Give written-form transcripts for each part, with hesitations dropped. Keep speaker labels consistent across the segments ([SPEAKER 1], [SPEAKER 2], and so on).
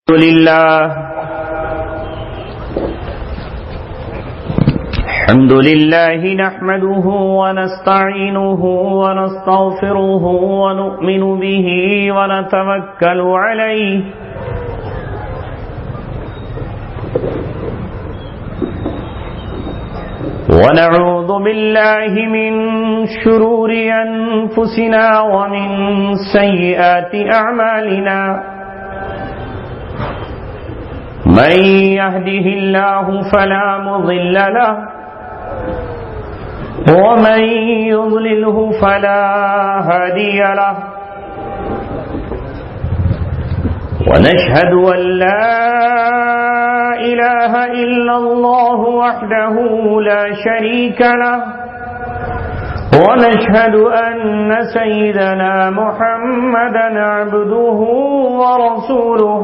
[SPEAKER 1] الحمد لله نحمده ونستعينه ونستغفره ونؤمن به ونتوكل عليه ونعوذ بالله من شرور أنفسنا ومن سيئات أعمالنا من يهده الله فلا مضل له ومن يضلله فلا هادي له ونشهد أن لا إله إلا الله وحده لا شريك له ونشهد أن سيدنا محمدا عبده ورسوله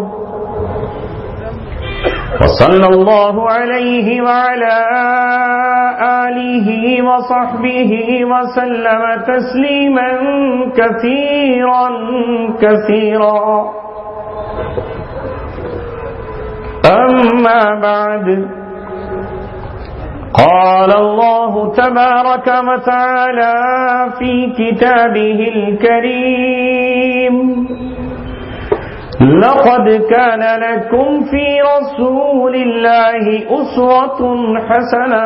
[SPEAKER 1] وصلى الله عليه وعلى آله وصحبه وسلم تسليما كثيرا كثيرا أما بعد قال الله تبارك وتعالى في كتابه الكريم لقد كان لكم في رسول الله أسوة حسنة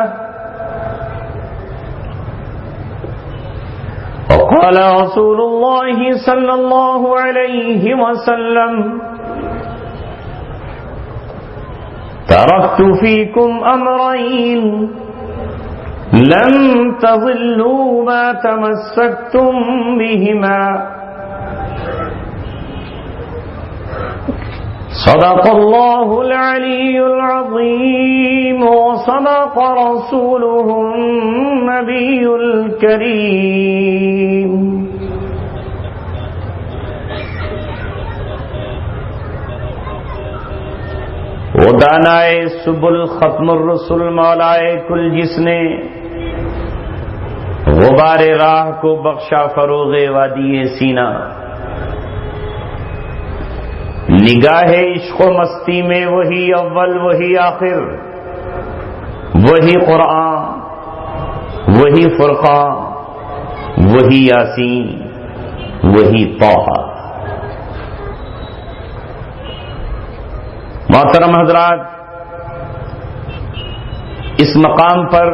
[SPEAKER 1] وقال رسول الله صلى الله عليه وسلم تركت فيكم أمرين لن تضلوا ما تمسكتم بهما صدق الله العلي العظيم وصدق رسوله النبي الكريم وہ دانائے سبل ختم الرسل مولائے کل جس نے غبار راہ کو بخشا فروغ وادی سینہ نگاہ عشق و مستی میں وہی اول وہی آخر وہی قرآن وہی فرقان وہی یاسین وہی طٰہٰ۔ محترم حضرات، اس مقام پر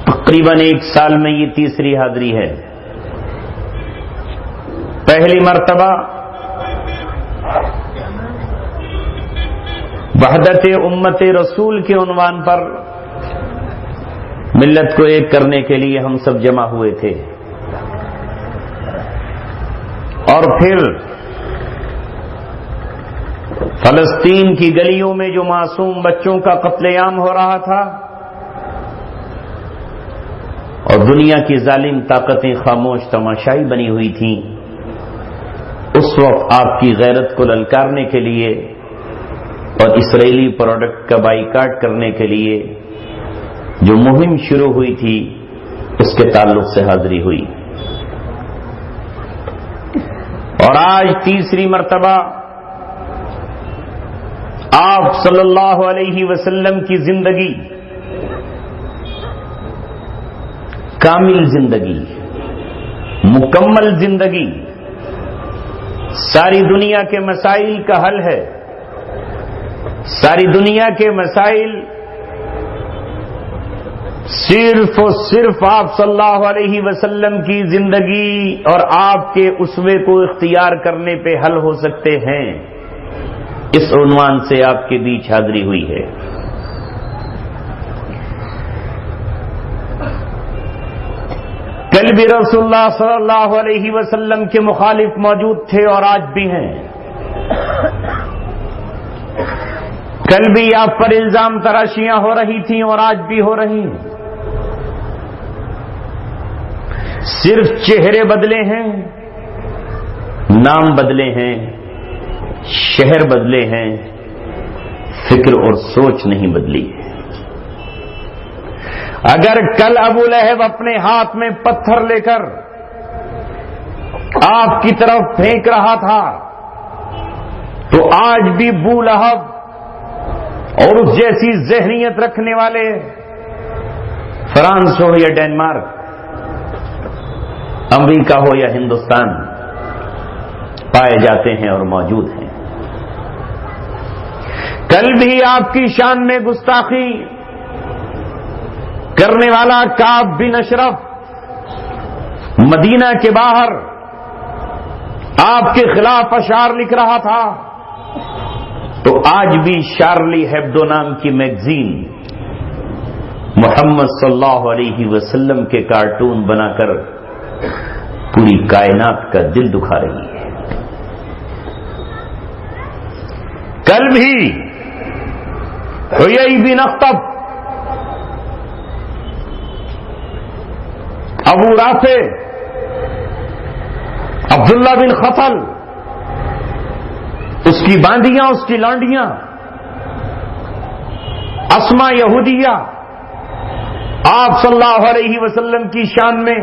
[SPEAKER 1] تقریباً 1 سال میں یہ تیسری حاضری ہے۔ پہلی مرتبہ وحدت امت رسول کے عنوان پر ملت کو ایک کرنے کے لیے ہم سب جمع ہوئے تھے، اور پھر فلسطین کی گلیوں میں جو معصوم بچوں کا قتل عام ہو رہا تھا اور دنیا کی ظالم طاقتیں خاموش تماشائی بنی ہوئی تھیں، اس وقت آپ کی غیرت کو للکارنے کے لیے اور اسرائیلی پروڈکٹ کا بائیکاٹ کرنے کے لیے جو مہم شروع ہوئی تھی اس کے تعلق سے حاضری ہوئی، اور آج تیسری مرتبہ آپ صلی اللہ علیہ وسلم کی زندگی، کامل زندگی، مکمل زندگی، ساری دنیا کے مسائل کا حل ہے۔ ساری دنیا کے مسائل صرف اور صرف آپ صلی اللہ علیہ وسلم کی زندگی اور آپ کے اسوے کو اختیار کرنے پہ حل ہو سکتے ہیں۔ اس عنوان سے آپ کے بیچ حاضری ہوئی ہے۔ کل بھی رسول اللہ صلی اللہ علیہ وسلم کے مخالف موجود تھے اور آج بھی ہیں۔ کل بھی آپ پر الزام تراشیاں ہو رہی تھیں اور آج بھی ہو رہی ہیں۔ صرف چہرے بدلے ہیں، نام بدلے ہیں، شہر بدلے ہیں، فکر اور سوچ نہیں بدلی ہے۔ اگر کل ابو لہب اپنے ہاتھ میں پتھر لے کر آپ کی طرف پھینک رہا تھا، تو آج بھی ابو لہب اور اس جیسی ذہنیت رکھنے والے فرانس ہو یا ڈینمارک، امریکہ ہو یا ہندوستان پائے جاتے ہیں اور موجود ہیں۔ کل بھی آپ کی شان میں گستاخی کرنے والا کعب بن اشرف مدینہ کے باہر آپ کے خلاف اشعار لکھ رہا تھا، تو آج بھی شارلی ہیبڈو نام کی میگزین محمد صلی اللہ علیہ وسلم کے کارٹون بنا کر پوری کائنات کا دل دکھا رہی ہے۔ کل بھی حیی بن اخطب، ابو رافع، عبداللہ بن خطل، اس کی باندیاں، اس کی لانڈیاں، اسما یہودیہ آپ صلی اللہ علیہ وسلم کی شان میں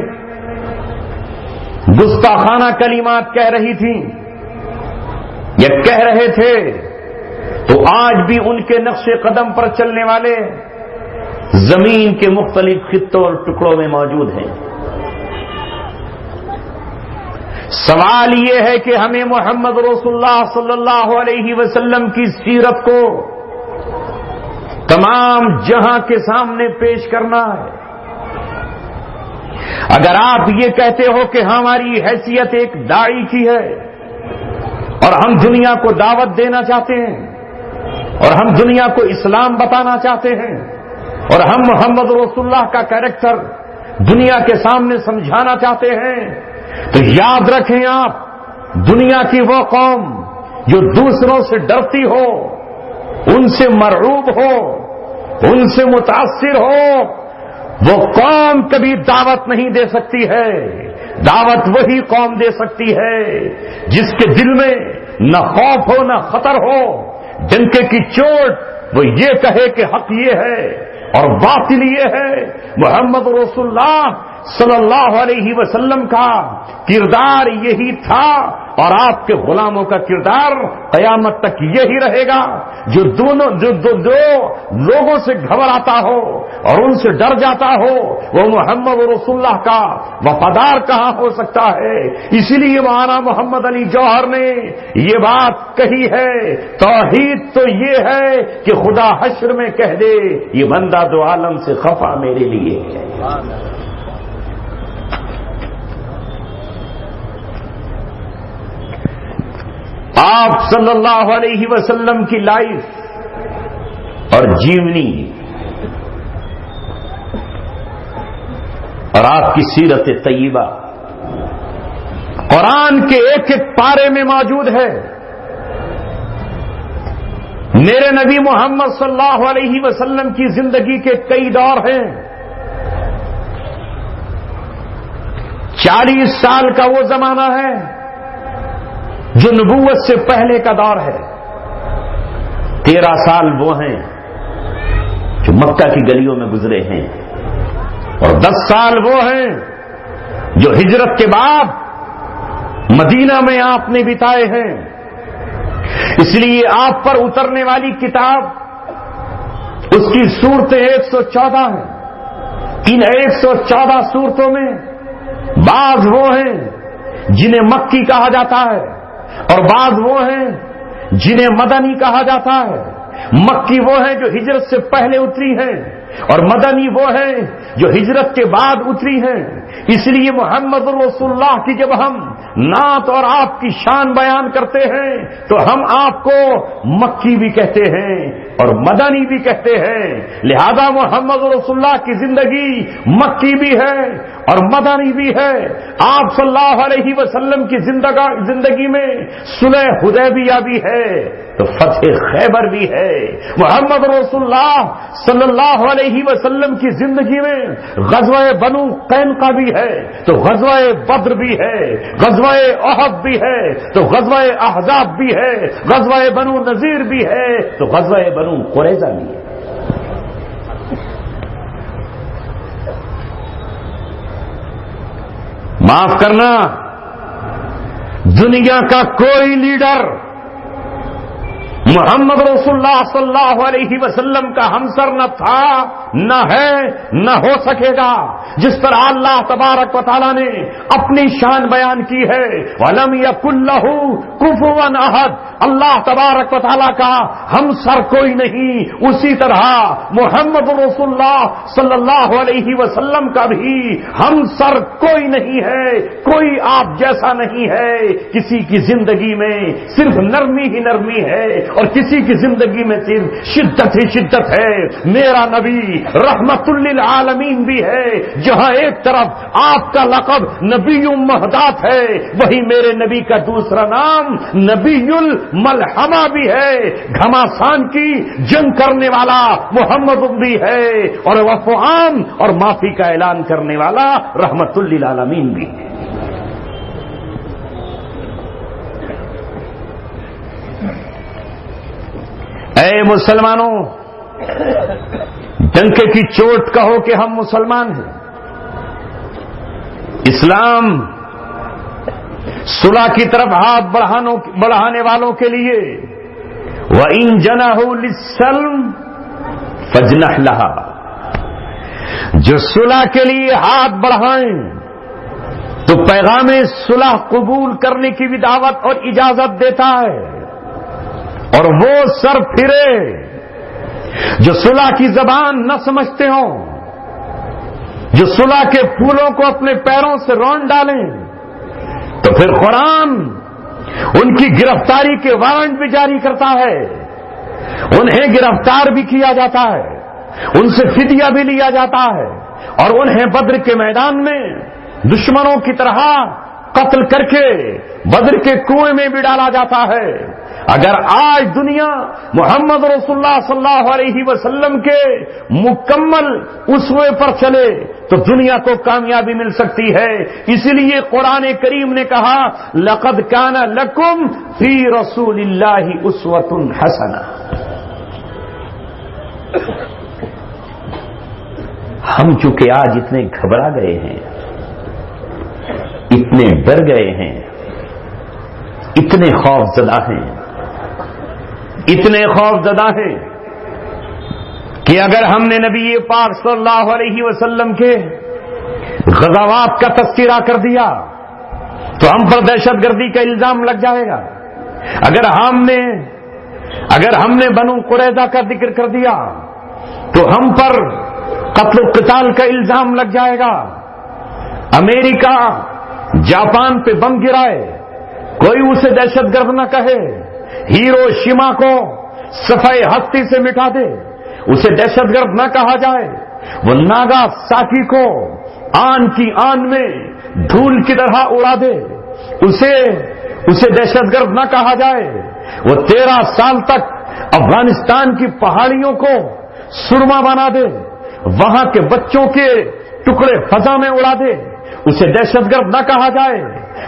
[SPEAKER 1] گستاخانہ کلمات کہہ رہی تھیں یا کہہ رہے تھے، تو آج بھی ان کے نقش قدم پر چلنے والے زمین کے مختلف خطوں اور ٹکڑوں میں موجود ہیں۔ سوال یہ ہے کہ ہمیں محمد رسول اللہ صلی اللہ علیہ وسلم کی سیرت کو تمام جہاں کے سامنے پیش کرنا ہے۔ اگر آپ یہ کہتے ہو کہ ہماری حیثیت ایک داعی کی ہے اور ہم دنیا کو دعوت دینا چاہتے ہیں اور ہم دنیا کو اسلام بتانا چاہتے ہیں اور ہم محمد رسول اللہ کا کیریکٹر دنیا کے سامنے سمجھانا چاہتے ہیں، تو یاد رکھیں آپ، دنیا کی وہ قوم جو دوسروں سے ڈرتی ہو، ان سے مرعوب ہو، ان سے متاثر ہو، وہ قوم کبھی دعوت نہیں دے سکتی ہے۔ دعوت وہی قوم دے سکتی ہے جس کے دل میں نہ خوف ہو نہ خطر ہو، ڈنکے کی چوٹ وہ یہ کہے کہ حق یہ ہے اور باطل یہ ہے۔ محمد رسول اللہ صلی اللہ علیہ وسلم کا کردار یہی تھا، اور آپ کے غلاموں کا کردار قیامت تک یہی رہے گا۔ جو دو لوگوں سے گھبراتا ہو اور ان سے ڈر جاتا ہو، وہ محمد رسول اللہ کا وفادار کہاں ہو سکتا ہے؟ اسی لیے مولانا محمد علی جوہر نے یہ بات کہی ہے، توحید تو یہ ہے کہ خدا حشر میں کہہ دے یہ بندہ دو عالم سے خفا میرے لیے ہے۔ آپ صلی اللہ علیہ وسلم کی لائف اور جیونی اور آپ کی سیرت طیبہ قرآن کے ایک ایک پارے میں موجود ہے۔ میرے نبی محمد صلی اللہ علیہ وسلم کی زندگی کے کئی دور ہیں۔ 40 سال کا وہ زمانہ ہے جو نبوت سے پہلے کا دور ہے، 13 سال وہ ہیں جو مکہ کی گلیوں میں گزرے ہیں، اور 10 سال وہ ہیں جو ہجرت کے بعد مدینہ میں آپ نے بتائے ہیں۔ اس لیے آپ پر اترنے والی کتاب اس کی صورتیں 114 ہیں۔ ان 114 صورتوں میں بعض وہ ہیں جنہیں مکی کہا جاتا ہے اور بعض وہ ہیں جنہیں مدنی کہا جاتا ہے۔ مکی وہ ہیں جو ہجرت سے پہلے اتری ہیں اور مدنی وہ ہیں جو ہجرت کے بعد اتری ہیں۔ اس لیے محمد رسول اللہ کی جب ہم نعت اور آپ کی شان بیان کرتے ہیں تو ہم آپ کو مکی بھی کہتے ہیں اور مدنی بھی کہتے ہیں۔ لہذا محمد رسول اللہ کی زندگی مکی بھی ہے اور مدنی بھی ہے۔ آپ صلی اللہ علیہ وسلم کی زندگی میں صلح حدیبیہ بھی ہے تو فتح خیبر بھی ہے۔ محمد رسول اللہ صلی اللہ علیہ وسلم کی زندگی میں غزوہ بنو قینقاع بھی ہے تو غزوہ بدر بھی ہے، غزوہ احد بھی ہے تو غزوہ احزاب بھی ہے، غزوہ بنو نذیر بھی ہے تو غزوہ بنو قریظہ بھی ہے۔ معاف کرنا، دنیا کا کوئی لیڈر محمد رسول اللہ صلی اللہ علیہ وسلم کا ہمسر نہ تھا، نہ ہے، نہ ہو سکے گا۔ جس طرح اللہ تبارک و تعالیٰ نے اپنی شان بیان کی ہے، وَلَمْ يَكُنْ لَهُ كُفُوًا أَحَدٌ، اللہ تبارک و تعالیٰ کا ہمسر کوئی نہیں، اسی طرح محمد رسول اللہ صلی اللہ علیہ وسلم کا بھی ہمسر کوئی نہیں ہے، کوئی آپ جیسا نہیں ہے۔ کسی کی زندگی میں صرف نرمی ہی نرمی ہے اور کسی کی زندگی میں صرف شدت ہی شدت ہے۔ میرا نبی رحمت للعالمین بھی ہے، جہاں ایک طرف آپ کا لقب نبی مہدات ہے، وہی میرے نبی کا دوسرا نام نبی الملحمہ بھی ہے، گھماسان کی جنگ کرنے والا محمد بھی ہے، اور عفو عام اور معافی کا اعلان کرنے والا رحمت للعالمین بھی ہے۔ اے مسلمانوں، ڈنکے کی چوٹ کہو کہ ہم مسلمان ہیں۔ اسلام صلح کی طرف ہاتھ بڑھانے والوں کے لیے وَإِن جَنَحُوا لِلسَّلْمِ فَاجْنَحْ لَهَا، جو صلح کے لیے ہاتھ بڑھائیں تو پیغام صلح قبول کرنے کی بھی دعوت اور اجازت دیتا ہے، اور وہ سر پھرے جو صلح کی زبان نہ سمجھتے ہوں، جو صلح کے پھولوں کو اپنے پیروں سے رون ڈالیں، تو پھر قرآن ان کی گرفتاری کے وارنٹ بھی جاری کرتا ہے، انہیں گرفتار بھی کیا جاتا ہے، ان سے فدیہ بھی لیا جاتا ہے، اور انہیں بدر کے میدان میں دشمنوں کی طرح قتل کر کے بدر کے کنویں میں بھی ڈالا جاتا ہے۔ اگر آج دنیا محمد رسول اللہ صلی اللہ علیہ وسلم کے مکمل اسوے پر چلے تو دنیا کو کامیابی مل سکتی ہے۔ اسی لیے قرآن کریم نے کہا لَقَدْ كَانَ لَكُمْ فِي رَسُولِ اللَّهِ أُسْوَةٌ حَسَنَةٌ۔ ہم چونکہ آج اتنے گھبرا گئے ہیں، اتنے ڈر گئے ہیں، اتنے خوف زدہ ہیں، اتنے خوف زدہ ہیں کہ اگر ہم نے نبی پاک صلی اللہ علیہ وسلم کے غزوات کا تذکرہ کر دیا تو ہم پر دہشت گردی کا الزام لگ جائے گا، اگر ہم نے بنو قریظہ کا ذکر کر دیا تو ہم پر قتل و قتال کا الزام لگ جائے گا، امریکہ جاپان پہ بم گرائے کوئی اسے دہشت گرد نہ کہے، ہیروشیما کو صفحہ ہستی سے مٹا دے اسے دہشت گرد نہ کہا جائے، وہ ناگا ساکی کو آن کی آن میں دھول کی طرح اڑا دے اسے دہشت گرد نہ کہا جائے، وہ 13 سال تک افغانستان کی پہاڑیوں کو سرما بنا دے، وہاں کے بچوں کے ٹکڑے فضا میں اڑا دے اسے دہشت گرد نہ کہا جائے،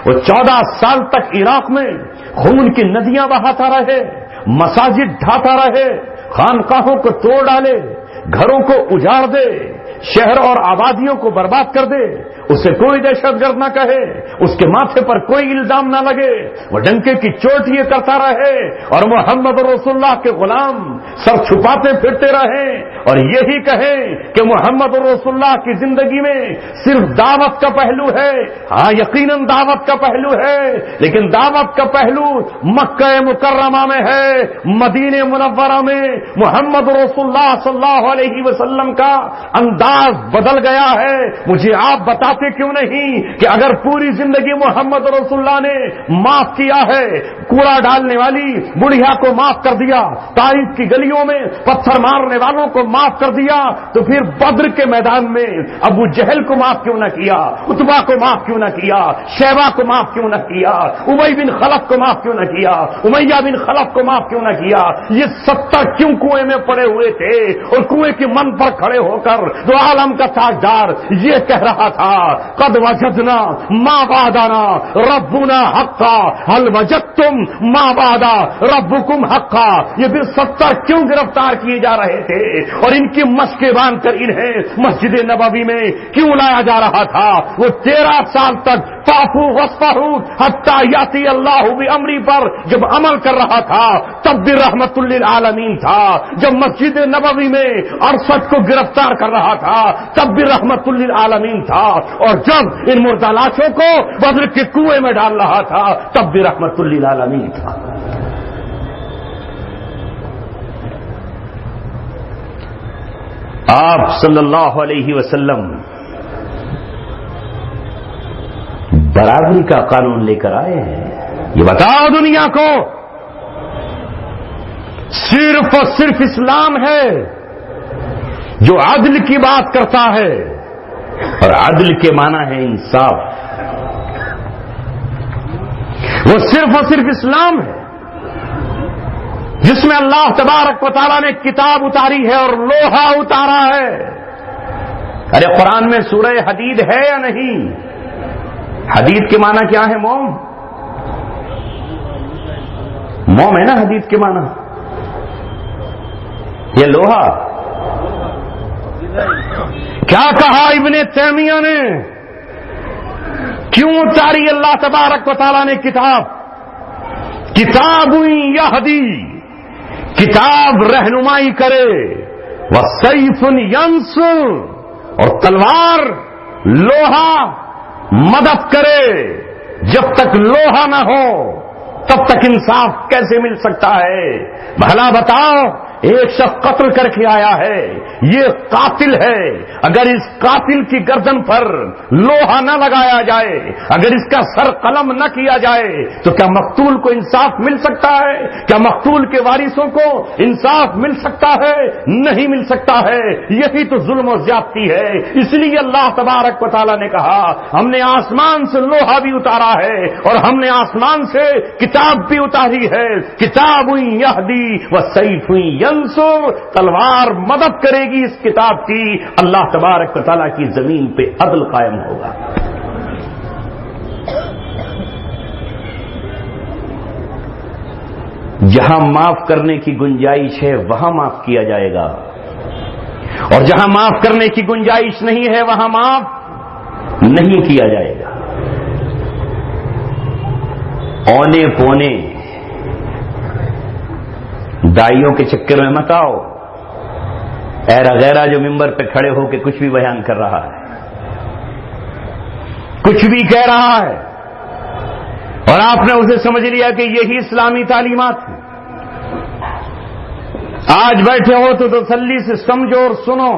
[SPEAKER 1] وہ 14 سال تک عراق میں خون کی ندیاں بہاتا رہے، مساجد ڈھاتا رہے، خانقاہوں کو توڑ ڈالے، گھروں کو اجاڑ دے، شہر اور آبادیوں کو برباد کر دے، اسے کوئی دہشت گرد نہ کہے، اس کے ماتھے پر کوئی الزام نہ لگے، وہ ڈنکے کی چوٹ یہ کرتا رہے اور محمد رسول اللہ کے غلام سر چھپاتے پھرتے رہیں اور یہی کہیں کہ محمد رسول اللہ کی زندگی میں صرف دعوت کا پہلو ہے۔ ہاں یقیناً دعوت کا پہلو ہے، لیکن دعوت کا پہلو مکہ مکرمہ میں ہے، مدینہ منورہ میں محمد رسول اللہ صلی اللہ علیہ وسلم کا انداز بدل گیا ہے۔ مجھے آپ بتاتے کیوں نہیں کہ اگر پوری زندگی محمد رسول اللہ نے معاف کیا ہے، کوڑا ڈالنے والی بڑھیا کو معاف کر دیا، طائف کی گلیوں میں پتھر مارنے والوں کو معاف کر دیا، تو پھر بدر کے میدان میں ابو جہل کو معاف کیوں نہ کیا، عتبہ کو معاف کیوں نہ کیا، شیبہ کو معاف کیوں نہ کیا، ابی بن خلف کو معاف کیوں نہ کیا، امیہ بن خلف کو معاف کیوں نہ کیا؟ یہ 70 کیوں کنویں میں پڑے ہوئے تھے اور کنویں کی من پر کھڑے ہو کر دو عالم کا تاجدار یہ کہہ رہا تھا
[SPEAKER 2] قد وجدنا ما وعدنا ربنا حقا هل وجدتم ما وعد ربكم حقا. یہ بھی 70 کیوں گرفتار کیے جا رہے تھے اور ان کی مشقیں باندھ کر انہیں مسجد نبوی میں کیوں لایا جا رہا تھا؟ وہ 13 سال تک فاعفو واصفحوا حتی یاتی اللہ بامری پر جب عمل کر رہا تھا تب بھی رحمت للعالمین تھا. جب مسجد نبوی میں 68 کو گرفتار کر رہا تھا تب بھی رحمت للعالمین تھا. اور جب ان مردہ لاشوں کو بدر کے کنویں میں ڈال رہا تھا تب بھی رحمت للعالمین تھا.
[SPEAKER 1] آپ صلی اللہ علیہ وسلم برابری کا قانون لے کر آئے ہیں.
[SPEAKER 2] یہ بتاؤ دنیا کو صرف اور صرف اسلام ہے جو عدل کی بات کرتا ہے،
[SPEAKER 1] اور عدل کے معنی ہے انصاف.
[SPEAKER 2] وہ صرف اور صرف اسلام ہے جس میں اللہ تبارک و تعالیٰ نے کتاب اتاری ہے اور لوہا اتارا ہے.
[SPEAKER 1] ارے قرآن میں سورہ حدید ہے یا نہیں؟ حدید کے معنی کیا ہے؟ موم. موم ہے نا حدید کے معنی. یہ لوہا.
[SPEAKER 2] کیا کہا ابن تیمیہ نے؟ کیوں اتاری اللہ تبارک و تعالیٰ نے کتاب؟ کتاب یہدی، کتاب رہنمائی کرے، وسیف ینصر، اور تلوار لوہا مدد کرے. جب تک لوہا نہ ہو تب تک انصاف کیسے مل سکتا ہے؟ بھلا بتاؤ، ایک شخص قتل کر کے آیا ہے، یہ قاتل ہے. اگر اس قاتل کی گردن پر لوہا نہ لگایا جائے، اگر اس کا سر قلم نہ کیا جائے تو کیا مقتول کو انصاف مل سکتا ہے؟ کیا مقتول کے وارثوں کو انصاف مل سکتا ہے؟ نہیں مل سکتا ہے. یہی تو ظلم و زیادتی ہے. اس لیے اللہ تبارک و تعالیٰ نے کہا ہم نے آسمان سے لوہا بھی اتارا ہے اور ہم نے آسمان سے کتاب بھی اتاری ہے. کتاب یہدی وسیف ینصر، تلوار مدد کرے گی اس کتاب کی. اللہ تبارک و تعالیٰ کی زمین پہ عدل قائم ہوگا.
[SPEAKER 1] جہاں معاف کرنے کی گنجائش ہے وہاں معاف کیا جائے گا، اور جہاں معاف کرنے کی گنجائش نہیں ہے وہاں معاف نہیں کیا جائے گا. اونے پونے دائیوں کے چکر میں مت آؤ. ایرا غیرہ جو ممبر پہ کھڑے ہو کے کچھ بھی بیان کر رہا ہے، کچھ بھی کہہ رہا ہے، اور آپ نے اسے سمجھ لیا کہ یہی اسلامی تعلیمات ہیں. آج بیٹھے ہو تو تسلی سے سمجھو اور سنو.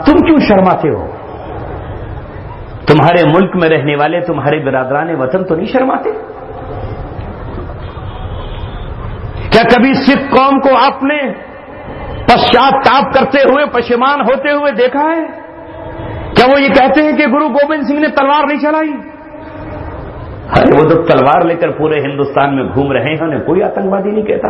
[SPEAKER 1] تم کیوں شرماتے ہو؟ تمہارے ملک میں رہنے والے تمہارے برادران وطن تو نہیں شرماتے؟ کیا کبھی سکھ قوم کو آپ نے پشچاتا کرتے ہوئے، پشیمان ہوتے ہوئے دیکھا ہے؟ کیا وہ یہ کہتے ہیں کہ گرو گوبند سنگھ نے تلوار نہیں چلائی؟ ارے وہ تو تلوار لے کر پورے ہندوستان میں گھوم رہے ہیں، انہیں کوئی آتنکوادی نہیں کہتا.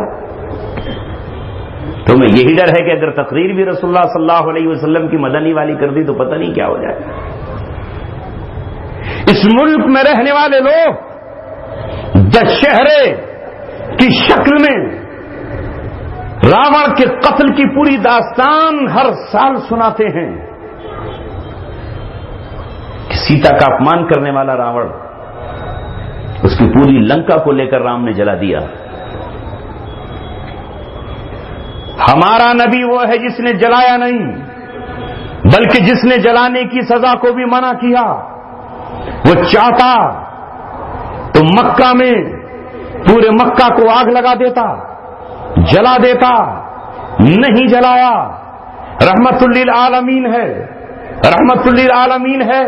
[SPEAKER 1] تمہیں یہی ڈر ہے کہ اگر تقریر بھی رسول اللہ صلی اللہ علیہ وسلم کی مدنی والی کر دی تو پتہ نہیں کیا ہو جائے. اس ملک میں رہنے والے لوگ دشہرے کی شکل میں راون کے قتل کی پوری داستان ہر سال سناتے ہیں. سیتا کا اپمان کرنے والا راون، اس کی پوری لنکا کو لے کر رام نے جلا دیا. ہمارا نبی وہ ہے جس نے جلایا نہیں، بلکہ جس نے جلانے کی سزا کو بھی منع کیا. وہ چاہتا تو مکہ میں پورے مکہ کو آگ لگا دیتا، جلا دیتا، نہیں جلایا. رحمت للعالمین ہے، رحمت للعالمین ہے.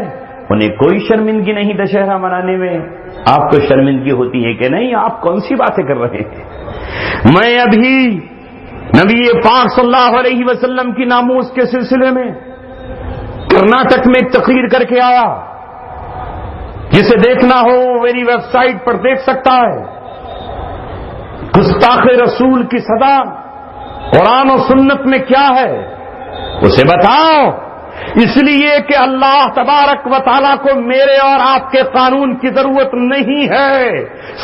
[SPEAKER 1] انہیں کوئی شرمندگی نہیں دشہرا منانے میں. آپ کو شرمندگی ہوتی ہے کہ نہیں؟ آپ کون سی باتیں کر رہے ہیں؟ میں ابھی نبی پاک صلی اللہ علیہ وسلم کی ناموس کے سلسلے میں کرناٹک میں ایک تقریر کر کے آیا. جسے دیکھنا ہو میری ویب سائٹ پر دیکھ سکتا ہے. گستاخ رسول کی سزا قرآن و سنت میں کیا ہے
[SPEAKER 2] اسے بتاؤ اس لیے کہ اللہ تبارک و تعالیٰ کو میرے اور آپ کے قانون کی ضرورت نہیں ہے.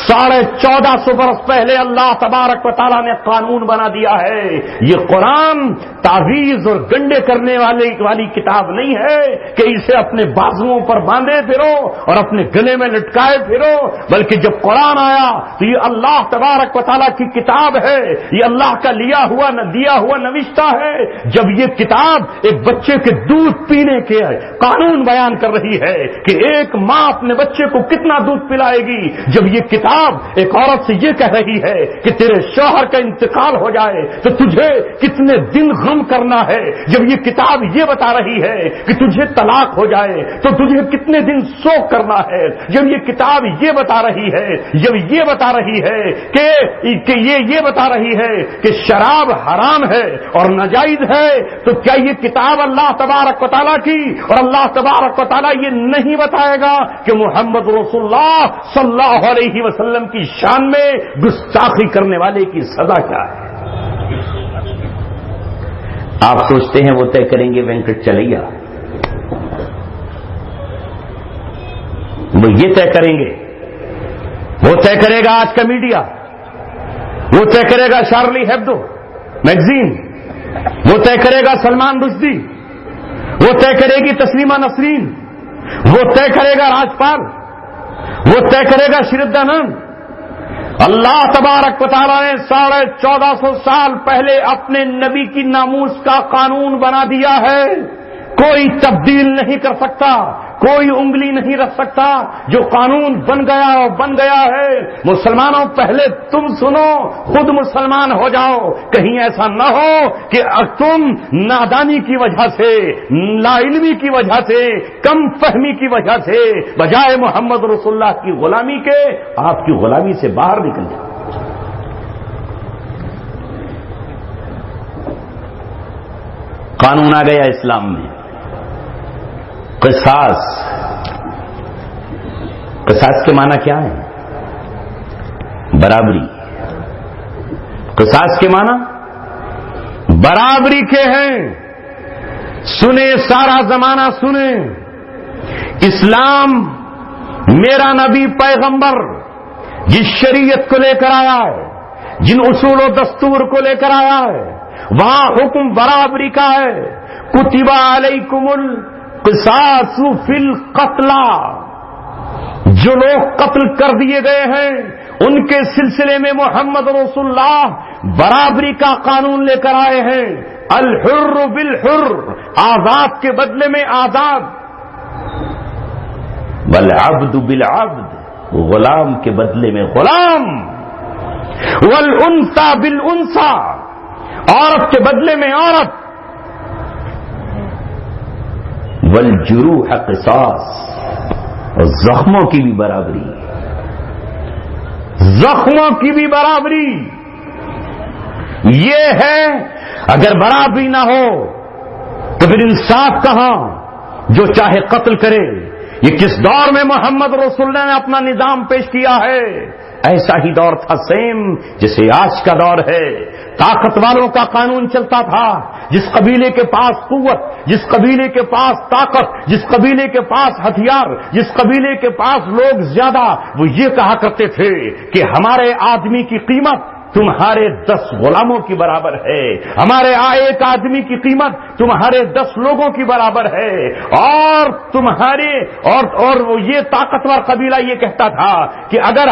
[SPEAKER 2] 1450 برس پہلے اللہ تبارک و تعالیٰ نے قانون بنا دیا ہے. یہ قرآن تعویذ اور گنڈے کرنے والی کتاب نہیں ہے کہ اسے اپنے بازوؤں پر باندھے پھرو اور اپنے گلے میں لٹکائے پھرو، بلکہ جب قرآن آیا تو یہ اللہ تبارک و تعالیٰ کی کتاب ہے. یہ اللہ کا دیا ہوا نوشتہ ہے. جب یہ کتاب ایک بچے کے دودھ پینے کے قانون بیان کر رہی ہے کہ ایک ماں اپنے بچے کو کتنا دودھ پلائے گی، جب یہ کتاب ایک عورت سے یہ کہہ رہی ہے کہ تیرے شوہر کا انتقال ہو جائے تو تجھے کتنے دن غم کرنا ہے، جب یہ کتاب یہ بتا رہی ہے کہ تجھے طلاق ہو جائے تو تجھے کتنے دن سوگ کرنا ہے، جب یہ کتاب یہ بتا رہی ہے، جب یہ بتا رہی ہے کہ یہ بتا رہی ہے کہ شراب حرام ہے اور ناجائز ہے، تو کیا یہ کتاب اللہ تبارک و تعالیٰ کی اور اللہ تبارک و تعالیٰ یہ نہیں بتائے گا کہ محمد رسول اللہ صلی اللہ علیہ وسلم کی شان میں گستاخی کرنے والے کی سزا کیا ہے؟
[SPEAKER 1] آپ سوچتے ہیں وہ طے کریں گے وینکٹ چلیا؟ وہ یہ طے کریں گے، وہ طے کرے گا آج کا میڈیا، وہ طے کرے گا شارلی ہیبدو میگزین، وہ طے کرے گا سلمان رشدی، وہ طے کرے گی تسلیمہ نسرین، وہ طے کرے گا راجپال، وہ طے کرے گا شردانند. اللہ تبارک و تعالیٰ نے 1450 سال پہلے اپنے نبی کی ناموس کا قانون بنا دیا ہے. کوئی تبدیل نہیں کر سکتا، کوئی انگلی نہیں رکھ سکتا. جو قانون بن گیا ہے. مسلمانوں پہلے تم سنو، خود مسلمان ہو جاؤ. کہیں ایسا نہ ہو کہ تم نادانی کی وجہ سے، لا علمی کی وجہ سے، کم فہمی کی وجہ سے بجائے محمد رسول اللہ کی غلامی کے آپ کی غلامی سے باہر نکل جاؤ. قانون آ گیا اسلام میں. قصاص کے معنی کیا ہے؟ برابری. قصاص کے معنی برابری کے ہیں. سنیں سارا زمانہ سنیں، اسلام میرا نبی پیغمبر جس شریعت کو لے کر آیا ہے، جن اصول و دستور کو لے کر آیا ہے، وہاں حکم برابری کا ہے. کتب علیکم القصاص فی القتلى. جو لوگ قتل کر دیے گئے ہیں ان کے سلسلے میں محمد رسول اللہ برابری کا قانون لے کر آئے ہیں. الحر بالحر، آزاد کے بدلے میں آزاد. والعبد بالعبد، غلام کے بدلے میں غلام.
[SPEAKER 2] والانثى بالانثى، عورت کے بدلے میں عورت.
[SPEAKER 1] والجروح قصاص، اور زخموں کی بھی برابری.
[SPEAKER 2] زخموں کی بھی برابری. یہ ہے اگر برابری نہ ہو تو پھر انصاف کہاں؟ جو چاہے قتل کرے. یہ کس دور میں محمد رسول اللہ نے اپنا نظام پیش کیا ہے؟ ایسا ہی دور تھا سیم جسے آج کا دور ہے. طاقت والوں کا قانون چلتا تھا. جس قبیلے کے پاس قوت، جس قبیلے کے پاس طاقت، جس قبیلے کے پاس ہتھیار، جس قبیلے کے پاس لوگ زیادہ، وہ یہ کہا کرتے تھے کہ ہمارے آدمی کی قیمت تمہارے 10 غلاموں کی برابر ہے، ہمارے ایک آدمی کی قیمت تمہارے 10 لوگوں کی برابر ہے. اور تمہارے اور وہ یہ طاقتور قبیلہ یہ کہتا تھا کہ اگر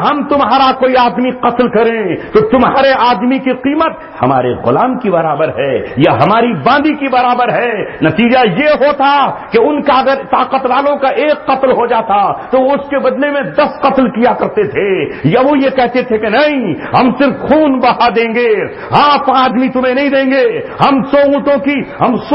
[SPEAKER 2] ہم تمہارا کوئی آدمی قتل کریں تو تمہارے آدمی کی قیمت ہمارے غلام کی برابر ہے یا ہماری باندی کی برابر ہے. نتیجہ یہ ہوتا کہ ان کا اگر طاقت والوں کا ایک قتل ہو جاتا تو اس کے بدلے میں 10 قتل کیا کرتے تھے. یا وہ یہ کہتے تھے کہ نہیں، ہم صرف خون بہا دیں گے، آپ آدمی تمہیں نہیں دیں گے، ہم 100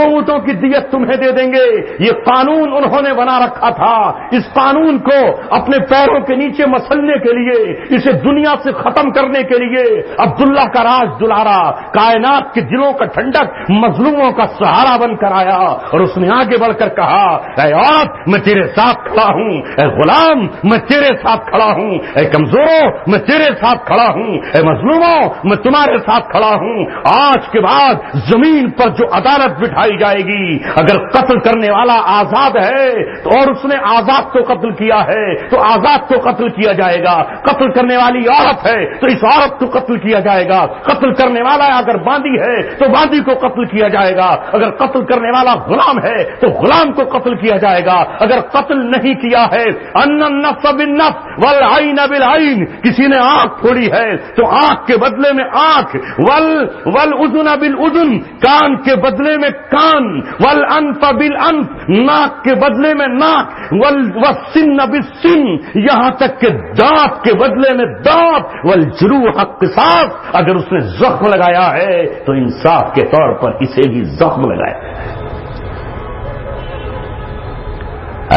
[SPEAKER 2] اونٹوں کی دیت تمہیں دے دیں گے. یہ قانون انہوں نے بنا رکھا تھا. اس قانون کو اپنے پیروں کے نیچے مسلنے کے لیے، اسے دنیا سے ختم کرنے کے لیے عبداللہ کا راج دلارا کائنات کے دلوں کا ٹھنڈک مظلوموں کا سہارا بن کر آیا اور اس نے آگے بڑھ کر کہا، اے عورت میں تیرے ساتھ کھڑا ہوں، اے غلام میں تیرے ساتھ کھڑا ہوں، اے کمزوروں میں تیرے ساتھ کھڑا ہوں. ہوں، اے مظلوموں میں تمہارے ساتھ کھڑا ہوں۔ آج کے بعد زمین پر جو عدالت بٹھائی جائے گی، اگر قتل کرنے والا آزاد ہے تو اور اس نے آزاد کو قتل کیا ہے تو آزاد کو قتل کیا جائے گا، قتل کرنے والی عورت ہے تو اس عورت کو قتل کیا جائے گا، قتل کرنے والا اگر باندی ہے تو باندی کو قتل کیا جائے گا، اگر قتل کرنے والا غلام ہے تو غلام کو قتل کیا جائے گا، اگر قتل نہیں کیا ہے ان النفس بالنفس والعین بالعین، کسی نے آنکھ پھوڑی ہے تو آنکھ کے بدلے میں آنکھ، والاذن بالاذن، کان کے بدلے میں کان، والانف بالانف، ناک کے بدلے میں ناک، والسن بالسن، یہاں تک کہ دانت کے بدلے میں دانت، والجروح قصاص، اگر اس نے زخم لگایا ہے تو انصاف کے طور پر اسے بھی زخم لگایا۔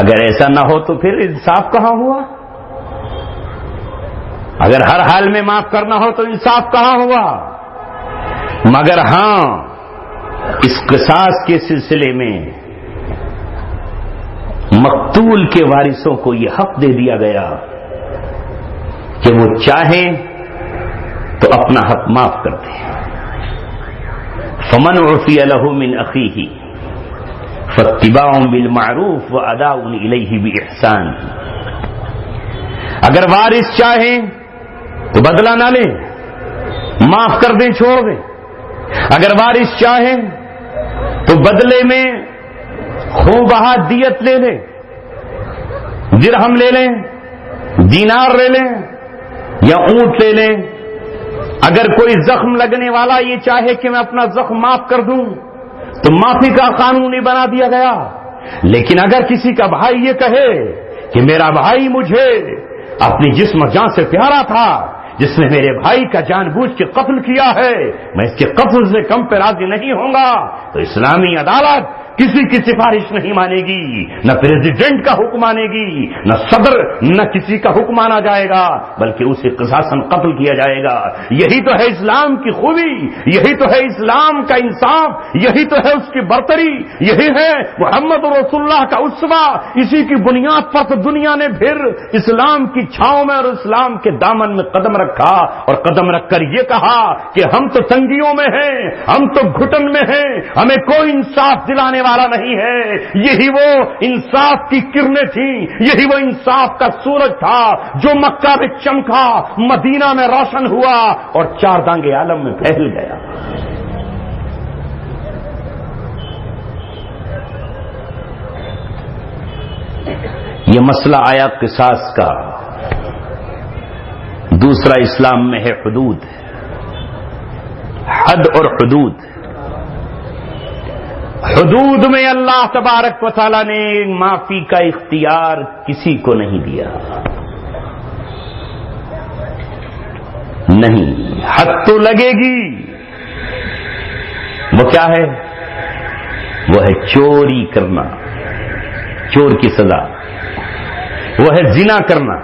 [SPEAKER 2] اگر ایسا نہ ہو تو پھر انصاف کہاں ہوا؟ اگر ہر حال میں معاف کرنا ہو تو انصاف کہاں ہوا؟ مگر ہاں، اس قصاص کے سلسلے میں مقتول کے وارثوں کو یہ حق دے دیا گیا کہ وہ چاہیں تو اپنا حق معاف کر دیں۔ فمن عفی لہ من اخیہ فاتباع بالمعروف واداء الیہ باحسان، اگر وارث چاہیں تو بدلہ نہ لیں، معاف کر دیں، چھوڑ دیں۔ اگر وارث چاہیں تو بدلے میں خون بہا دیت لے لیں، درہم لے لیں، دینار لے لیں یا اونٹ لے لیں۔ اگر کوئی زخم لگنے والا یہ چاہے کہ میں اپنا زخم معاف کر دوں تو معافی کا قانون ہی بنا دیا گیا۔ لیکن اگر کسی کا بھائی یہ کہے کہ میرا بھائی مجھے اپنی جسم جان سے پیارا تھا، جس نے میرے بھائی کا جان بوجھ کے قتل کیا ہے، میں اس کے قتل سے کم پہ راضی نہیں ہوں گا، تو اسلامی عدالت کسی کی سفارش نہیں مانے گی، نہ پریزیڈنٹ کا حکم مانے گی، نہ صدر، نہ کسی کا حکم مانا جائے گا، بلکہ اسے قصاصاً قتل کیا جائے گا۔ یہی تو ہے اسلام کی خوبی، یہی تو ہے اسلام کا انصاف، یہی تو ہے اس کی برتری، یہی ہے محمد رسول اللہ کا اسوہ۔ اسی کی بنیاد پر تو دنیا نے پھر اسلام کی چھاؤں میں اور اسلام کے دامن میں قدم رکھا، اور قدم رکھ کر یہ کہا کہ ہم تو تنگیوں میں ہیں، ہم تو گھٹن میں ہیں، ہمیں کوئی انصاف دلانے والا نہیں ہے۔ یہی وہ انصاف کی کرنیں تھیں، یہی وہ انصاف کا سورج تھا جو مکہ میں چمکا، مدینہ میں روشن ہوا اور چار دانگے عالم میں پھیل گیا۔ یہ مسئلہ آیا قصاص کا۔ دوسرا اسلام میں ہے حدود، حد اور حدود۔ حدود میں اللہ تبارک و تعالی نے معافی کا اختیار کسی کو نہیں دیا، نہیں، حد تو لگے گی۔ وہ کیا ہے؟ وہ ہے چوری کرنا، چور کی سزا۔ وہ ہے زنا کرنا،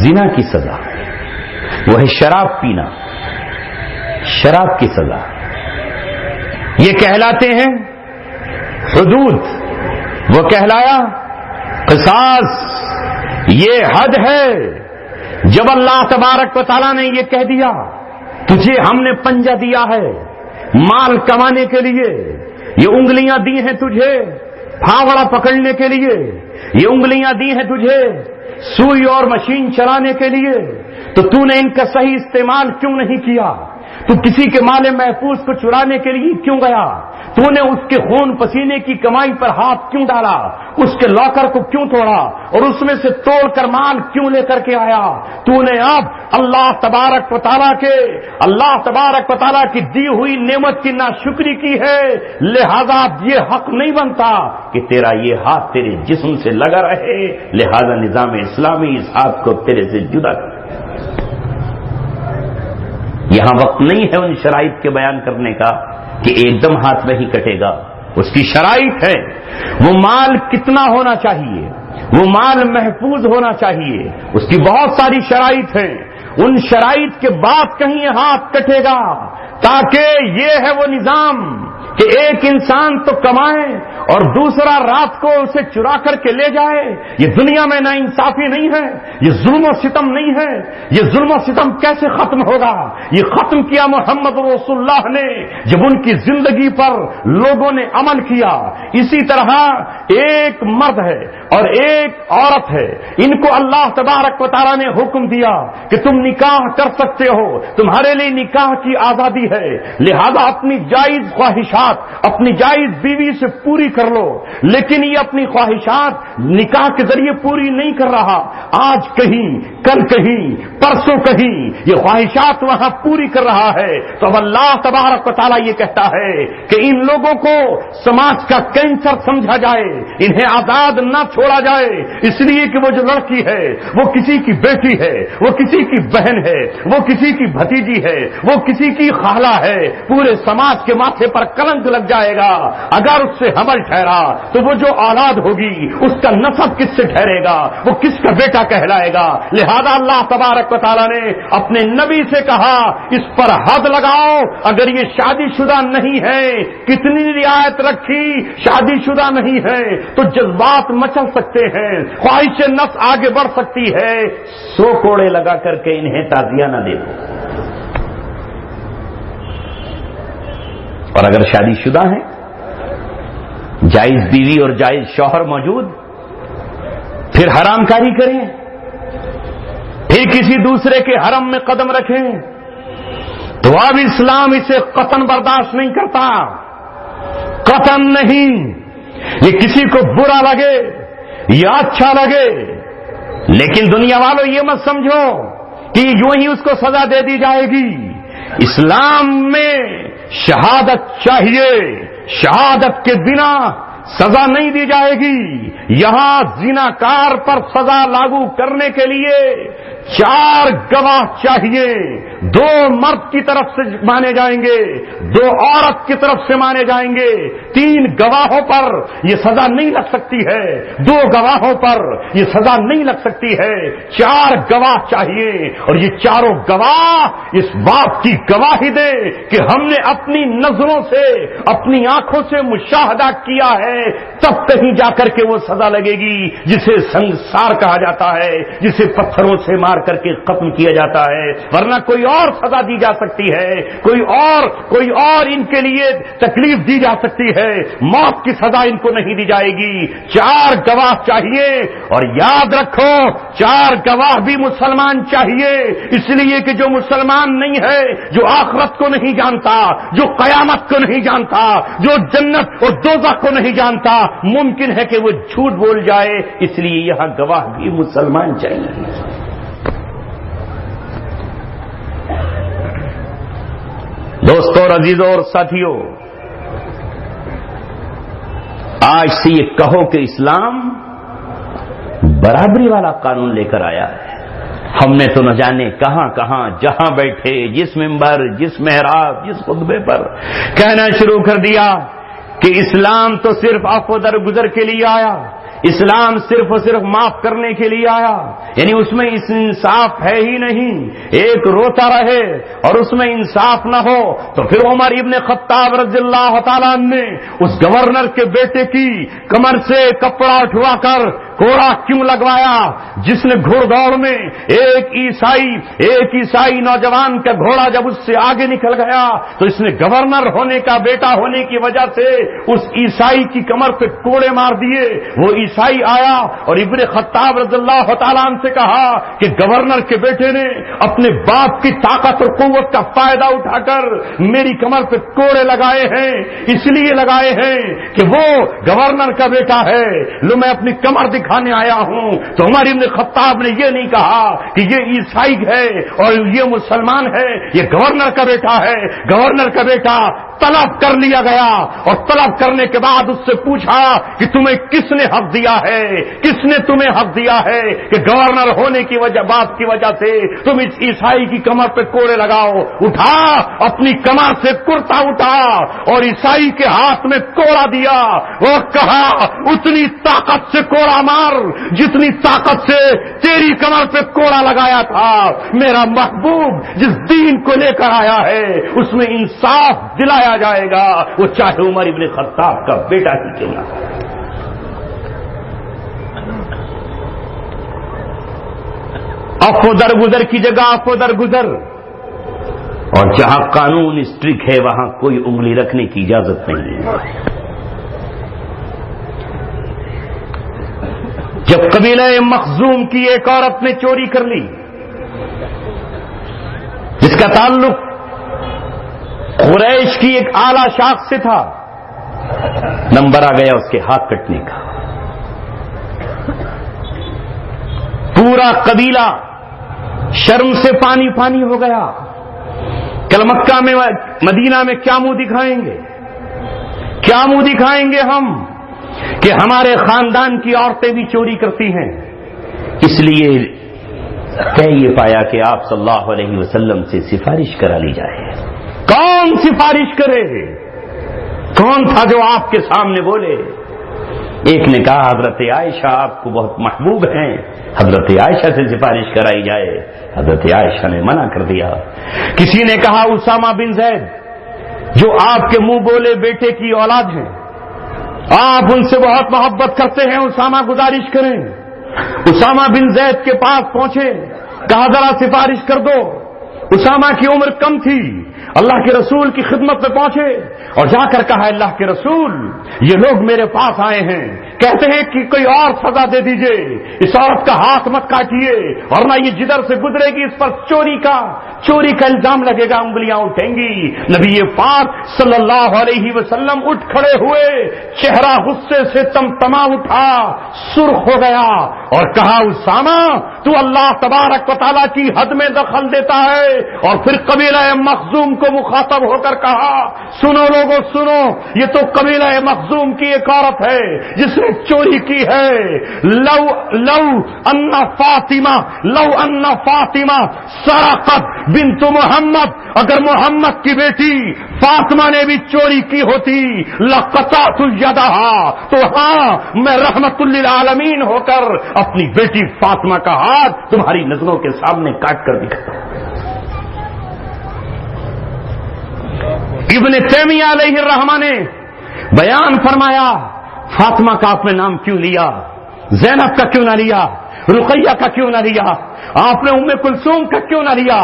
[SPEAKER 2] زنا کی سزا۔ وہ ہے شراب پینا، شراب کی سزا۔ یہ کہلاتے ہیں حدود، وہ کہلایا قصاص۔ یہ حد ہے۔ جب اللہ تبارک و تعالیٰ نے یہ کہہ دیا تجھے ہم نے پنجہ دیا ہے مال کمانے کے لیے، یہ انگلیاں دی ہیں تجھے پھاوڑا پکڑنے کے لیے، یہ انگلیاں دی ہیں تجھے سوئی اور مشین چلانے کے لیے، تو تو نے ان کا صحیح استعمال کیوں نہیں کیا؟ تو کسی کے مال محفوظ کو چرانے کے لیے کیوں گیا؟ تو نے اس کے خون پسینے کی کمائی پر ہاتھ کیوں ڈالا؟ اس کے لاکر کو کیوں توڑا اور اس میں سے توڑ کر مال کیوں لے کر کے آیا؟ تو نے اب اللہ تبارک و تعالیٰ کی دی ہوئی نعمت کی ناشکری کی ہے، لہذا یہ حق نہیں بنتا کہ تیرا یہ ہاتھ تیرے جسم سے لگا رہے، لہذا نظام اسلامی اس ہاتھ کو تیرے سے جدا کر۔ یہاں وقت نہیں ہے ان شرائط کے بیان کرنے کا کہ ایک دم ہاتھ نہیں کٹے گا، اس کی شرائط ہے۔ وہ مال کتنا ہونا چاہیے، وہ مال محفوظ ہونا چاہیے، اس کی بہت ساری شرائط ہیں۔ ان شرائط کے بعد کہیں ہاتھ کٹے گا، تاکہ یہ ہے وہ نظام کہ ایک انسان تو کمائے اور دوسرا رات کو اسے چرا کر کے لے جائے، یہ دنیا میں نا انصافی نہیں ہے، یہ ظلم و ستم نہیں ہے۔ یہ ظلم و ستم کیسے ختم ہوگا؟ یہ ختم کیا محمد رسول اللہ نے جب ان کی زندگی پر لوگوں نے عمل کیا۔ اسی طرح ایک مرد ہے اور ایک عورت ہے، ان کو اللہ تبارک و تعالیٰ نے حکم دیا کہ تم نکاح کر سکتے ہو، تمہارے لیے نکاح کی آزادی ہے، لہذا اپنی جائز خواہشات اپنی جائز بیوی سے پوری کر لو۔ لیکن یہ اپنی خواہشات نکاح کے ذریعے پوری نہیں کر رہا، آج کہیں کل کہیں پرسوں کہیں یہ خواہشات وہاں پوری کر رہا ہے، تو اب اللہ تبارک و تعالیٰ یہ کہتا ہے کہ ان لوگوں کو سماج کا کینسر سمجھا جائے، انہیں آزاد نہ چھوڑا جائے، اس لیے کہ وہ جو لڑکی ہے وہ کسی کی بیٹی ہے، وہ کسی کی بہن ہے، وہ کسی کی بھتیجی ہے، وہ کسی کی خالہ ہے، پورے سماج کے ماتھے پر کلنک لگ جائے گا۔ اگر اس سے حمل ٹھہرا تو وہ جو اولاد ہوگی اس کا نسب کس سے ٹھہرے گا، وہ کس کا بیٹا کہلائے گا؟ لہذا اللہ تبارک و تعالیٰ نے اپنے نبی سے کہا اس پر حد لگاؤ، اگر یہ شادی شدہ نہیں ہے، کتنی رعایت رکھی، شادی شدہ نہیں ہے تو جذبات مچل سکتے ہیں، خواہش نفس آگے بڑھ سکتی ہے، 100 کوڑے لگا کر کے انہیں تعزیہ نہ دے دو۔ اور اگر شادی شدہ ہیں، جائز بیوی اور جائز شوہر موجود، پھر حرام کاری کریں، پھر کسی دوسرے کے حرم میں قدم رکھیں، تو اب اسلام اسے قطعاً برداشت نہیں کرتا، قطعاً نہیں۔ یہ کسی کو برا لگے یا اچھا لگے، لیکن دنیا والوں یہ مت سمجھو کہ یوں ہی اس کو سزا دے دی جائے گی۔ اسلام میں شہادت چاہیے، شہادت کے بنا سزا نہیں دی جائے گی۔ یہاں زناکار پر سزا لاگو کرنے کے لیے 4 گواہ چاہیے، 2 مرد کی طرف سے مانے جائیں گے، 2 عورت کی طرف سے مانے جائیں گے، 3 گواہوں پر یہ سزا نہیں لگ سکتی ہے، 2 گواہوں پر یہ سزا نہیں لگ سکتی ہے، 4 گواہ چاہیے، اور یہ چاروں گواہ اس بات کی گواہی دے کہ ہم نے اپنی نظروں سے اپنی آنکھوں سے مشاہدہ کیا ہے، تب کہیں جا کر کے وہ سزا لگے گی جسے سنسار کہا جاتا ہے، جسے پتھروں سے مار کر کے ختم کیا جاتا ہے، ورنہ کوئی اور سزا دی جا سکتی ہے، کوئی اور ان کے لیے تکلیف دی جا سکتی ہے، موت کی سزا ان کو نہیں دی جائے گی۔ 4 گواہ چاہیے، اور یاد رکھو 4 گواہ بھی مسلمان چاہیے، اس لیے کہ جو مسلمان نہیں ہے، جو آخرت کو نہیں جانتا، جو قیامت کو نہیں جانتا، جو جنت اور دوزخ کو نہیں جانتا، ممکن ہے کہ وہ جھوٹ بول جائے، اس لیے یہاں گواہ بھی مسلمان چاہیے۔ دوستوں اور عزیزوں اور ساتھیوں، آج سے یہ کہو کہ اسلام برابری والا قانون لے کر آیا ہے۔ ہم نے تو نہ جانے کہاں کہاں جہاں بیٹھے، جس منبر، جس محراب، جس خطبے پر کہنا شروع کر دیا کہ اسلام تو صرف عفو درگزر کے لیے آیا، اسلام صرف اور صرف معاف کرنے کے لیے آیا، یعنی اس میں اس انصاف ہے ہی نہیں، ایک روتا رہے اور اس میں انصاف نہ ہو تو پھر عمر ابن خطاب رضی اللہ تعالیٰ نے اس گورنر کے بیٹے کی کمر سے کپڑا اٹھوا کر کوڑا کیوں لگوایا؟ جس نے گھوڑ دوڑ میں ایک عیسائی نوجوان کا گھوڑا جب اس سے آگے نکل گیا تو اس نے گورنر ہونے کا بیٹا ہونے کی وجہ سے اس عیسائی کی کمر پہ کوڑے مار دیے۔ وہ عیسائی آیا اور ابن خطاب رضی اللہ تعالیٰ عنہ سے کہا کہ گورنر کے بیٹے نے اپنے باپ کی طاقت اور قوت کا فائدہ اٹھا کر میری کمر پہ کوڑے لگائے ہیں، اس لیے لگائے ہیں کہ وہ گورنر کا بیٹا ہے، لو میں اپنی کمر دکھانے آیا ہوں۔ تو عمر ابن خطاب نے یہ نہیں کہا کہ یہ عیسائی ہے اور یہ مسلمان ہے، یہ گورنر کا بیٹا ہے۔ گورنر کا بیٹا طلب کر لیا گیا اور طلب کرنے کے بعد اس سے پوچھا کہ تمہیں کس نے حق دیا ہے، کس نے تمہیں حق دیا ہے کہ گورنر ہونے کی وجہ بات کی وجہ سے تم اس عیسائی کی کمر پہ کوڑے لگاؤ؟ اٹھا اپنی کمر سے کرتا اٹھا اور عیسائی کے ہاتھ میں کوڑا دیا اور کہا اتنی طاقت سے کوڑا مار جتنی طاقت سے تیری کمر پہ کوڑا لگایا تھا۔ میرا محبوب جس دین کو لے کر آیا ہے اس میں انصاف دلایا اٹھایا جائے گا، وہ چاہے عمر ابن خطاب کا بیٹا ہی کیوں نہ ہو۔ افو درگزر کی جگہ افو درگزر، اور جہاں قانون اسٹرک ہے وہاں کوئی انگلی رکھنے کی اجازت نہیں ہے۔ جب قبیلہ مخزوم کی ایک عورت نے چوری کر لی جس کا تعلق قریش کی ایک اعلی شاخ سے تھا، نمبر آ گیا اس کے ہاتھ کٹنے کا۔ پورا قبیلہ شرم سے پانی پانی ہو گیا۔ کل مکہ میں مدینہ میں کیا منہ دکھائیں گے، کیا منہ دکھائیں گے ہم کہ ہمارے خاندان کی عورتیں بھی چوری کرتی ہیں؟ اس لیے طے یہ پایا کہ آپ صلی اللہ علیہ وسلم سے سفارش کرا لی جائے۔ کون سفارش کرے؟ کون تھا جو آپ کے سامنے بولے؟ ایک نے کہا حضرت عائشہ آپ کو بہت محبوب ہیں، حضرت عائشہ سے سفارش کرائی جائے۔ حضرت عائشہ نے منع کر دیا۔ کسی نے کہا اسامہ بن زید جو آپ کے منہ بولے بیٹے کی اولاد ہیں، آپ ان سے بہت محبت کرتے ہیں، اسامہ گزارش کریں۔ اسامہ بن زید کے پاس پہنچے، کہا ذرا سفارش کر دو۔ اسامہ کی عمر کم تھی، اللہ کے رسول کی خدمت میں پہنچے اور جا کر کہا اللہ کے رسول یہ لوگ میرے پاس آئے ہیں، کہتے ہیں کہ کوئی اور سزا دے دیجئے، اس عورت کا ہاتھ مت کاٹیے ورنہ یہ جدھر سے گزرے گی اس پر چوری کا الزام لگے گا، انگلیاں اٹھیں گی۔ نبی پاک صلی اللہ علیہ وسلم اٹھ کھڑے ہوئے، چہرہ غصے سے تمتما اٹھا، سرخ ہو گیا اور کہا اسامہ تو اللہ تبارک و تعالیٰ کی حد میں دخل دیتا ہے؟ اور پھر قبیلہ مخزوم کو مخاطب ہو کر کہا سنو لوگوں سنو، یہ تو قبیلہ مخزوم کی ایک عورت ہے جس نے چوری کی ہے۔ لو ان فاطمہ سرقت بنت محمد، اگر محمد کی بیٹی فاطمہ نے بھی چوری کی ہوتی لقطعت یدہا، تو ہاں میں رحمت للعالمین ہو کر اپنی بیٹی فاطمہ کا ہاتھ تمہاری نظروں کے سامنے کاٹ کر دکھاتا ہوں۔ ابن تیمیہ علیہ الرحمہ نے بیان فرمایا فاطمہ کا آپ نے نام کیوں لیا، زینب کا کیوں نہ لیا، رقیہ کا کیوں نہ لیا، آپ نے ام کلثوم کا کیوں نہ لیا؟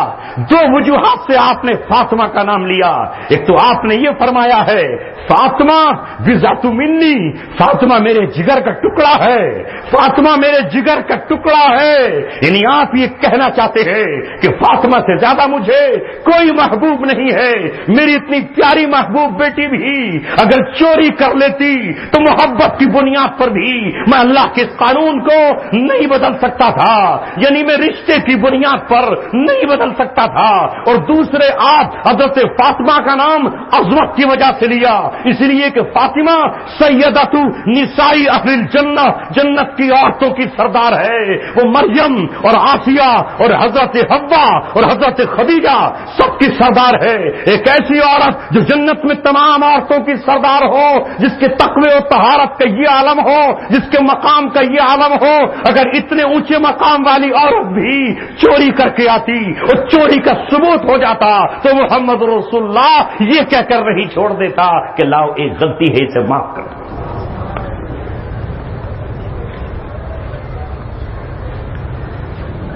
[SPEAKER 2] دو وجوہات سے آپ نے فاطمہ کا نام لیا۔ ایک تو آپ نے یہ فرمایا ہے فاطمہ بذات منی، فاطمہ میرے جگر کا ٹکڑا ہے، فاطمہ میرے جگر کا ٹکڑا ہے، یعنی آپ یہ کہنا چاہتے ہیں کہ فاطمہ سے زیادہ مجھے کوئی محبوب نہیں ہے۔ میری اتنی پیاری محبوب بیٹی بھی اگر چوری کر لیتی تو محبت کی بنیاد پر بھی میں اللہ کے قانون کو نہیں بدل سکتا تھا، یعنی میں رشتے کی بنیاد پر نہیں بدل سکتا تھا۔ اور دوسرے آپ حضرت فاطمہ کا نام عظمت کی وجہ سے لیا، اس لیے کہ فاطمہ سیدۃ نساء اہل الجنہ، جنت کی عورتوں کی سردار ہے۔ وہ مریم اور آسیہ اور حضرت حوا اور حضرت خدیجہ سب کی سردار ہے۔ ایک ایسی عورت جو جنت میں تمام عورتوں کی سردار ہو، جس کے تقوی و طہارت کا یہ عالم ہو، جس کے مقام کا یہ عالم ہو، اگر اتنے اونچے مقام والی عورت بھی چوری کر کے آتی اور چوری کا ثبوت ہو جاتا تو محمد رسول اللہ یہ کہہ کر نہیں چھوڑ دیتا کہ لاؤ ایک غلطی ہے اسے معاف کر۔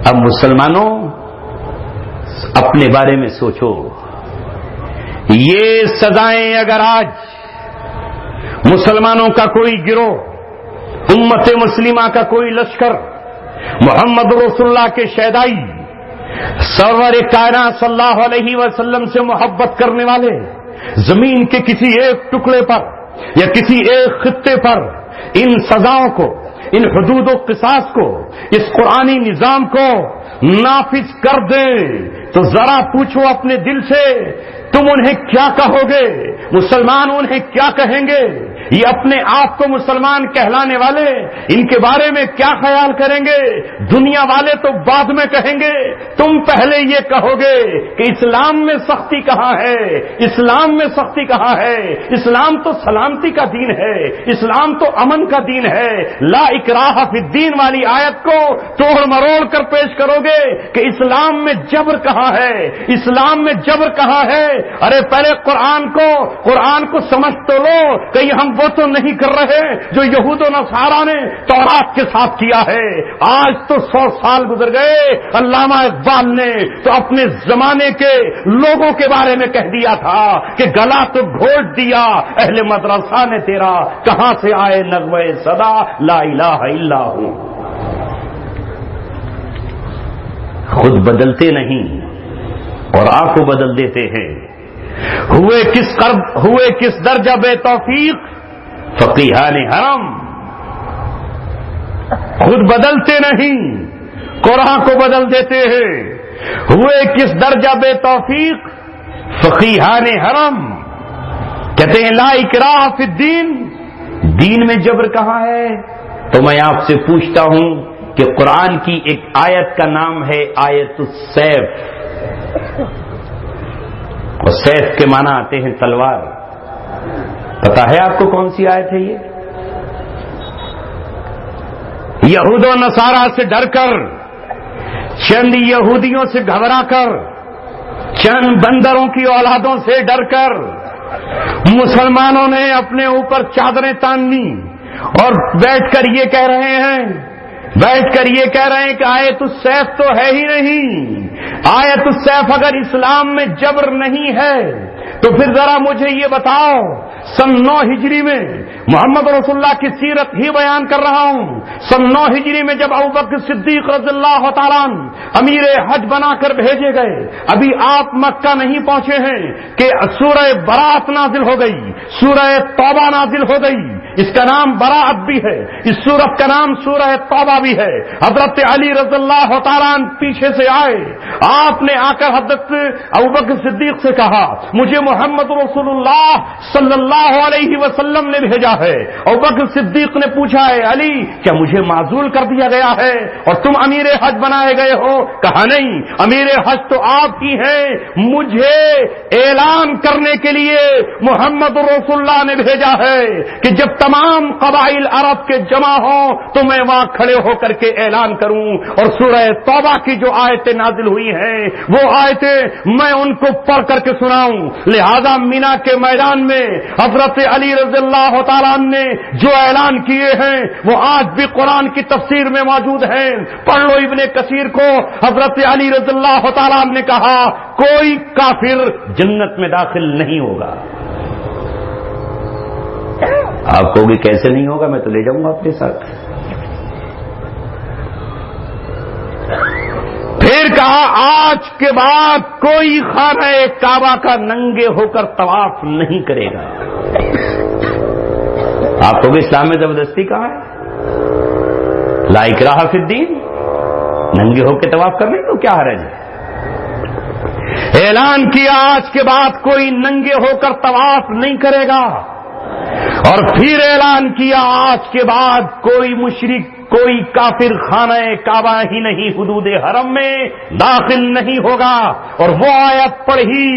[SPEAKER 2] اب مسلمانوں اپنے بارے میں سوچو، یہ سزائیں اگر آج مسلمانوں کا کوئی گروہ، امت مسلمہ کا کوئی لشکر محمد رسول اللہ کے شیدائی سرور کائنات صلی اللہ علیہ وسلم سے محبت کرنے والے زمین کے کسی ایک ٹکڑے پر یا کسی ایک خطے پر ان سزاؤں کو، ان حدود و قصاص کو، اس قرآنی نظام کو نافذ کر دیں تو ذرا پوچھو اپنے دل سے تم انہیں کیا کہو گے؟ مسلمان انہیں کیا کہیں گے؟ یہ اپنے آپ کو مسلمان کہلانے والے ان کے بارے میں کیا خیال کریں گے؟ دنیا والے تو بعد میں کہیں گے، تم پہلے یہ کہو گے کہ اسلام میں سختی کہاں ہے، اسلام میں سختی کہاں ہے؟ اسلام تو سلامتی کا دین ہے، اسلام تو امن کا دین ہے۔ لا اکراہ فی الدین والی آیت کو توڑ مروڑ کر پیش کرو گے کہ اسلام میں جبر کہاں ہے، اسلام میں جبر کہاں ہے؟ ارے پہلے قرآن کو سمجھ تو لو، کہیں ہم وہ تو نہیں کر رہے جو یہود و نصارا نے تورات کے ساتھ کیا ہے۔ آج تو 100 سال گزر گئے، علامہ اقبال نے تو اپنے زمانے کے لوگوں کے بارے میں کہہ دیا تھا کہ گلا تو گھونٹ دیا اہل مدرسہ نے تیرا، کہاں سے آئے نغمے صدا لا الہ الا ہو۔ خود بدلتے نہیں اور آپ کو بدل دیتے ہیں۔ ہوئے کس درجہ بے توفیق فقیہان حرم، خود بدلتے نہیں قرآن کو بدل دیتے ہیں۔ ہوئے کس درجہ بے توفیق فقیہان حرم، کہتے ہیں لا اکراہ فی الدین، دین میں جبر کہاں ہے؟ تو میں آپ سے پوچھتا ہوں کہ قرآن کی ایک آیت کا نام ہے آیت السیف، اور سیف کے معنی آتے ہیں تلوار۔ پتا ہے آپ کو کون سی آیت ہے یہ؟ یہود و نصارا سے ڈر کر، چند یہودیوں سے گھبرا کر، چند بندروں کی اولادوں سے ڈر کر مسلمانوں نے اپنے اوپر چادریں تان لی اور بیٹھ کر یہ کہہ رہے ہیں کہ آیت السیف تو ہے ہی نہیں۔ آیت السیف اگر اسلام میں جبر نہیں ہے تو پھر ذرا مجھے یہ بتاؤ، سن 9 ہجری میں محمد رسول اللہ کی سیرت ہی بیان کر رہا ہوں، سن 9 ہجری میں جب ابوبکر صدیق رضی اللہ تعالیٰ امیر حج بنا کر بھیجے گئے، ابھی آپ مکہ نہیں پہنچے ہیں کہ سورہ برات نازل ہو گئی، سورہ توبہ نازل ہو گئی۔ اس کا نام برات بھی ہے، اس سورت کا نام سورہ توبہ بھی ہے۔ حضرت علی رضی اللہ تعالیٰ پیچھے سے آئے، آپ نے آ کر حضرت ابوبکر صدیق سے کہا مجھے محمد رسول اللہ صلی اللہ علیہ وسلم نے بھیجا ہے۔ ابوبکر صدیق نے پوچھا ہے علی کیا مجھے معزول کر دیا گیا ہے اور تم امیر حج بنائے گئے ہو؟ کہا نہیں، امیر حج تو آپ کی ہیں، مجھے اعلان کرنے کے لیے محمد رسول اللہ نے بھیجا ہے کہ جب تمام قبائل عرب کے جمع ہوں تو میں وہاں کھڑے ہو کر کے اعلان کروں، اور سورہ توبہ کی جو آیتیں نازل ہوئی ہیں وہ آیتیں میں ان کو پڑھ کر کے سناؤں۔ لہذا مینا کے میدان میں حضرت علی رضی اللہ تعالیٰ نے جو اعلان کیے ہیں وہ آج بھی قرآن کی تفسیر میں موجود ہیں۔ پڑھ لو ابن کثیر کو، حضرت علی رضی اللہ تعالیٰ نے کہا کوئی کافر جنت میں داخل نہیں ہوگا۔ آپ کہو گے کیسے نہیں ہوگا؟ میں تو لے جاؤں گا اپنے ساتھ۔ پھر کہا آج کے بعد کوئی خانہ کعبہ کا ننگے ہو کر طواف نہیں کرے گا۔ آپ کو بھی اسلام میں زبردستی کہا ہے لا اکراہ فی الدین، ننگے ہو کے طواف کرنے تو کیا حرج ہے؟ اعلان کیا آج کے بعد کوئی ننگے ہو کر طواف نہیں کرے گا، اور پھر اعلان کیا آج کے بعد کوئی مشرک، کوئی کافر خانہ کعبہ ہی نہیں حدود حرم میں داخل نہیں ہوگا۔ اور وہ آیت پڑھی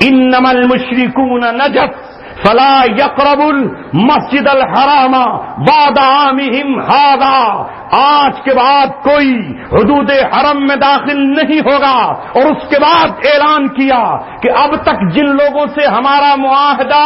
[SPEAKER 2] انما المشرکون نجس فلا يقربوا المسجد الحرام بعد عامهم هذا، آج کے بعد کوئی حدود حرم میں داخل نہیں ہوگا۔ اور اس کے بعد اعلان کیا کہ اب تک جن لوگوں سے ہمارا معاہدہ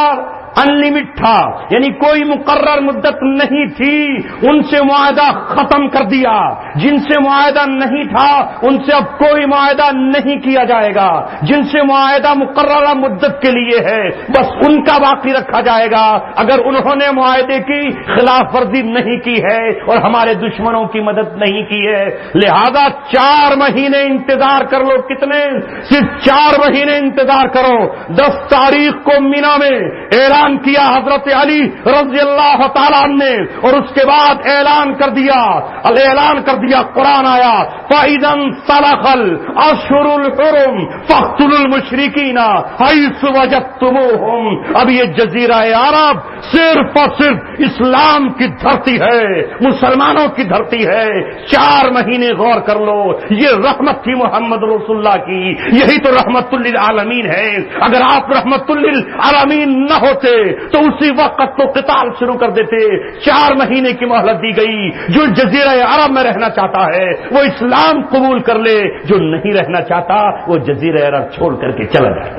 [SPEAKER 2] انلمٹ تھا، یعنی کوئی مقرر مدت نہیں تھی، ان سے معاہدہ ختم کر دیا۔ جن سے معاہدہ نہیں تھا ان سے اب کوئی معاہدہ نہیں کیا جائے گا۔ جن سے معاہدہ مقررہ مدت کے لیے ہے بس ان کا باقی رکھا جائے گا، اگر انہوں نے معاہدے کی خلاف ورزی نہیں کی ہے اور ہمارے دشمنوں کی مدد نہیں کی ہے۔ لہذا 4 مہینے انتظار کر لو۔ کتنے؟ صرف 4 مہینے انتظار کرو۔ 10 تاریخ کو مینا میں اعلان اعلان کیا حضرت علی رضی اللہ تعالیٰ نے، اور اس کے بعد اعلان کر دیا قرآن آیا فَإِذَا انسَلَخَ الْأَشْهُرُ الْحُرُمُ فَاقْتُلُوا الْمُشْرِكِينَ حَيْثُ وَجَدتُّمُوهُمْ۔ اب یہ جزیرہ عرب صرف اور صرف اسلام کی دھرتی ہے، مسلمانوں کی دھرتی ہے۔ 4 مہینے غور کر لو، یہ رحمت تھی محمد رسول اللہ کی، یہی تو رحمت للعالمین ہے۔ اگر آپ رحمت للعالمین نہ ہوتے تو اسی وقت تو قتال شروع کر دیتے۔ 4 مہینے کی مہلت دی گئی۔ جو جزیرہ عرب میں رہنا چاہتا ہے وہ اسلام قبول کر لے، جو نہیں رہنا چاہتا وہ جزیرہ عرب چھوڑ کر کے چلا جائے۔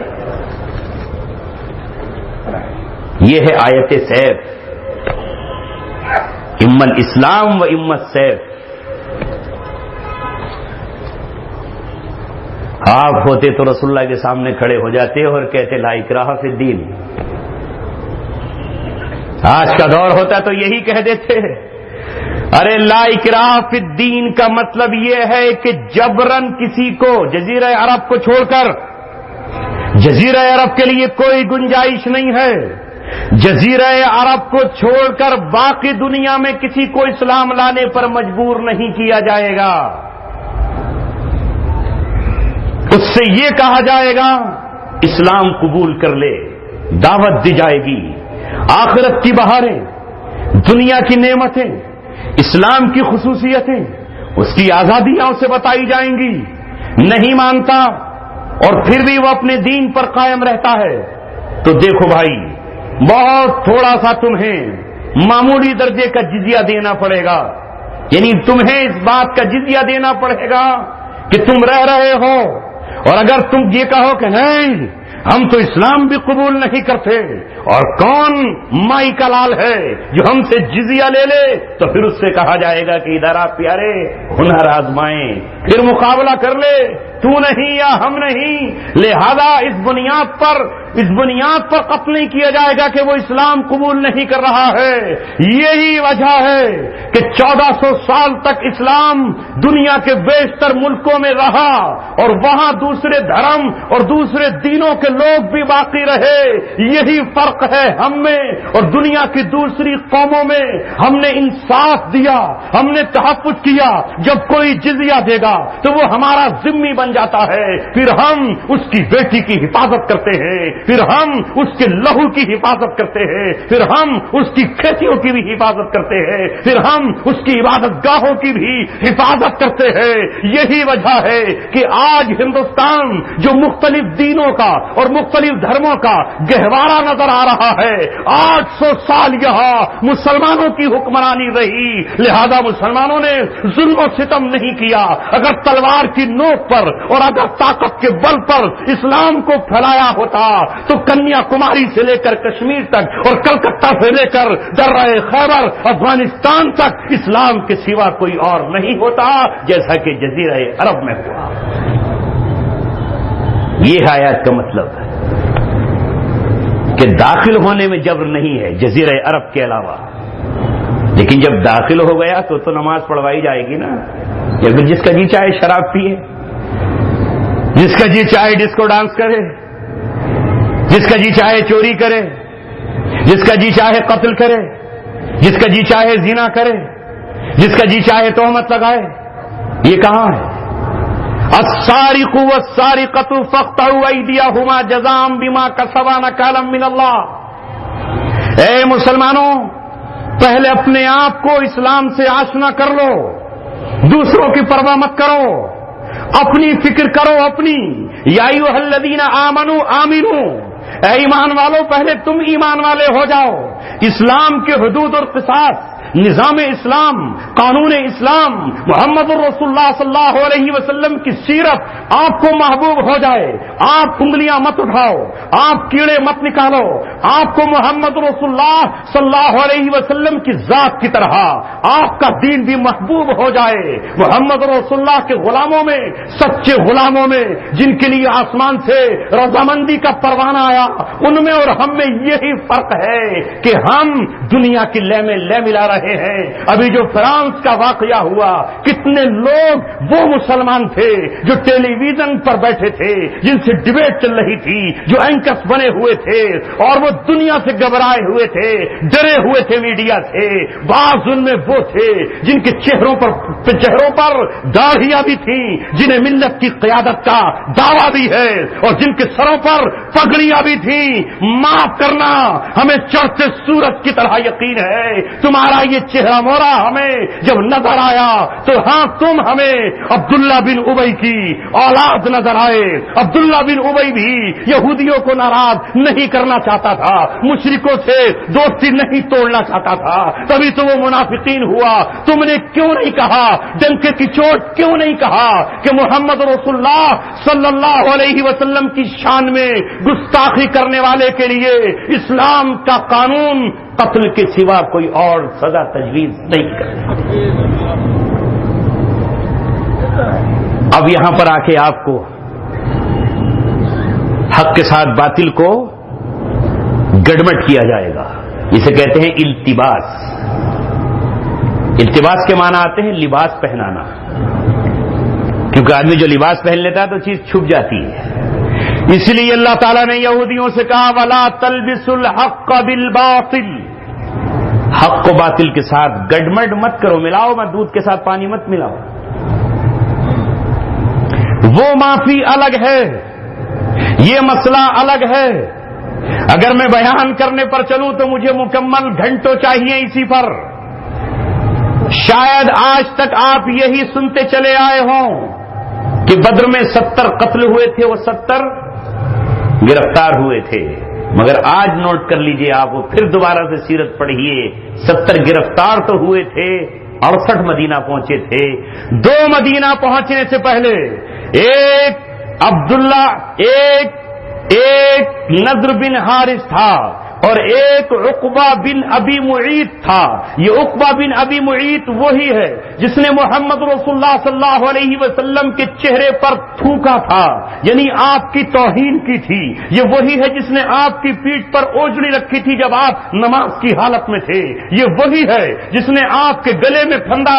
[SPEAKER 2] یہ ہے آیت سیف، اما الاسلام و اما السیف۔ آپ ہوتے تو رسول اللہ کے سامنے کھڑے ہو جاتے اور کہتے لا اکراہ فی الدین۔ آج کا دور ہوتا تو یہی کہہ دیتے، ارے لا اکراہ فی الدین کا مطلب یہ ہے کہ جبرن کسی کو جزیرہ عرب کو چھوڑ کر، جزیرہ عرب کے لیے کوئی گنجائش نہیں ہے۔ جزیرہ عرب کو چھوڑ کر باقی دنیا میں کسی کو اسلام لانے پر مجبور نہیں کیا جائے گا۔ اس سے یہ کہا جائے گا اسلام قبول کر لے، دعوت دی جائے گی، آخرت کی بہاریں، دنیا کی نعمتیں، اسلام کی خصوصیتیں، اس کی آزادیاں اسے بتائی جائیں گی۔ نہیں مانتا اور پھر بھی وہ اپنے دین پر قائم رہتا ہے تو دیکھو بھائی، بہت تھوڑا سا تمہیں معمولی درجے کا جزیہ دینا پڑے گا، یعنی تمہیں اس بات کا جزیہ دینا پڑے گا کہ تم رہ رہے ہو، اور اگر تم یہ کہو کہ نہیں ہم تو اسلام بھی قبول نہیں کرتے، اور کون مائی کا لال ہے جو ہم سے جزیہ لے لے، تو پھر اس سے کہا جائے گا کہ ادھر آپ پیارے ہنر آزمائیں، پھر مقابلہ کر لے، تو نہیں یا ہم نہیں۔ لہذا اس بنیاد پر قتل نہیں کیا جائے گا کہ وہ اسلام قبول نہیں کر رہا ہے۔ یہی وجہ ہے کہ 1400 سال تک اسلام دنیا کے بیشتر ملکوں میں رہا، اور وہاں دوسرے دھرم اور دوسرے دینوں کے لوگ بھی باقی رہے۔ یہی فرق ہے ہم میں اور دنیا کی دوسری قوموں میں۔ ہم نے انصاف دیا، ہم نے تحفظ کیا، جب کوئی جزیہ دے گا تو وہ ہمارا ذمہ بن جاتا ہے، پھر ہم اس کی بیٹی کی حفاظت کرتے ہیں، پھر ہم اس کے لہو کی حفاظت کرتے ہیں، پھر ہم اس کی کھیتیوں کی بھی حفاظت کرتے ہیں، پھر ہم اس کی عبادت گاہوں کی بھی حفاظت کرتے ہیں۔ یہی وجہ ہے کہ آج ہندوستان جو مختلف دینوں کا اور مختلف دھرموں کا گہوارہ نظر آ رہا ہے، 800 سال یہاں مسلمانوں کی حکمرانی رہی، لہذا مسلمانوں نے ظلم و ستم نہیں کیا۔ اگر تلوار کی نوک پر اور اگر طاقت کے بل پر اسلام کو پھیلایا ہوتا تو کنیا کماری سے لے کر کشمیر تک اور کلکتہ سے لے کر درہ خیبر افغانستان تک اسلام کے سوا کوئی اور نہیں ہوتا، جیسا کہ جزیرہ عرب میں ہوا۔ یہ آیات کا مطلب ہے کہ داخل ہونے میں جبر نہیں ہے جزیرہ عرب کے علاوہ، لیکن جب داخل ہو گیا تو نماز پڑھوائی جائے گی نا۔ یا پھر جس کا جی چاہے شراب پیے، جس کا جی چاہے ڈسکو ڈانس کرے، جس کا جی چاہے چوری کرے، جس کا جی چاہے قتل کرے، جس کا جی چاہے زنا کرے، جس کا جی چاہے تہمت لگائے، یہ کہاں ہے؟ السارق والسارقۃ فاقطعوا ایدیہما جزاء بما کسبا نکالا من اللہ۔ اے مسلمانوں، پہلے اپنے آپ کو اسلام سے آشنا کر لو، دوسروں کی پرواہ مت کرو، اپنی فکر کرو اپنی۔ یا ایھا الذین آمنوا آمنوا، اے ایمان والو پہلے تم ایمان والے ہو جاؤ۔ اسلام کے حدود اور قصاص، نظام اسلام، قانون اسلام، محمد رسول اللہ صلی اللہ علیہ وسلم کی سیرت آپ کو محبوب ہو جائے، آپ انگلیاں مت اٹھاؤ، آپ کیڑے مت نکالو، آپ کو محمد رسول اللہ صلی اللہ علیہ وسلم کی ذات کی طرح آپ کا دین بھی محبوب ہو جائے۔ محمد رسول اللہ کے غلاموں میں، سچے غلاموں میں، جن کے لیے آسمان سے رضامندی کا پروانہ آیا، ان میں اور ہم میں یہی فرق ہے کہ ہم دنیا کی لے میں لے ملا رہے رہے ہیں. ابھی جو فرانس کا واقعہ ہوا, کتنے لوگ وہ مسلمان تھے جو ٹیلی ویژن پر بیٹھے تھے, جن سے ڈبیٹ چل رہی تھی, جو اینکرز بنے ہوئے تھے, اور وہ دنیا سے گھبرائے ہوئے تھے, ڈرے ہوئے تھے میڈیا سے. بعض ان میں وہ تھے جن کے چہروں پر داڑھیاں بھی تھیں, جنہیں ملت کی قیادت کا دعویٰ بھی ہے, اور جن کے سروں پر پگڑیاں بھی تھیں. معاف کرنا, ہمیں چڑھتے سورج کی طرح یقین ہے تمہارا یہ چہرہ مورا ہمیں جب نظر آیا تو ہاں تم ہمیں عبداللہ بن ابی کی اولاد نظر آئے. عبداللہ بن ابی بھی یہودیوں کو ناراض نہیں کرنا چاہتا تھا, مشرکوں سے دوستی نہیں توڑنا چاہتا تھا, تبھی تو وہ منافقین ہوا. تم نے کیوں نہیں کہا, ڈنکے کی چوٹ کیوں نہیں کہا کہ محمد رسول اللہ صلی اللہ علیہ وسلم کی شان میں گستاخی کرنے والے کے لیے اسلام کا قانون قتل کے سوا کوئی اور سزا تجویز نہیں کرتا. اب یہاں پر آ کے آپ کو حق کے ساتھ باطل کو گڑمٹ کیا جائے گا. اسے کہتے ہیں التباس. التباس کے معنی آتے ہیں لباس پہنانا, کیونکہ آدمی جو لباس پہن لیتا ہے تو چیز چھپ جاتی ہے. اس لیے اللہ تعالیٰ نے یہودیوں سے کہا وَلَا تَلْبِسُوا الْحَقَّ بِالْبَاطِلِ, حق کو باطل کے ساتھ گڑمٹ مت کرو, ملاؤ مت, دودھ کے ساتھ پانی مت ملاؤ. وہ معافی الگ ہے, یہ مسئلہ الگ ہے. اگر میں بیان کرنے پر چلوں تو مجھے مکمل گھنٹوں چاہیے اسی پر. شاید آج تک آپ یہی سنتے چلے آئے ہوں کہ بدر میں 70 قتل ہوئے تھے, وہ 70 گرفتار ہوئے تھے. مگر آج نوٹ کر لیجئے آپ, وہ پھر دوبارہ سے سیرت پڑھیے, 70 گرفتار تو ہوئے تھے, 68 مدینہ پہنچے تھے. 2 مدینہ پہنچنے سے پہلے ایک عبداللہ, ایک نضر بن حارث تھا, اور ایک عقبہ بن ابی معیط تھا. یہ عقبہ بن ابی معیط وہی ہے جس نے محمد رسول اللہ صلی اللہ علیہ وسلم کے چہرے پر تھوکا تھا, یعنی آپ کی توہین کی تھی. یہ وہی ہے جس نے آپ کی پیٹھ پر اوجڑی رکھی تھی جب آپ نماز کی حالت میں تھے. یہ وہی ہے جس نے آپ کے گلے میں پھندا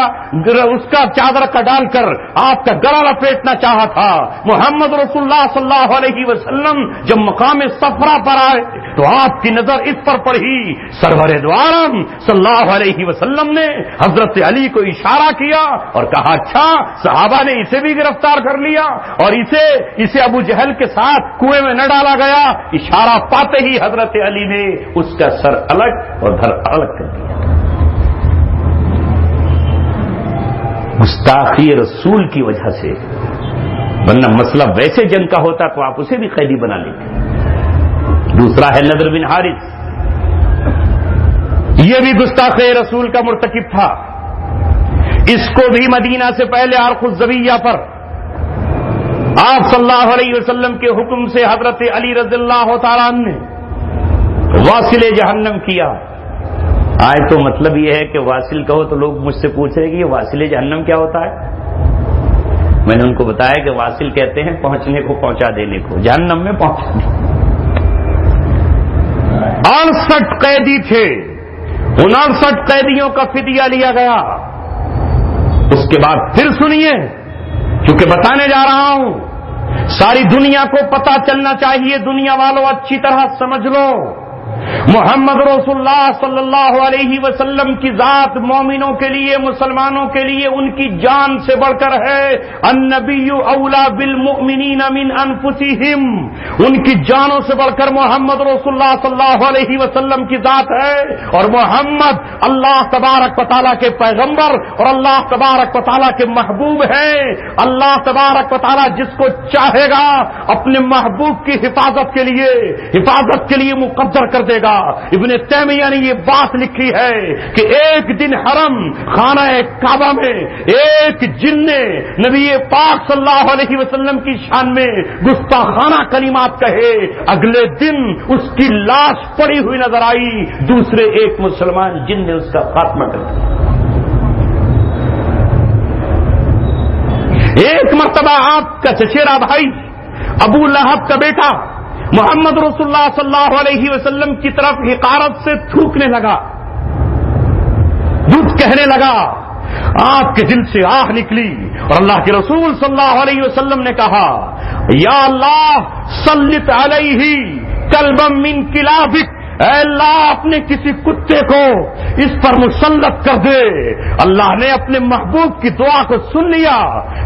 [SPEAKER 2] اس کا چادر کا ڈال کر آپ کا گلا لپیٹنا چاہا تھا. محمد رسول اللہ صلی اللہ علیہ وسلم جب مقام صفرا پر آئے تو آپ کی نظر اس پر پڑھی. سرور دو عالم صلی اللہ علیہ وسلم نے حضرت علی کو اشارہ کیا اور کہا اچھا صحابہ نے اسے بھی گرفتار کر لیا, اور اسے ابو جہل کے ساتھ کنویں میں نہ ڈالا گیا. اشارہ پاتے ہی حضرت علی نے اس کا سر الگ اور دھر الگ کر دیا. گستاخی رسول کی وجہ سے, ورنہ مسئلہ ویسے جنگ کا ہوتا تو آپ اسے بھی قیدی بنا لیتے. دوسرا ہے نضر بن حارث, یہ بھی گستاخ رسول کا مرتکب تھا. اس کو بھی مدینہ سے پہلے عرق الزویہ پر آپ صلی اللہ علیہ وسلم کے حکم سے حضرت علی رضی اللہ تعالیٰ عنہ نے واصل جہنم کیا. آج تو مطلب یہ ہے کہ واصل کہو تو لوگ مجھ سے پوچھ رہے کہ یہ واصل جہنم کیا ہوتا ہے. میں نے ان کو بتایا کہ واصل کہتے ہیں پہنچنے کو, پہنچا دینے کو, جہنم میں پہنچانے. 68 قیدی تھے, ان 68 قیدیوں کا فدیہ لیا گیا. اس کے بعد پھر سنیے, کیونکہ بتانے جا رہا ہوں, ساری دنیا کو پتا چلنا چاہیے. دنیا والوں اچھی طرح سمجھ لو, محمد رسول اللہ صلی اللہ علیہ وسلم کی ذات مومنوں کے لیے, مسلمانوں کے لیے ان کی جان سے بڑھ کر ہے. النبی اولا بالمؤمنین من انفسہم, ان کی جانوں سے بڑھ کر محمد رسول اللہ صلی اللہ علیہ وسلم کی ذات ہے. اور محمد اللہ تبارک و تعالیٰ کے پیغمبر اور اللہ تبارک و تعالیٰ کے محبوب ہیں. اللہ تبارک و تعالیٰ جس کو چاہے گا اپنے محبوب کی حفاظت کے لیے مقدر کر دے گا. ابن تیمیہ نے یہ بات لکھی ہے کہ ایک دن حرم خانہ کعبہ میں ایک جن نے نبی پاک صلی اللہ علیہ وسلم کی شان میں گستاخانہ کلمات کہے, اگلے دن اس کی لاش پڑی ہوئی نظر آئی. دوسرے ایک مسلمان جن نے اس کا خاتمہ کر دیا. ایک مرتبہ آپ کا چچیرا بھائی ابو لہب کا بیٹا محمد رسول اللہ صلی اللہ علیہ وسلم کی طرف حقارت سے تھوکنے لگا. دودھ کہنے لگا، آپ کے دل سے آہ نکلی، اور اللہ کے رسول صلی اللہ علیہ وسلم نے کہا، یا اللہ سلط علیہ کلبا من کلابک، اے اللہ اپنے کسی کتے کو اس پر مسلط کر دے۔ اللہ نے اپنے محبوب کی دعا کو سن لیا،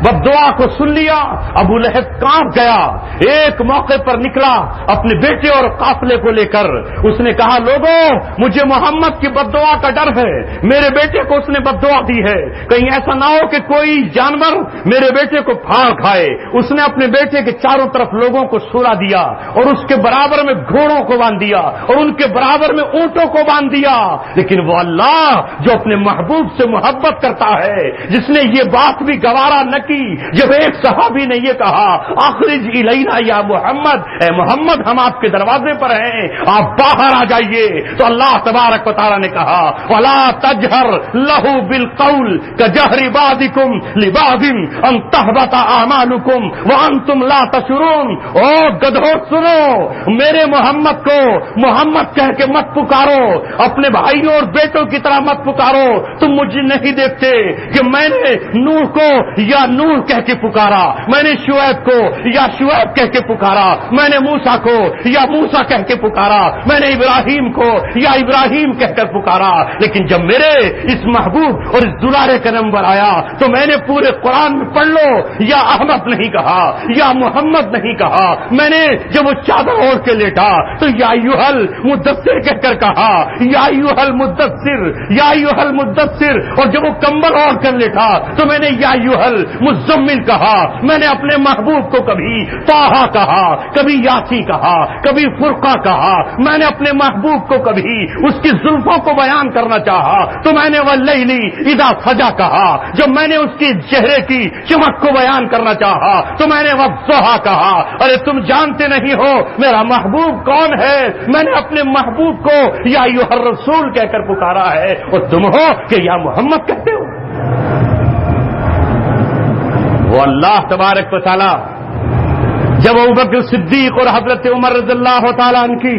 [SPEAKER 2] بد دعا کو سن لیا۔ ابو لہب کانپ گیا، ایک موقع پر نکلا اپنے بیٹے اور قافلے کو لے کر، اس نے کہا، لوگوں مجھے محمد کی بد دعا کا ڈر ہے، میرے بیٹے کو اس نے بد دعا دی ہے، کہیں ایسا نہ ہو کہ کوئی جانور میرے بیٹے کو پھاڑ کھائے۔ اس نے اپنے بیٹے کے چاروں طرف لوگوں کو سلا دیا، اور اس کے برابر میں گھوڑوں کو باندھ دیا، اور ان کے برابر میں اونٹوں کو باندھ دیا۔ لیکن وہ اللہ جو اپنے محبوب سے محبت کرتا ہے، جس نے یہ بات بھی گوارا نہ کی جب ایک صحابی نے یہ کہا، اخرج الینا یا محمد، اے محمد ہم آپ کے دروازے پر ہیں، آپ باہر آ جائیے، تو اللہ تبارک و تعالی نے کہا، ولا تجہر لہ بالقول کجہر بعضکم لبعض ان تحبط اعمالکم وانتم لا تشعرون۔ او گدھو سنو، میرے محمد کو محمد کہہ کے مت پکارو، اپنے بھائیوں اور بیٹوں کی طرح مت پکارو۔ تم مجھے نہیں دیکھتے کہ میں نے نوح کو یا نوح کہہ کے پکارا، میں نے شعیب کو یا شعیب کہہ کے پکارا، میں نے موسیٰ کو یا موسیٰ کہہ کے پکارا، میں نے ابراہیم کو یا ابراہیم کہہ کر پکارا۔ لیکن جب میرے اس محبوب اور اس دلارے کا نمبر آیا تو میں نے پورے قرآن میں پڑھ لو، یا احمد نہیں کہا، یا محمد نہیں کہا، میں نے جب وہ چادر اوڑھ کے لیٹا تو یا ایھا مدثر کہہ کر کہا، یا ایھا المدثر، یا ایھا المدثر، اور جب وہ کمبل اوڑھ کر لیٹا تو میں نے یا ایھا المزمل کہا۔ میں نے اپنے محبوب کو کبھی طٰہٰ کہا، کبھی یاسین کہا، کبھی فرقہ کہا، میں نے اپنے محبوب کو کبھی اس کی زلفوں کو بیان کرنا چاہا تو میں نے واللیل اذا سجا کہا، جب میں نے اس کی چہرے کی چمک کو بیان کرنا چاہا تو میں نے والضحیٰ کہا۔ ارے تم جانتے نہیں ہو میرا محبوب کون ہے، میں نے اپنے محبوب کو یا ایھا الرسول کہہ کر پکارا ہے، اور تم ہو کہ یا محمد کہتے ہو۔ وہ اللہ تبارک و تعالی جب ابوبکر صدیق اور حضرت عمر رضی اللہ تعالیٰ عنہ کی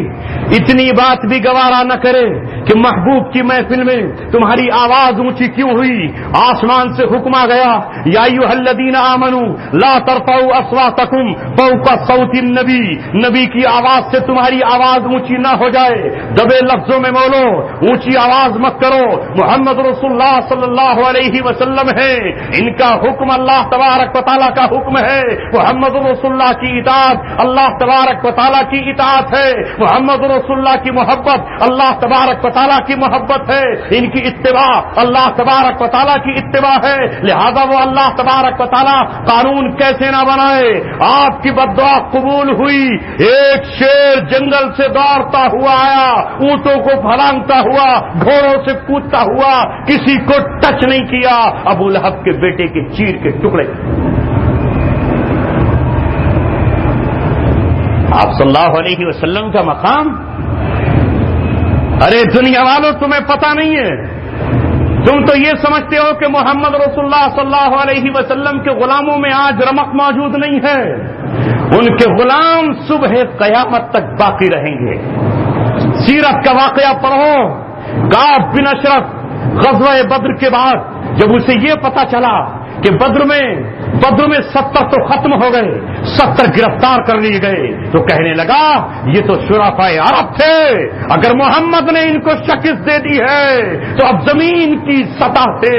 [SPEAKER 2] اتنی بات بھی گوارا نہ کرے کہ محبوب کی محفل میں تمہاری آواز اونچی کیوں ہوئی، آسمان سے حکم آ گیا، یا ایھا الذین آمنوا لا ترفعوا اصواتکم فوق صوت النبی، نبی کی آواز سے تمہاری آواز اونچی نہ ہو جائے، دبے لفظوں میں بولو، اونچی آواز مت کرو، محمد رسول اللہ صلی اللہ علیہ وسلم ہے، ان کا حکم اللہ تبارک و تعالیٰ کا حکم ہے، محمد رسول اللہ کی اطاعت اللہ تبارک و تعالیٰ کی اطاعت ہے، محمد رسول اللہ کی محبت اللہ تبارک و تعالیٰ کی محبت ہے، ان کی اتباع اللہ تبارک و تعالیٰ کی اتباع ہے، لہذا وہ اللہ تبارک و تعالیٰ قانون کیسے نہ بنائے۔ آپ کی بد دعا قبول ہوئی، ایک شیر جنگل سے دوڑتا ہوا آیا، اونٹوں کو پھلانگتا ہوا، گھوڑوں سے کودتا ہوا، کسی کو ٹچ نہیں کیا، ابو لہب کے بیٹے کے چیر کے ٹکڑے۔ آپ صلی اللہ علیہ وسلم کا مقام، ارے دنیا والوں تمہیں پتہ نہیں ہے، تم تو یہ سمجھتے ہو کہ محمد رسول اللہ صلی اللہ علیہ وسلم کے غلاموں میں آج رمق موجود نہیں ہے، ان کے غلام صبح قیامت تک باقی رہیں گے۔ سیرت کا واقعہ پڑھو، کعب بن اشرف غزوہ بدر کے بعد جب اسے یہ پتا چلا کہ بدر میں 70 تو ختم ہو گئے، 70 گرفتار کر لیے گئے، تو کہنے لگا یہ تو شرفاء عرب تھے، اگر محمد نے ان کو شکست دے دی ہے تو اب زمین کی سطح سے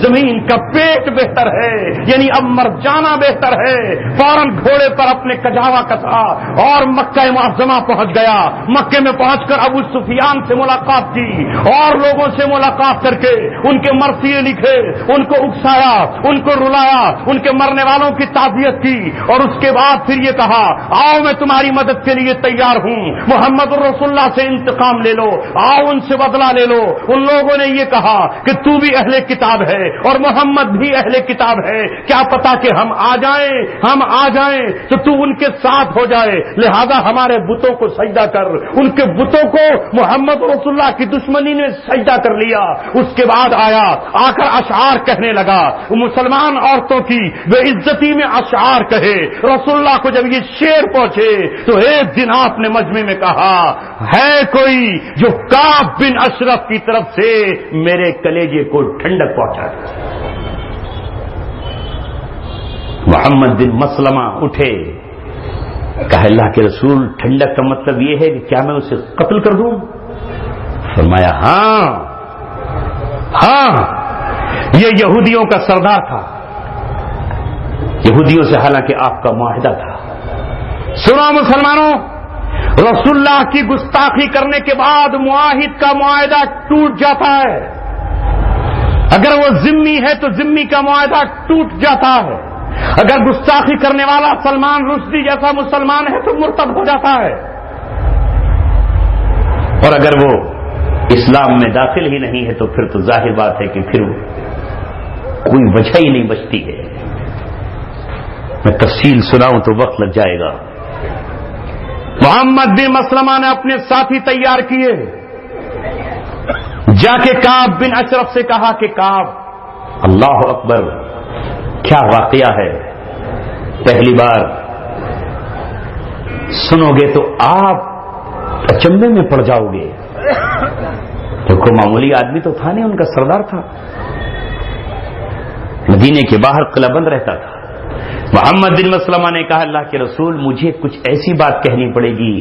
[SPEAKER 2] زمین کا پیٹ بہتر ہے، یعنی اب مر جانا بہتر ہے۔ فوراً گھوڑے پر اپنے کجاوا کسا اور مکہ معظمہ پہنچ گیا۔ مکے میں پہنچ کر ابو سفیان سے ملاقات کی اور لوگوں سے ملاقات کر کے ان کے مرثیے لکھے، ان کو اکسایا، ان کو رلایا، ان کے مرنے والوں کی تعزیت کی، اور اس کے بعد پھر یہ کہا آؤ میں تمہاری مدد کے لیے تیار ہوں، محمد رسول اللہ سے انتقام لے لو، آؤ ان سے بدلہ لے لو۔ ان لوگوں نے یہ کہا کہ تو بھی اہل کتاب ہے اور محمد بھی اہل کتاب ہے، کیا پتا کہ ہم آ جائیں تو تو ان کے ساتھ ہو جائے، لہذا ہمارے بتوں کو سجدہ کر۔ ان کے بتوں کو محمد رسول اللہ کی دشمنی نے سجدہ کر لیا۔ اس کے بعد آ کر اشعار کہنے لگا، مسلمان عورتوں کی بے عزتی میں اشعار کہے، رسول اللہ کو جب یہ شعر پہنچے تو ایک دن آپ نے مجمع میں کہا ہے کوئی جو کعب بن اشرف کی طرف سے میرے کلیجے کو ٹھنڈک پہنچائے؟ محمد بن مسلمہ اٹھے، کہا اللہ کے رسول ٹھنڈک کا مطلب یہ ہے کہ کیا میں اسے قتل کر دوں؟ فرمایا ہاں، یہ یہودیوں کا سردار تھا، یہودیوں سے حالانکہ آپ کا معاہدہ تھا۔ سنو مسلمانوں، رسول اللہ کی گستاخی کرنے کے بعد معاہد کا معاہدہ ٹوٹ جاتا ہے، اگر وہ ذمہ ہے تو ذمہ کا معاہدہ ٹوٹ جاتا ہے، اگر گستاخی کرنے والا سلمان رشدی جیسا مسلمان ہے تو مرتد ہو جاتا ہے، اور اگر وہ اسلام میں داخل ہی نہیں ہے تو پھر تو ظاہر بات ہے کہ پھر کوئی وجہ ہی نہیں بچتی ہے۔ میں تفصیل سناؤں تو وقت لگ جائے گا۔ محمد بن مسلمہ نے اپنے ساتھی تیار کیے، جا کے کعب بن اشرف سے کہا کہ کعب، اللہ اکبر، کیا واقعہ ہے، پہلی بار سنو گے تو آپ اچنبے میں پڑ جاؤ گے۔ تو کوئی معمولی آدمی تو تھا نہیں، ان کا سردار تھا، مدینے کے باہر قلعہ بند رہتا تھا۔ محمد بن مسلمہ نے کہا اللہ کے رسول مجھے کچھ ایسی بات کہنی پڑے گی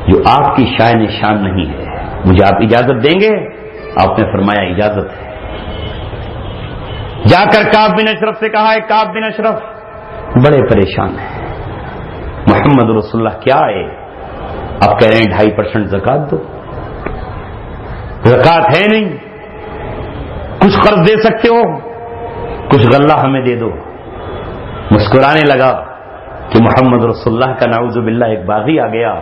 [SPEAKER 2] جو آپ کی شان شان نہیں ہے، مجھے آپ اجازت دیں گے؟ آپ نے فرمایا اجازت ہے۔ جا کر کعب بن اشرف سے کہا ہے کعب بن اشرف بڑے پریشان ہیں، محمد رسول اللہ کیا ہے، آپ کہہ رہے ہیں 2.5% زکات دو، زکات ہے نہیں، کچھ قرض دے سکتے ہو، کچھ غلہ ہمیں دے دو۔ مسکرانے لگا کہ محمد رسول اللہ کا نعوذ باللہ ایک باغی آ گیا،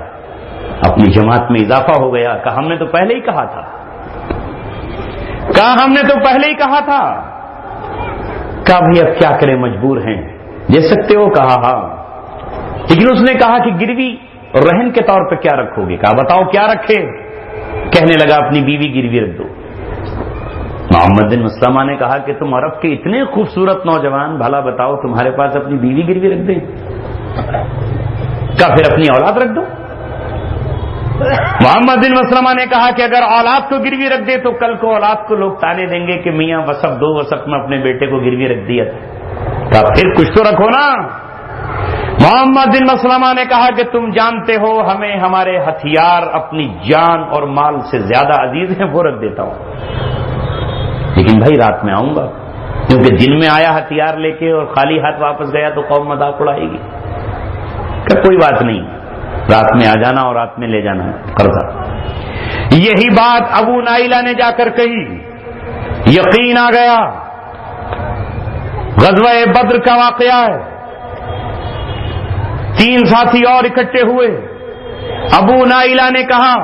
[SPEAKER 2] اپنی جماعت میں اضافہ ہو گیا، کہا ہم نے تو پہلے ہی کہا تھا، ہم نے تو پہلے ہی کہا تھا۔ کہا بھائی اب کیا کریں، مجبور ہیں، دے سکتے ہو؟ کہا ہاں، لیکن اس نے کہا کہ گروی اور رہن کے طور پہ کیا رکھو گے؟ کہا بتاؤ کیا رکھے؟ کہنے لگا اپنی بیوی گروی رکھ دو۔ محمد بن مسلمہ نے کہا کہ تم عرب کے اتنے خوبصورت نوجوان، بھلا بتاؤ تمہارے پاس اپنی بیوی گروی رکھ دیں؟ کیا پھر اپنی اولاد رکھ دو؟ محمد بن مسلمہ نے کہا کہ اگر اولاد کو گروی رکھ دے تو کل کو اولاد کو لوگ تانے دیں گے کہ میاں وسق 2 وسق میں اپنے بیٹے کو گروی رکھ دیا تھا۔ کہا پھر کچھ تو رکھو نا۔ محمد بن مسلمہ نے کہا کہ تم جانتے ہو ہمیں ہمارے ہتھیار اپنی جان اور مال سے زیادہ عزیز ہیں، وہ رکھ دیتا ہوں، لیکن بھائی رات میں آؤں گا، کیونکہ دن میں آیا ہتھیار لے کے اور خالی ہاتھ واپس گیا تو قوم مذاق اڑائے گی۔ کہ کوئی بات نہیں، رات میں آ جانا اور رات میں لے جانا قرضہ۔ یہی بات ابو نائلہ نے جا کر کہی، یقین آ گیا، غزوہ بدر کا واقعہ ہے۔ 3 ساتھی اور اکٹھے ہوئے، ابو نائلہ نے کہا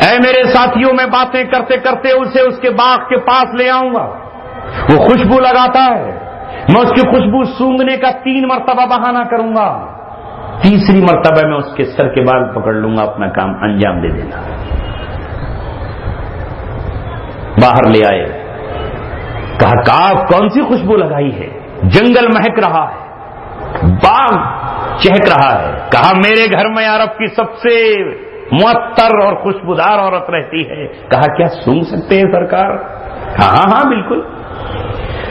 [SPEAKER 2] اے میرے ساتھیوں میں باتیں کرتے کرتے اسے اس کے باغ کے پاس لے آؤں گا، وہ خوشبو لگاتا ہے، میں اس کی خوشبو سونگھنے کا 3 مرتبہ بہانہ کروں گا، تیسری مرتبہ میں اس کے سر کے بال پکڑ لوں گا، اپنا کام انجام دے دینا۔ باہر لے آئے، کہا کعب کون سی خوشبو لگائی ہے؟ جنگل مہک رہا ہے، باغ چہک رہا ہے۔ کہا میرے گھر میں عرب کی سب سے معطر اور خوشبودار عورت رہتی ہے۔ کہا کیا سونگ سکتے ہیں سرکار؟ ہاں ہاں بالکل۔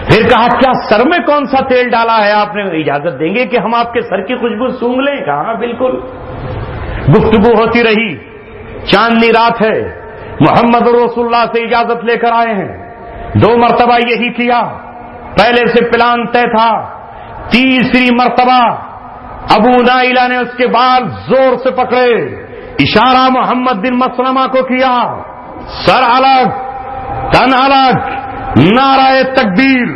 [SPEAKER 2] پھر کہا کیا سر میں کون سا تیل ڈالا ہے؟ آپ نے اجازت دیں گے کہ ہم آپ کے سر کی خوشبو سونگ لیں؟ کہا ہاں بالکل۔ گفتگو ہوتی رہی، چاندنی رات ہے، محمد رسول اللہ سے اجازت لے کر آئے ہیں، 2 مرتبہ یہی کیا، پہلے سے پلان طے تھا، تیسری مرتبہ ابو نائلہ نے اس کے بال زور سے پکڑے، اشارہ محمد بن مسلمہ کو کیا، سر الگ تن الگ، نعرہ تکبیر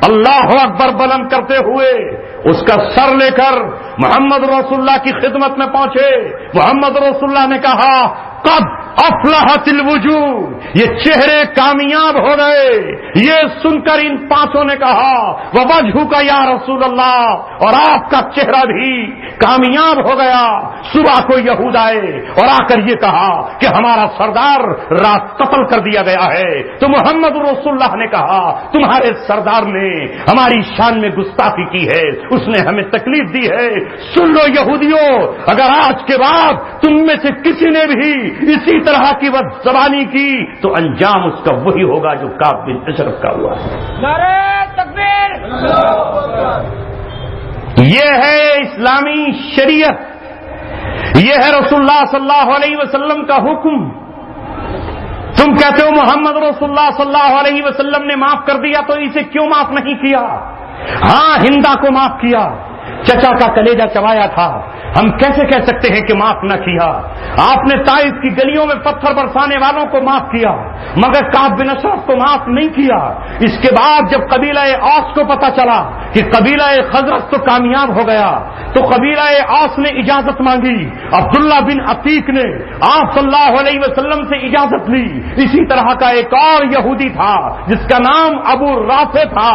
[SPEAKER 2] اللہ اکبر بلند کرتے ہوئے اس کا سر لے کر محمد رسول اللہ کی خدمت میں پہنچے۔ محمد رسول اللہ نے کہا قد افلحت الوجوہ، یہ چہرے کامیاب ہو گئے۔ یہ سن کر ان پانچوں نے کہا ووجہک یا رسول اللہ، اور آپ کا چہرہ بھی کامیاب ہو گیا۔ صبح کو یہود آئے اور آ کر یہ کہا کہ ہمارا سردار رات قتل کر دیا گیا ہے، تو محمد رسول اللہ نے کہا تمہارے سردار نے ہماری شان میں گستاخی کی ہے، اس نے ہمیں تکلیف دی ہے۔ سن لو یہودیوں، اگر آج کے بعد تم میں سے کسی نے بھی اسی طرح کی بدزبانی کی تو انجام اس کا وہی ہوگا جو کعب بن اشرف کا ہوا ہے۔
[SPEAKER 3] نعرہ تکبیر!
[SPEAKER 2] یہ ہے اسلامی شریعت، یہ ہے رسول اللہ صلی اللہ علیہ وسلم کا حکم۔ تم کہتے ہو محمد رسول اللہ صلی اللہ علیہ وسلم نے معاف کر دیا تو اسے کیوں معاف نہیں کیا؟ ہاں، ہندا کو معاف کیا، چچا کا کلیجہ چبایا تھا، ہم کیسے کہہ سکتے ہیں کہ معاف نہ کیا؟ آپ نے طائف کی گلیوں میں پتھر برسانے والوں کو معاف کیا، مگر کعب بن اشرف کو معاف نہیں کیا۔ اس کے بعد جب قبیلہ اوس کو پتا چلا کہ قبیلہ خزرج تو کامیاب ہو گیا تو قبیلہ اوس نے اجازت مانگی، عبداللہ بن عتیق نے آپ صلی اللہ علیہ وسلم سے اجازت لی۔ اسی طرح کا ایک اور یہودی تھا جس کا نام ابو رافع تھا،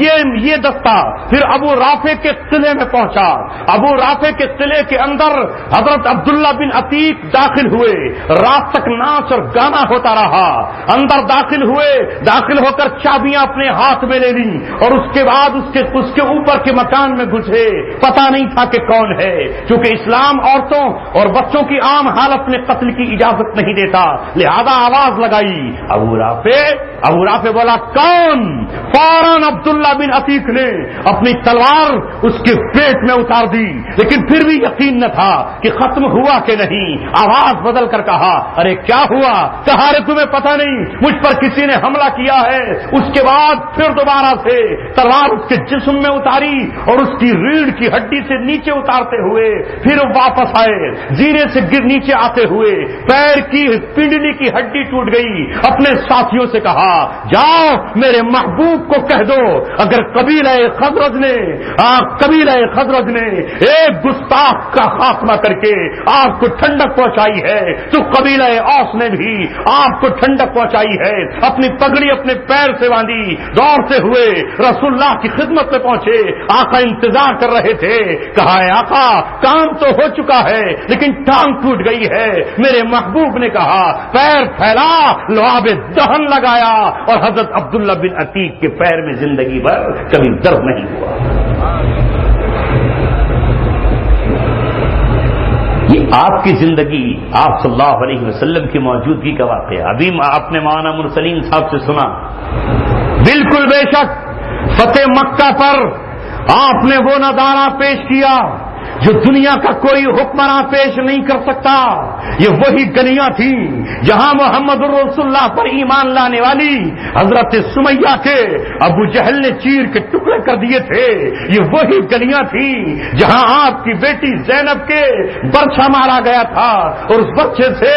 [SPEAKER 2] یہ دستہ پھر ابو رافع کے قلعے میں پہنچا۔ ابو رافع کے قلعے کے اندر حضرت عبداللہ بن عتیق داخل ہوئے، رات تک ناچ اور گانا ہوتا رہا۔ اندر داخل ہوئے، داخل ہو کر چابیاں اپنے ہاتھ میں لے لیں اور اس کے بعد اس کے اوپر کے مکان میں گھسے۔ پتا نہیں تھا کہ کون ہے، چونکہ اسلام عورتوں اور بچوں کی عام حالت میں قتل کی اجازت نہیں دیتا، لہذا آواز لگائی ابو رافع بولا کون؟ فوراً عبداللہ بن عتیق نے اپنی تلوار اس کے پیٹ میں اتار دی، لیکن پھر بھی یقین نہ تھا کہ ختم ہوا کہ نہیں۔ آواز بدل کر کہا ارے کیا ہوا؟ کہا ارے تمہیں پتہ نہیں مجھ پر کسی نے حملہ کیا ہے۔ اس کے بعد پھر دوبارہ سے تلوار اس کے جسم میں اتاری اور اس کی ریڑھ کی ہڈی سے نیچے اتارتے ہوئے پھر واپس آئے، زیرے سے نیچے آتے ہوئے پیر کی پنڈلی کی ہڈی ٹوٹ گئی۔ اپنے ساتھیوں سے کہا جاؤ میرے محبوب کو کہہ دو اگر قبیلہ خزرج نے ایک گستاخ کا خاتمہ کر کے آپ کو ٹھنڈک پہنچائی ہے تو قبیلہ اوس نے بھی آپ کو ٹھنڈک پہنچائی ہے۔ اپنی پگڑی اپنے پیر سے باندھی، دوڑتے ہوئے رسول اللہ کی خدمت میں پہنچے۔ آقا انتظار کر رہے تھے، کہا ہے آقا کام تو ہو چکا ہے لیکن ٹانگ ٹوٹ گئی ہے۔ میرے محبوب نے کہا پیر پھیلا، لعاب دہن لگایا اور حضرت عبداللہ بن عتیق کے پیر میں زندگی بھر کبھی درد نہیں ہوا۔ یہ آپ کی زندگی، آپ صلی اللہ علیہ وسلم کی موجودگی کا واقعہ۔ ابھی آپ نے مولانا مرسلین صاحب سے سنا، بالکل بے شک فتح مکہ پر آپ نے وہ نظارہ پیش کیا جو دنیا کا کوئی حکمراں پیش نہیں کر سکتا۔ یہ وہی گلیاں تھیں جہاں محمد رسول اللہ پر ایمان لانے والی حضرت سمیہ کے ابو جہل نے چیر کے ٹکڑے کر دیے تھے۔ یہ وہی گلیاں تھیں جہاں آپ کی بیٹی زینب کے برچھا مارا گیا تھا اور اس برچھے سے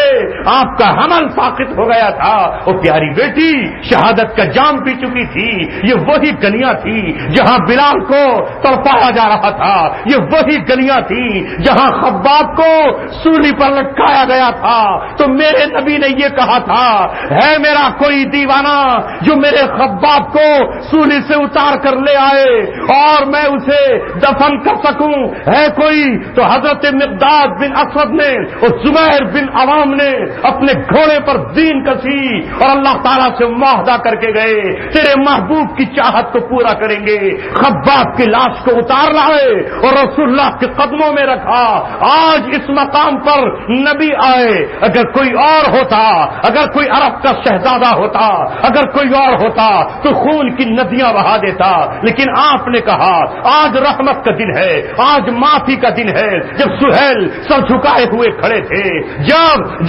[SPEAKER 2] آپ کا حمل ساقط ہو گیا تھا اور پیاری بیٹی شہادت کا جام پی چکی تھی۔ یہ وہی گلیاں تھیں جہاں بلال کو تڑپایا جا رہا تھا۔ یہ وہی گلیاں تھی جہاں خباب کو سولی پر لٹکایا گیا تھا۔ تو میرے نبی نے یہ کہا تھا ہے میرا کوئی دیوانہ جو میرے خباب کو سولی سے اتار کر لے آئے اور میں اسے دفن کر سکوں؟ ہے کوئی؟ تو حضرت مقداد بن اسود نے اور زبیر بن عوام نے اپنے گھوڑے پر دین کسی اور اللہ تعالیٰ سے معاہدہ کر کے گئے تیرے محبوب کی چاہت کو پورا کریں گے۔ خباب کی لاش کو اتار لائے اور رسول اللہ کے قدموں میں رکھا۔ آج اس مقام پر نبی آئے، اگر کوئی اور ہوتا، اگر کوئی عرب کا شہزادہ ہوتا، اگر کوئی اور ہوتا تو خون کی ندیاں بہا دیتا، لیکن آپ نے کہا آج رحمت کا دن ہے، آج معافی کا دن ہے۔ جب سہیل سر جھکائے ہوئے کھڑے تھے،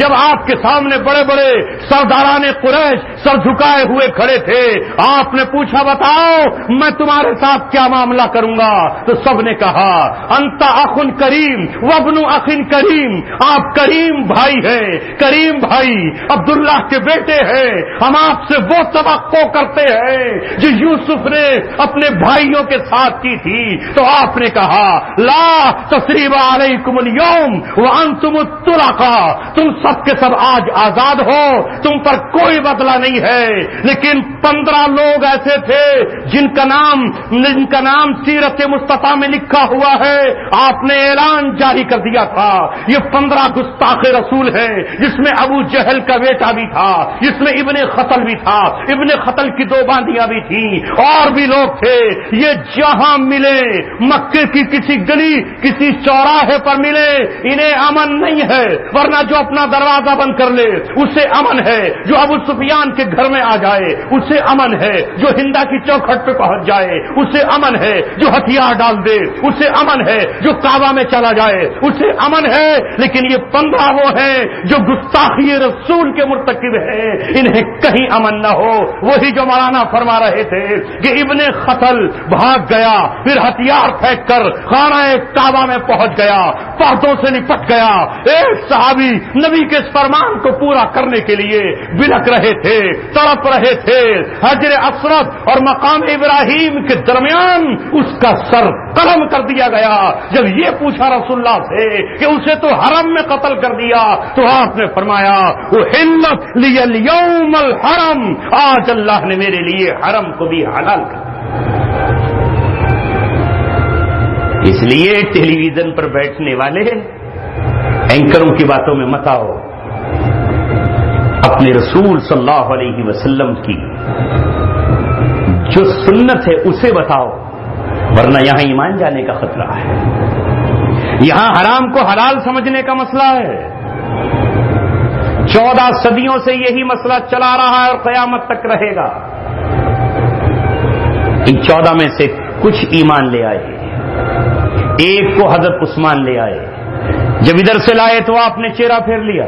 [SPEAKER 2] جب آپ کے سامنے بڑے بڑے سرداران قریش سر جھکائے ہوئے کھڑے تھے، آپ نے پوچھا بتاؤ میں تمہارے ساتھ کیا معاملہ کروں گا؟ تو سب نے کہا انت اخن کریم وابن اخن کریم، آپ کریم رحیم بھائی ہیں، کریم بھائی عبداللہ کے بیٹے ہیں، ہم آپ سے وہ توقع کرتے ہیں جو یوسف نے اپنے بھائیوں کے ساتھ کی تھی۔ تو آپ نے کہا لا تثریب علیکم اليوم وانتم الطلقاء، تم سب کے سب آج آزاد ہو، تم پر کوئی بدلہ نہیں ہے۔ لیکن 15 لوگ ایسے تھے جن کا نام سیرت مصطفیٰ میں لکھا ہوا ہے، آپ نے اعلان جاری کر دیا تھا یہ 15 گستاخ رسول ہیں، جس میں ابو جہل کا بیٹا بھی تھا، جس میں ابن خطل بھی تھا، ابن خطل کی 2 باندیاں بھی تھیں، اور بھی لوگ تھے۔ یہ جہاں ملے، مکے کی کسی گلی کسی چوراہے پر ملے، انہیں امن نہیں ہے، ورنہ جو اپنا دروازہ بند کر لے اسے امن ہے، جو ابو سفیان کے گھر میں آ جائے اسے امن ہے، جو ہندا کی چوکھٹ پہ پہنچ جائے اسے امن ہے، جو ہتھیار ڈال دے اسے امن ہے، جو کعبہ میں چلا جائے اسے امن ہے۔ لیکن یہ 15 وہ ہیں جو گستاخی رسول کے مرتکب ہیں، انہیں کہیں امن نہ ہو۔ وہی جو مولانا فرما رہے تھے کہ ابن خطل بھاگ گیا، پھر ہتھیار پھینک کر خانہ کعبہ میں پہنچ گیا، پردوں سے نپٹ گیا۔ ایک صحابی نبی کے اس فرمان کو پورا کرنے کے لیے بلک رہے تھے، تڑپ رہے تھے۔ حجر اسود اور مقام ابراہیم کے درمیان اس کا سر قلم کر دیا گیا۔ جب یہ پوچھا رسول اللہ سے کہ اسے تو حرم میں قتل کر دیا، تو آپ نے فرمایا احلت لی اليوم الحرم، آج اللہ نے میرے لیے حرم کو بھی حلال کر دیا۔ اس لیے ٹیلی ویژن پر بیٹھنے والے اینکروں کی باتوں میں مت آؤ، اپنے رسول صلی اللہ علیہ وسلم کی جو سنت ہے اسے بتاؤ، ورنہ یہاں ایمان جانے کا خطرہ ہے، یہاں حرام کو حلال سمجھنے کا مسئلہ ہے۔ 14 صدیوں سے یہی مسئلہ چلا رہا ہے اور قیامت تک رہے گا۔ ان 14 میں سے کچھ ایمان لے آئے، ایک کو حضرت عثمان لے آئے، جب ادھر سے لائے تو آپ نے چہرہ پھیر لیا،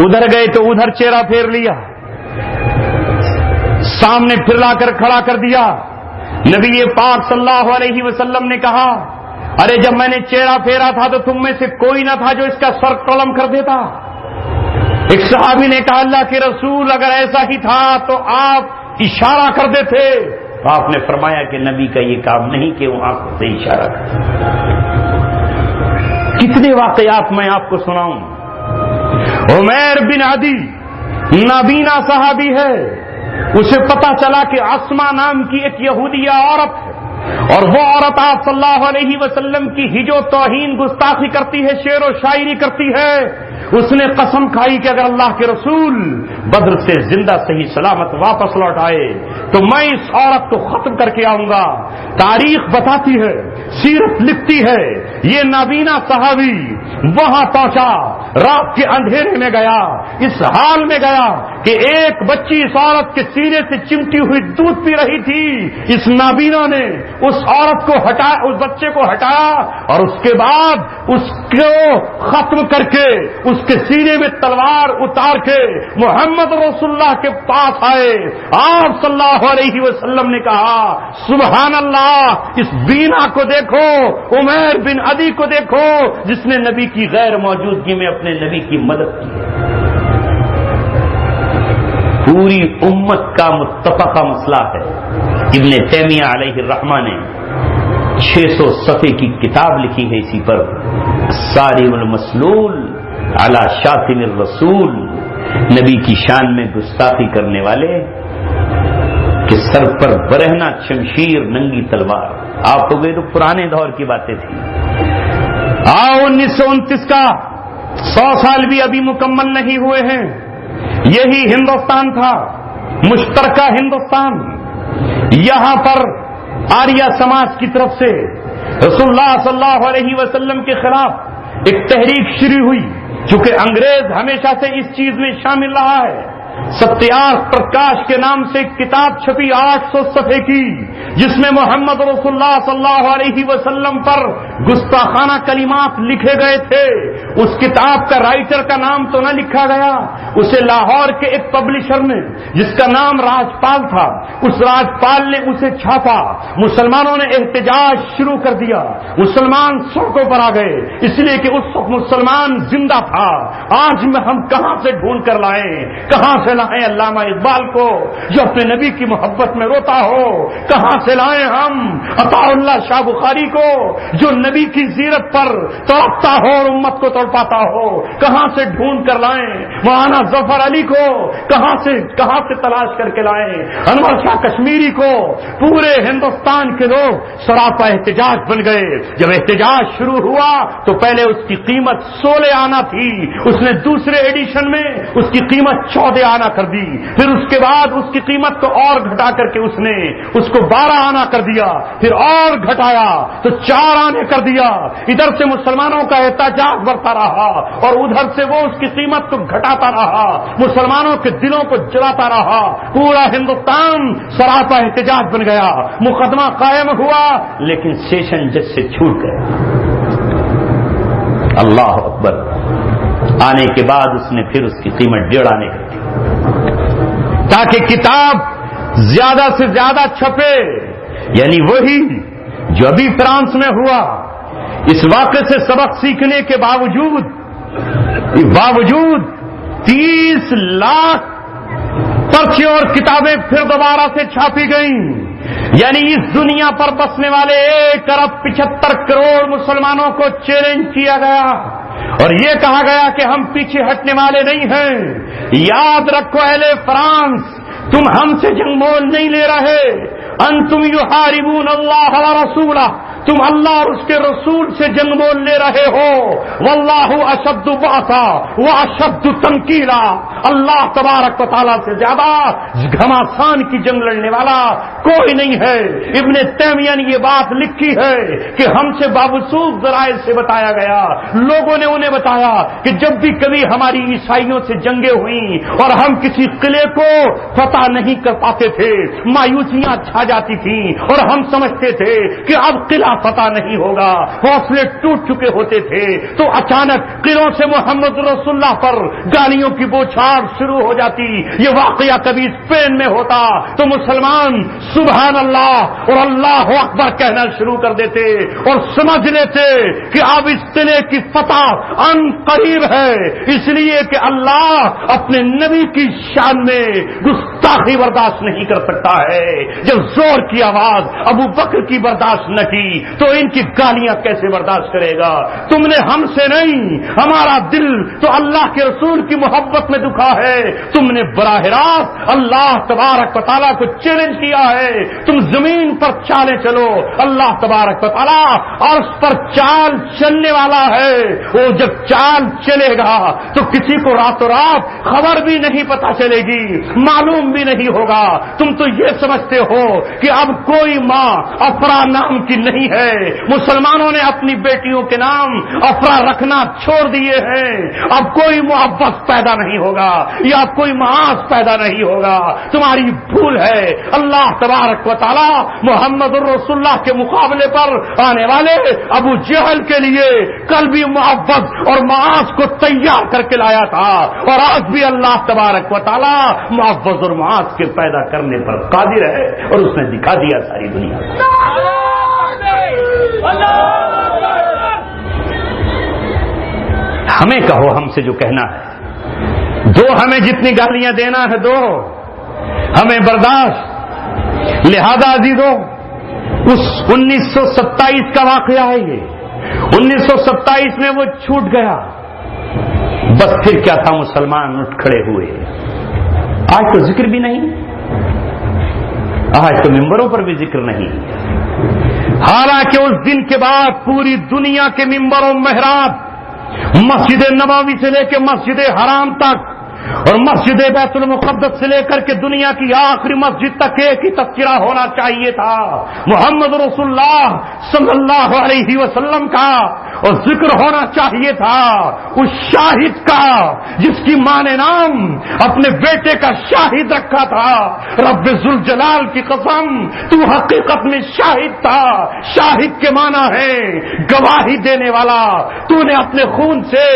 [SPEAKER 2] ادھر گئے تو ادھر چہرہ پھیر لیا، سامنے پھر لا کر کھڑا کر دیا۔ نبی پاک صلی اللہ علیہ وسلم نے کہا ارے جب میں نے چہرہ پھیرا تھا تو تم میں سے کوئی نہ تھا جو اس کا سر قلم کر دیتا۔ ایک صحابی نے کہا اللہ کے رسول اگر ایسا ہی تھا تو آپ اشارہ کر دیتے۔ آپ نے فرمایا کہ نبی کا یہ کام نہیں کہ وہ آنکھوں سے اشارہ کرے۔ کتنے واقعات میں آپ کو سناؤں۔ عمیر بن عدی نابینا صحابی ہے، اسے پتا چلا کہ اسما نام کی ایک یہودیہ عورت ہے، اور وہ عورت آپ صلی اللہ علیہ وسلم کی ہجو و توہین گستاخی کرتی ہے، شعر و شاعری کرتی ہے۔ اس نے قسم کھائی کہ اگر اللہ کے رسول بدر سے زندہ صحیح سلامت واپس لوٹ آئے تو میں اس عورت کو ختم کر کے آؤں گا۔ تاریخ بتاتی ہے، سیرت لکھتی ہے، یہ نابینا صحابی وہاں پہنچا، رات کے اندھیرے میں گیا، اس حال میں گیا کہ ایک بچی اس عورت کے سینے سے چمٹی ہوئی دودھ پی رہی تھی۔ اس نابینا نے اس عورت کو ہٹایا، اس بچے کو ہٹایا، اور اس کے بعد اس کو ختم کر کے اس کے سینے میں تلوار اتار کے محمد رسول اللہ کے پاس آئے۔ آپ صلی اللہ علیہ وسلم نے کہا سبحان اللہ، اس بینا کو دیکھو، عمیر بن عدی کو دیکھو جس نے نبی کی غیر موجودگی میں اپنے نبی کی مدد کی۔ پوری امت کا متفقہ مسئلہ ہے۔ ابن تیمیہ علیہ الرحمہ نے 600 صفحے کی کتاب لکھی ہے اسی پر، الصارم المسلول علی شاتم الرسول، نبی کی شان میں گستاخی کرنے والے کہ سر پر برہنہ شمشیر ننگی تلوار۔ آپ ہو گئے تو پرانے دور کی باتیں تھیں۔ 1929 کا 100 سال بھی ابھی مکمل نہیں ہوئے ہیں۔ یہی ہندوستان تھا، مشترکہ ہندوستان۔ یہاں پر آریہ سماج کی طرف سے رسول اللہ صلی اللہ علیہ وسلم کے خلاف ایک تحریک شروع ہوئی، چونکہ انگریز ہمیشہ سے اس چیز میں شامل رہا ہے۔ ستیاگ پرکاش کے نام سے ایک کتاب چھپی 800 صفحے کی، جس میں محمد رسول اللہ صلی اللہ علیہ وسلم پر گستاخانہ کلمات لکھے گئے تھے، اس کتاب کا رائٹر کا نام تو نہ لکھا گیا، اسے لاہور کے ایک پبلشر نے جس کا نام راجپال تھا، اس راجپال نے اسے چھاپا۔ مسلمانوں نے احتجاج شروع کر دیا، مسلمان سڑکوں پر آ گئے، اس لیے کہ اس وقت مسلمان زندہ تھا۔ آج میں ہم کہاں سے ڈھونڈ کر لائیں، کہاں سے لائیں علامہ اقبال کو جو اپنے نبی کی محبت میں روتا ہو، کہاں سے لائیں ہم عطا اللہ شاہ بخاری کو جو نبی کی زیرت پر تڑپتا ہو اور امت کو تڑپاتا ہو، کہاں سے ڈھونڈ کر لائیں مولانا ظفر علی کو، کہاں سے تلاش کر کے لائیں انور شاہ کشمیری کو۔ پورے ہندوستان کے لوگ سراپا احتجاج بن گئے۔ جب احتجاج شروع ہوا تو پہلے اس کی قیمت 16 آنا تھی، اس نے دوسرے ایڈیشن میں اس کی قیمت 14 آنا کر دی، پھر اس کے بعد اس کی قیمت کو اور گھٹا کر کے اس نے اس کو 12 آنا کر دیا، پھر اور گھٹایا تو 4 آنے کر دیا۔ ادھر سے مسلمانوں کا احتجاج بڑھتا رہا اور ادھر سے وہ اس کی قیمت کو گھٹاتا رہا، مسلمانوں کے دلوں کو جلاتا رہا۔ پورا ہندوستان سراپا احتجاج بن گیا، مقدمہ قائم ہوا لیکن سیشن جج سے چھوٹ گیا۔ اللہ اکبر۔ آنے کے بعد اس نے پھر اس کی قیمت 1.5 آنے کر دی تاکہ کتاب زیادہ سے زیادہ چھپے، یعنی وہی جو ابھی فرانس میں ہوا۔ اس واقعے سے سبق سیکھنے کے باوجود 30 لاکھ پرچے اور کتابیں پھر دوبارہ سے چھاپی گئیں، یعنی اس دنیا پر بسنے والے 1.75 کروڑ مسلمانوں کو چیلنج کیا گیا اور یہ کہا گیا کہ ہم پیچھے ہٹنے والے نہیں ہیں۔ یاد رکھو اہل فرانس، تم ہم سے جنگ مول نہیں لے رہے، انتم یحاربون اللہ ورسولہ، تم اللہ اور اس کے رسول سے جنگ مول لے رہے ہو۔ واللہ اشد باسا واشد تنکیلا، اللہ تبارک و تعالیٰ سے زیادہ گھماسان کی جنگ لڑنے والا کوئی نہیں ہے۔ ابن تیمیہ نے یہ بات لکھی ہے کہ ہم سے بابسوخ ذرائع سے بتایا گیا، لوگوں نے انہیں بتایا کہ جب بھی کبھی ہماری عیسائیوں سے جنگیں ہوئیں اور ہم کسی قلعے کو فتح نہیں کر پاتے تھے، مایوسیاں چھا جاتی تھیں اور ہم سمجھتے تھے کہ اب قلعہ فتح نہیں ہوگا، حوصلے ٹوٹ چکے ہوتے تھے، تو اچانک قلعوں سے محمد رسول اللہ پر گالیوں کی بوچھار شروع ہو جاتی۔ یہ واقعہ کبھی اسپین میں ہوتا تو مسلمان سبحان اللہ اور اللہ اکبر کہنا شروع کر دیتے اور سمجھ لیتے کہ اب اس قلعے کی فتح ان قریب ہے، اس لیے کہ اللہ اپنے نبی کی شان میں گستاخی برداشت نہیں کر سکتا ہے۔ جب زور کی آواز ابو بکر کی برداشت نہ کی تو ان کی گالیاں کیسے برداشت کرے گا؟ تم نے ہم سے نہیں، ہمارا دل تو اللہ کے رسول کی محبت میں دکھا ہے، تم نے براہ راست اللہ تبارک و تعالیٰ کو چیلنج کیا ہے، تم زمین پر چالیں چلو، اللہ تبارک و تعالیٰ عرش پر چال چلنے والا ہے۔ وہ جب چال چلے گا تو کسی کو راتوں رات خبر بھی نہیں پتا چلے گی، معلوم بھی نہیں ہوگا۔ تم تو یہ سمجھتے ہو کہ اب کوئی ماں افرا نام کی نہیں ہے، مسلمانوں نے اپنی بیٹیوں کے نام افرا رکھنا چھوڑ دیے ہیں، اب کوئی محبت پیدا نہیں ہوگا یا اب کوئی معاذ پیدا نہیں ہوگا، تمہاری بھول ہے۔ اللہ تبارک و تعالی محمد الرسول اللہ کے مقابلے پر آنے والے ابو جہل کے لیے کل بھی محبت اور معاذ کو تیار کر کے لایا تھا، اور آج بھی اللہ تبارک و تعالی محبت اور معاذ کے پیدا کرنے پر قادر ہے، اور اس نے دکھا دیا ساری دنیا کو۔ ہمیں کہو، ہم سے جو کہنا ہے دو، ہمیں جتنی گالیاں دینا ہے دو، ہمیں برداشت۔ لہذا عزیزو، اس 1927 کا واقعہ ہے یہ، 1927 میں وہ چھوٹ گیا، بس پھر کیا تھا، مسلمان اٹھ کھڑے ہوئے۔ آج تو ذکر بھی نہیں، آج تو ممبروں پر بھی ذکر نہیں، حالانکہ اس دن کے بعد پوری دنیا کے ممبر و محراب، مسجد نبوی سے لے کے مسجد حرام تک اور مسجد بیت المقدس سے لے کر کے دنیا کی آخری مسجد تک ایک ہی تذکرہ ہونا چاہیے تھا، محمد رسول اللہ صلی اللہ علیہ وسلم کا، اور ذکر ہونا چاہیے تھا اس شاہد کا جس کی ماں نے نام اپنے بیٹے کا شاہد رکھا تھا. رب ذوالجلال کی قسم تو حقیقت میں شاہد تھا. شاہد کے معنی ہے گواہی دینے والا. تو نے اپنے خون سے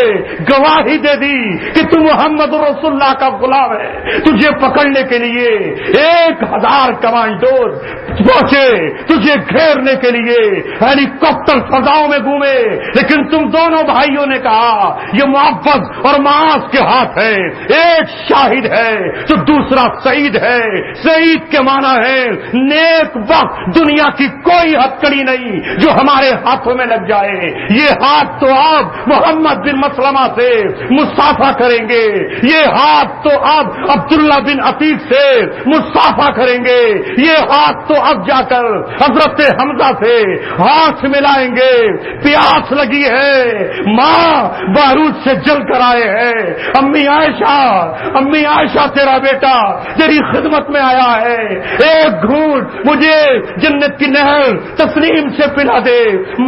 [SPEAKER 2] گواہی دے دی کہ تو محمد رسول اللہ کا غلام ہے. تجھے پکڑنے کے لیے 1000 کمانڈوز پہنچے, تجھے گھیرنے کے لیے ہیلی کاپٹر فضاؤں میں گھومے, لیکن تم دونوں بھائیوں نے کہا یہ محبت اور معاذ کے ہاتھ ہے. ایک شاہد ہے تو دوسرا سعید ہے. سعید کے معنی ہے نیک وقت دنیا کی کوئی ہتکڑی نہیں جو ہمارے ہاتھوں میں لگ جائے. یہ ہاتھ تو آپ محمد بن مسلمہ سے مصافحہ کریں گے, یہ ہاتھ تو آپ عبداللہ بن عتیق سے مصافحہ کریں گے, یہ ہاتھ تو اب جا کر حضرت حمزہ سے ہاتھ ملائیں گے. پیاس لگی ہے, ماں بارود سے جل کر آئے ہیں. امی عائشہ تیرا بیٹا تیری خدمت میں آیا ہے, ایک گھونٹ مجھے جنت کی نہر تسلیم سے پلا دے.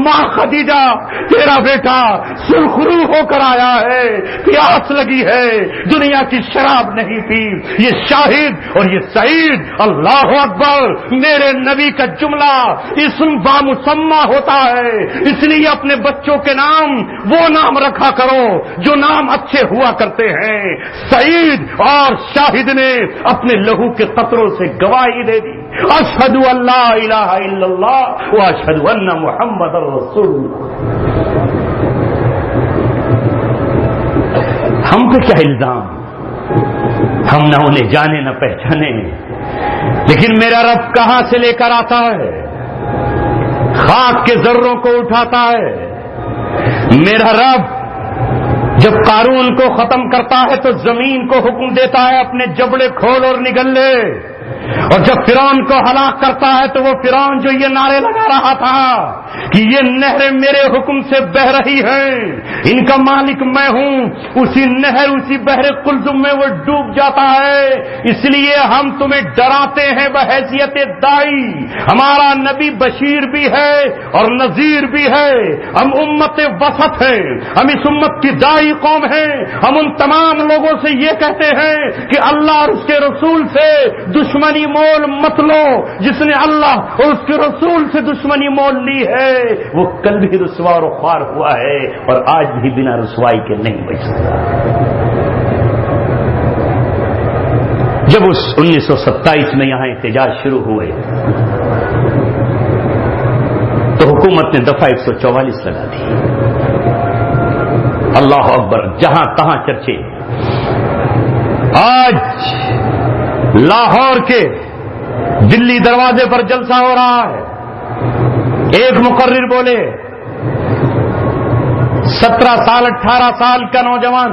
[SPEAKER 2] ماں خدیجہ تیرا بیٹا سرخرو ہو کر آیا ہے, پیاس لگی ہے, دنیا کی شراب نہیں پی. یہ شاہد اور یہ سعید. اللہ اکبر. میرے نبی کا جملہ اسم بامسمہ ہوتا ہے, اس لیے اپنے بچوں کے نام وہ نام رکھا کرو جو نام اچھے ہوا کرتے ہیں. سعید اور شاہد نے اپنے لہو کے قطروں سے گواہی دے دی. اشہد ان لا الہ الا اللہ واشہد ان محمد رسول اللہ. ہم پہ کیا الزام, ہم نہ انہیں جانے نہ پہچانے, لیکن میرا رب کہاں سے لے کر آتا ہے؟ خاک کے ذروں کو اٹھاتا ہے. میرا رب جب قارون کو ختم کرتا ہے تو زمین کو حکم دیتا ہے اپنے جبڑے کھول اور نگل لے, اور جب فرعون کو ہلاک کرتا ہے تو وہ فرعون جو یہ نعرے لگا رہا تھا کہ یہ نہریں میرے حکم سے بہ رہی ہیں, ان کا مالک میں ہوں, اسی نہر اسی بحر قلزم میں وہ ڈوب جاتا ہے. اس لیے ہم تمہیں ڈراتے ہیں بحیثیت دائی. ہمارا نبی بشیر بھی ہے اور نذیر بھی ہے. ہم امت وسط ہیں, ہم اس امت کی دائی قوم ہیں. ہم ان تمام لوگوں سے یہ کہتے ہیں کہ اللہ اور اس کے رسول سے دشمنی مول مت لو. جس نے اللہ اور اس کے رسول سے دشمنی مول لی ہے وہ کل بھی رسوا اور خوار ہوا ہے, اور آج بھی بنا رسوائی کے نہیں بچ سکتا. جب اس 1927 میں یہاں احتجاج شروع ہوئے تو حکومت نے دفعہ 144 لگا دی. اللہ اکبر. جہاں تہاں چرچے. آج لاہور کے دلی دروازے پر جلسہ ہو رہا ہے. ایک مقرر بولے 17 سال 18 سال کا نوجوان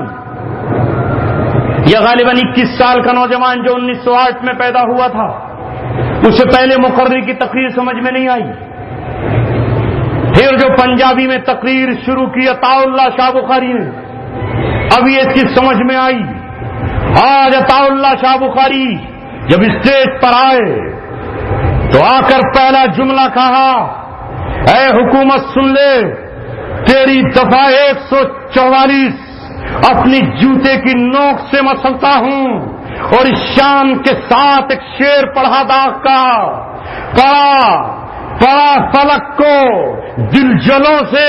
[SPEAKER 2] یا غالباً 21 سال کا نوجوان جو 1908 میں پیدا ہوا تھا, اسے پہلے مقرر کی تقریر سمجھ میں نہیں آئی. پھر جو پنجابی میں تقریر شروع کی عطا اللہ شاہ بخاری نے, اب یہ اس کی سمجھ میں آئی. آج عطا اللہ شاہ بخاری جب اسٹیج پر آئے تو آ کر پہلا جملہ کہا, اے حکومت سن لے, تیری دفعہ 144 اپنی جوتے کی نوک سے مسلتا ہوں, اور اس شان کے ساتھ ایک شعر پڑھا داغ کا, پڑا فلک کو دل جلوں سے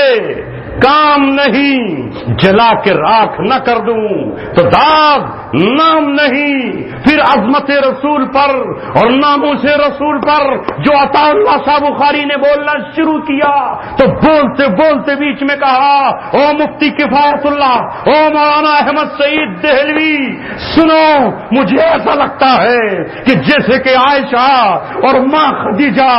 [SPEAKER 2] کام نہیں, جلا کے راکھ نہ کر دوں تو داغ نام نہیں. پھر عظمت رسول پر اور ناموس رسول پر جو عطا اللہ شاہ بخاری نے بولنا شروع کیا تو بولتے بولتے بیچ میں کہا, او مفتی کفایت اللہ, او مولانا احمد سعید دہلوی, سنو, مجھے ایسا لگتا ہے کہ جیسے کہ عائشہ اور ماں خدیجہ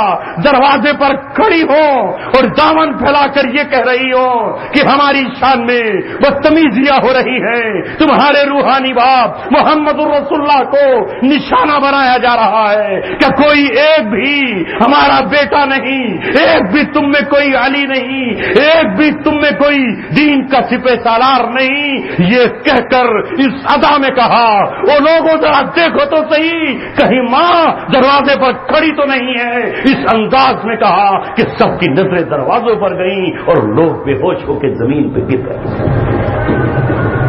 [SPEAKER 2] دروازے پر کھڑی ہو اور دامن پھیلا کر یہ کہہ رہی ہو کہ ہماری شان میں بدتمیزیاں ہو رہی ہیں. تمہارے روحانی باپ محمد رسول اللہ کو نشانہ بنایا جا رہا ہے کہ کوئی ایک بھی ہمارا بیٹا نہیں، ایک بھی تم میں کوئی علی نہیں، ایک بھی تم میں کوئی دین کا سپہ سالار نہیں، یہ کہہ کر اس ادا میں کہا وہ لوگوں ذرا دیکھو تو صحیح کہیں ماں دروازے پر کھڑی تو نہیں ہے، اس انداز میں کہا کہ سب کی نظریں دروازوں پر گئیں اور لوگ بے ہوش ہو کے زمین پہ گر گئے۔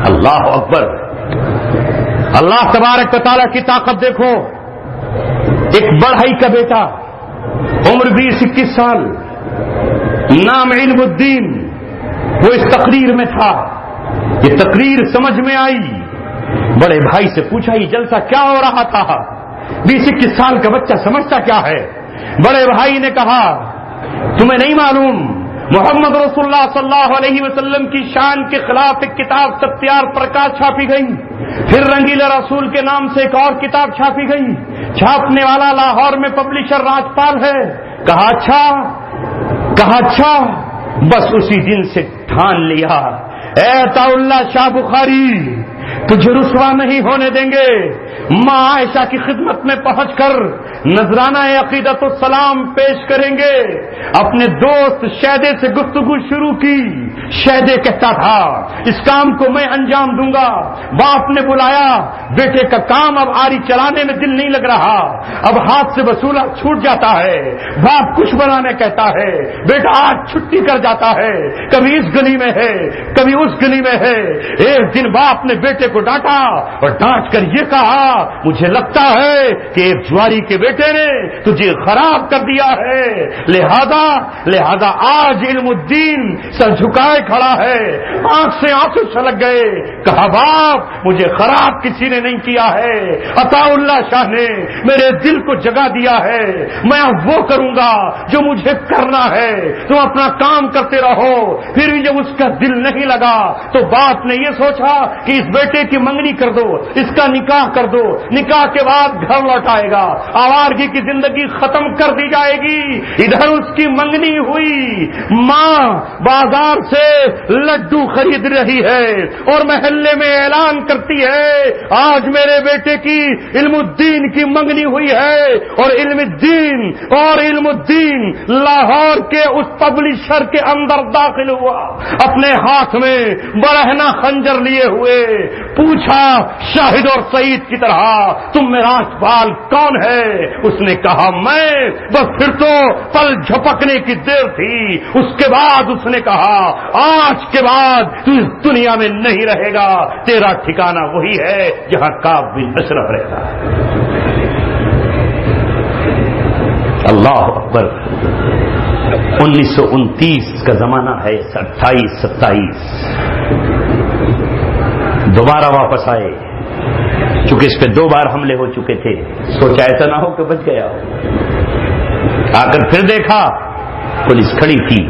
[SPEAKER 2] اللہ اکبر، اللہ تبارک و تعالیٰ کی طاقت دیکھو۔ ایک بڑھئی کا بیٹا، عمر 20-21 سال، نام علم الدین، وہ اس تقریر میں تھا۔ یہ تقریر سمجھ میں آئی، بڑے بھائی سے پوچھا یہ جلسہ کیا ہو رہا تھا؟ 20-21 سال کا بچہ سمجھتا کیا ہے؟ بڑے بھائی نے کہا تمہیں نہیں معلوم محمد رسول اللہ صلی اللہ علیہ وسلم کی شان کے خلاف ایک کتاب ستیار پرکاش چھاپی گئی، پھر رنگیلا رسول کے نام سے ایک اور کتاب چھاپی گئی، چھاپنے والا لاہور میں پبلشر راجپال ہے۔ کہا اچھا، بس اسی دن سے ٹھان لیا اے عطا اللہ شاہ بخاری تجھے رسوا نہیں ہونے دیں گے۔ ماں عائشہ کی خدمت میں پہنچ کر نذرانہ عقیدت السلام پیش کریں گے۔ اپنے دوست شیدے سے گفتگو شروع کی۔ شیدے کہتا تھا اس کام کو میں انجام دوں گا۔ باپ نے بلایا، بیٹے کا کام اب آری چلانے میں دل نہیں لگ رہا، اب ہاتھ سے وصولہ چھوٹ جاتا ہے۔ باپ کچھ بنانے کہتا ہے، بیٹا آج چھٹی کر جاتا ہے، کبھی اس گلی میں ہے کبھی اس گلی میں ہے۔ ایک دن باپ نے بیٹے کو ڈانٹا اور ڈانٹ کر یہ کہا مجھے لگتا ہے کہ ایک جواری کے بیٹے نے تجھے خراب کر دیا ہے، لہذا آج علم الدین سر جھکائے کھڑا ہے۔ آنکھ سے آنسو چھلک گئے۔ کہا باپ مجھے خراب کسی نے نہیں کیا ہے، عطا اللہ شاہ نے میرے دل کو جگا دیا ہے، میں اب وہ کروں گا جو مجھے کرنا ہے، تم اپنا کام کرتے رہو۔ پھر بھی جب اس کا دل نہیں لگا تو باپ نے یہ سوچا کہ اس بیٹے کی منگنی کر دو، اس کا نکاح کر دو، نکاح کے بعد گھر لوٹائے گا، آوارگی کی زندگی ختم کر دی جائے گی۔ ادھر اس کی منگنی ہوئی، ماں بازار سے لڈو خرید رہی ہے اور محلے میں اعلان کرتی ہے آج میرے بیٹے کی علم الدین کی منگنی ہوئی ہے، اور علم الدین لاہور کے اس پبلشر کے اندر داخل ہوا، اپنے ہاتھ میں برہنہ خنجر لیے ہوئے، پوچھا شاہد اور سعید کی طرح تم میں راجپال کون ہے؟ اس نے کہا میں۔ بس پھر تو پل جھپکنے کی دیر تھی۔ اس کے بعد اس نے کہا آج کے بعد تو اس دنیا میں نہیں رہے گا، تیرا ٹھکانہ وہی ہے جہاں کعب بن اشرف رہتا ہے۔ اللہ اکبر۔ 1929 کا زمانہ ہے، 28-27 دوبارہ واپس آئے، چونکہ اس پہ 2 بار حملے ہو چکے تھے، سوچا ایسا نہ ہو کہ بچ گیا ہو۔ آ کر پھر دیکھا پولیس کھڑی تھی،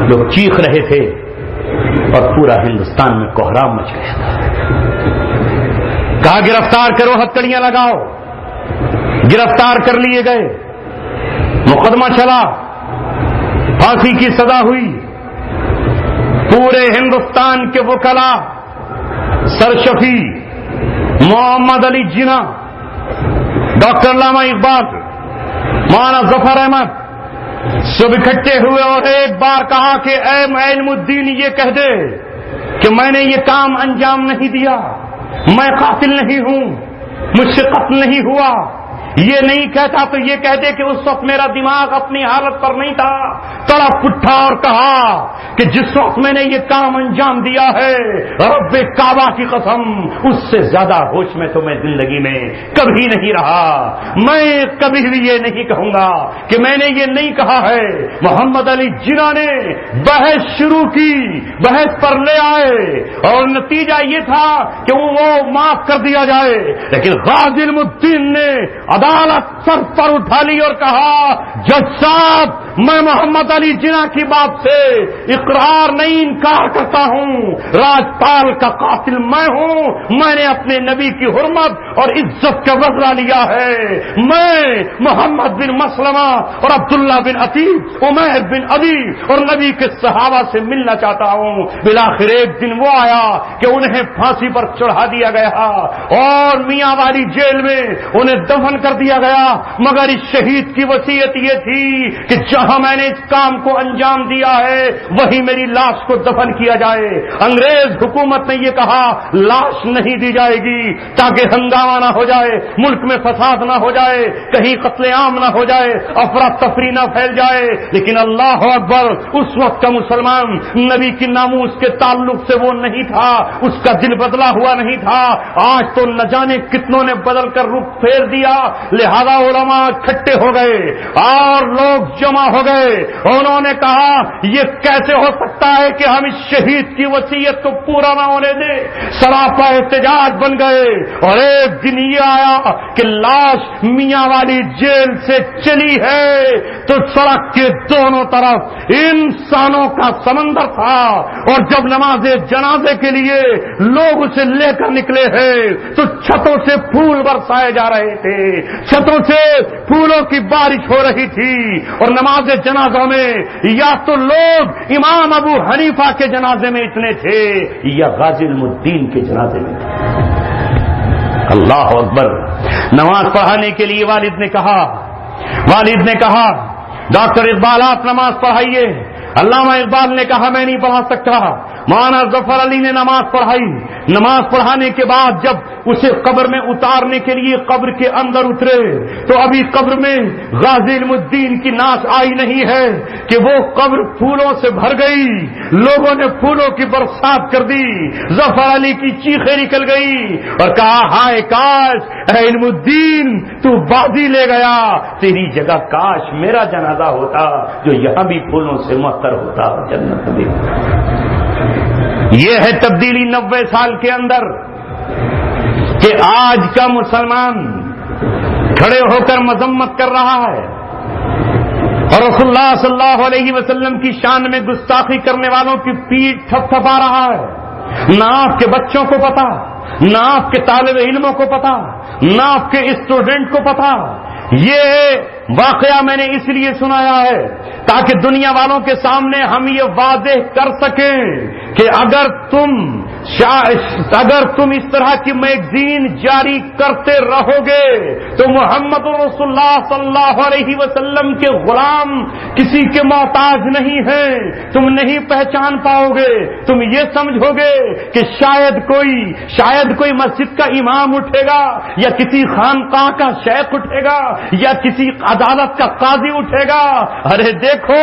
[SPEAKER 2] لوگ چیخ رہے تھے اور پورا ہندوستان میں کوہرام مچ گیا تھا۔ کہا گرفتار کرو، ہتھکڑیاں لگاؤ۔ گرفتار کر لیے گئے، مقدمہ چلا، پھانسی کی سزا ہوئی۔ پورے ہندوستان کے وکلا، سرشفی، محمد علی جناح، ڈاکٹر علامہ اقبال، مولانا ظفر احمد سب اکٹھے ہوئے اور ایک بار کہا کہ اے علم الدین یہ کہہ دے کہ میں نے یہ کام انجام نہیں دیا، میں قاتل نہیں ہوں، مجھ سے قتل نہیں ہوا۔ یہ نہیں کہتا تو یہ کہہ دے کہ اس وقت میرا دماغ اپنی حالت پر نہیں تھا، تڑپ اٹھا اور کہا کہ جس وقت میں نے یہ کام انجام دیا ہے رب کعبہ کی قسم اس سے زیادہ ہوش میں تو میں زندگی میں کبھی نہیں رہا۔ میں کبھی بھی یہ نہیں کہوں گا کہ میں نے یہ نہیں کہا ہے۔ محمد علی جناح نے بحث شروع کی، بحث پر لے آئے اور نتیجہ یہ تھا کہ وہ معاف کر دیا جائے، لیکن غازی علم الدین نے عدالت سر پر اٹھا لی اور کہا جج صاحب میں محمد علی جناح کی بات سے اقرار نہیں انکار کرتا ہوں، راجپال کا قاتل میں ہوں، میں نے اپنے نبی کی حرمت اور عزت کا بدلہ لیا ہے، میں محمد بن مسلمہ اور عبداللہ بن عتیق، عمیر بن ابی اور نبی کے صحابہ سے ملنا چاہتا ہوں۔ بالآخر ایک دن وہ آیا کہ انہیں پھانسی پر چڑھا دیا گیا اور میاں والی جیل میں انہیں دفن کر دیا گیا، مگر اس شہید کی وصیت یہ تھی کہ جہاں میں نے اس کام کو انجام دیا ہے وہی میری لاش کو دفن کیا جائے۔ انگریز حکومت نے یہ کہا لاش نہیں دی جائے گی تاکہ ہنگامہ نہ ہو جائے، ملک میں فساد نہ ہو جائے، کہیں قتل عام نہ ہو جائے، افراتفری نہ پھیل جائے۔ لیکن اللہ اکبر، اس وقت کا مسلمان نبی کی ناموس کے تعلق سے وہ نہیں تھا، اس کا دل بدلا ہوا نہیں تھا۔ آج تو نہ جانے کتنوں نے بدل کر رخ پھیر دیا، لہذا علماء اکٹھے ہو گئے اور لوگ جمع ہو گئے۔ انہوں نے کہا یہ کیسے ہو سکتا ہے کہ ہم اس شہید کی وصیت کو پورا نہ ہونے دیں؟ سراپا احتجاج بن گئے اور ایک دن یہ آیا کہ لاش میاں والی جیل سے چلی ہے تو سڑک کے دونوں طرف انسانوں کا سمندر تھا، اور جب نماز جنازے کے لیے لوگ اسے لے کر نکلے ہیں تو چھتوں سے پھول برسائے جا رہے تھے، چھتوں سے پھولوں کی بارش ہو رہی تھی، اور نماز جنازوں میں یا تو لوگ امام ابو حنیفہ کے جنازے میں اتنے تھے یا غازی الدین کے جنازے میں تھے۔ اللہ اکبر۔ نماز پڑھانے کے لیے والد نے کہا ڈاکٹر اقبال آپ نماز پڑھائیے۔ علامہ اقبال نے کہا میں نہیں پڑھا سکتا۔ مولانا ظفر علی نے نماز پڑھائی۔ نماز پڑھانے کے بعد جب اسے قبر میں اتارنے کے لیے قبر کے اندر اترے تو ابھی قبر میں غازی علم الدین کی نعش آئی نہیں ہے کہ وہ قبر پھولوں سے بھر گئی، لوگوں نے پھولوں کی برسات کر دی، ظفر علی کی چیخیں نکل گئی اور کہا ہائے کاش اے علم الدین تو بازی لے گیا، تیری جگہ کاش میرا جنازہ ہوتا جو یہاں بھی پھولوں سے معطر ہوتا، جنت میں۔ یہ ہے تبدیلی 90 سال کے اندر کہ آج کا مسلمان کھڑے ہو کر مذمت کر رہا ہے اور رسول اللہ صلی اللہ علیہ وسلم کی شان میں گستاخی کرنے والوں کی پیٹھ تھپ تھپا رہا ہے۔ نہ آپ کے بچوں کو پتا، نہ آپ کے طالب علموں کو پتا، نہ آپ کے اسٹوڈنٹ کو پتا۔ یہ واقعہ میں نے اس لیے سنایا ہے تاکہ دنیا والوں کے سامنے ہم یہ واضح کر سکیں کہ اگر تم اس طرح کی میگزین جاری کرتے رہو گے تو محمد رسول اللہ صلی اللہ علیہ وسلم کے غلام کسی کے محتاج نہیں ہیں، تم نہیں پہچان پاؤ گے۔ تم یہ سمجھو گے کہ شاید کوئی مسجد کا امام اٹھے گا یا کسی خانقاہ کا شیخ اٹھے گا یا کسی عدالت کا قاضی اٹھے گا۔ ارے دیکھو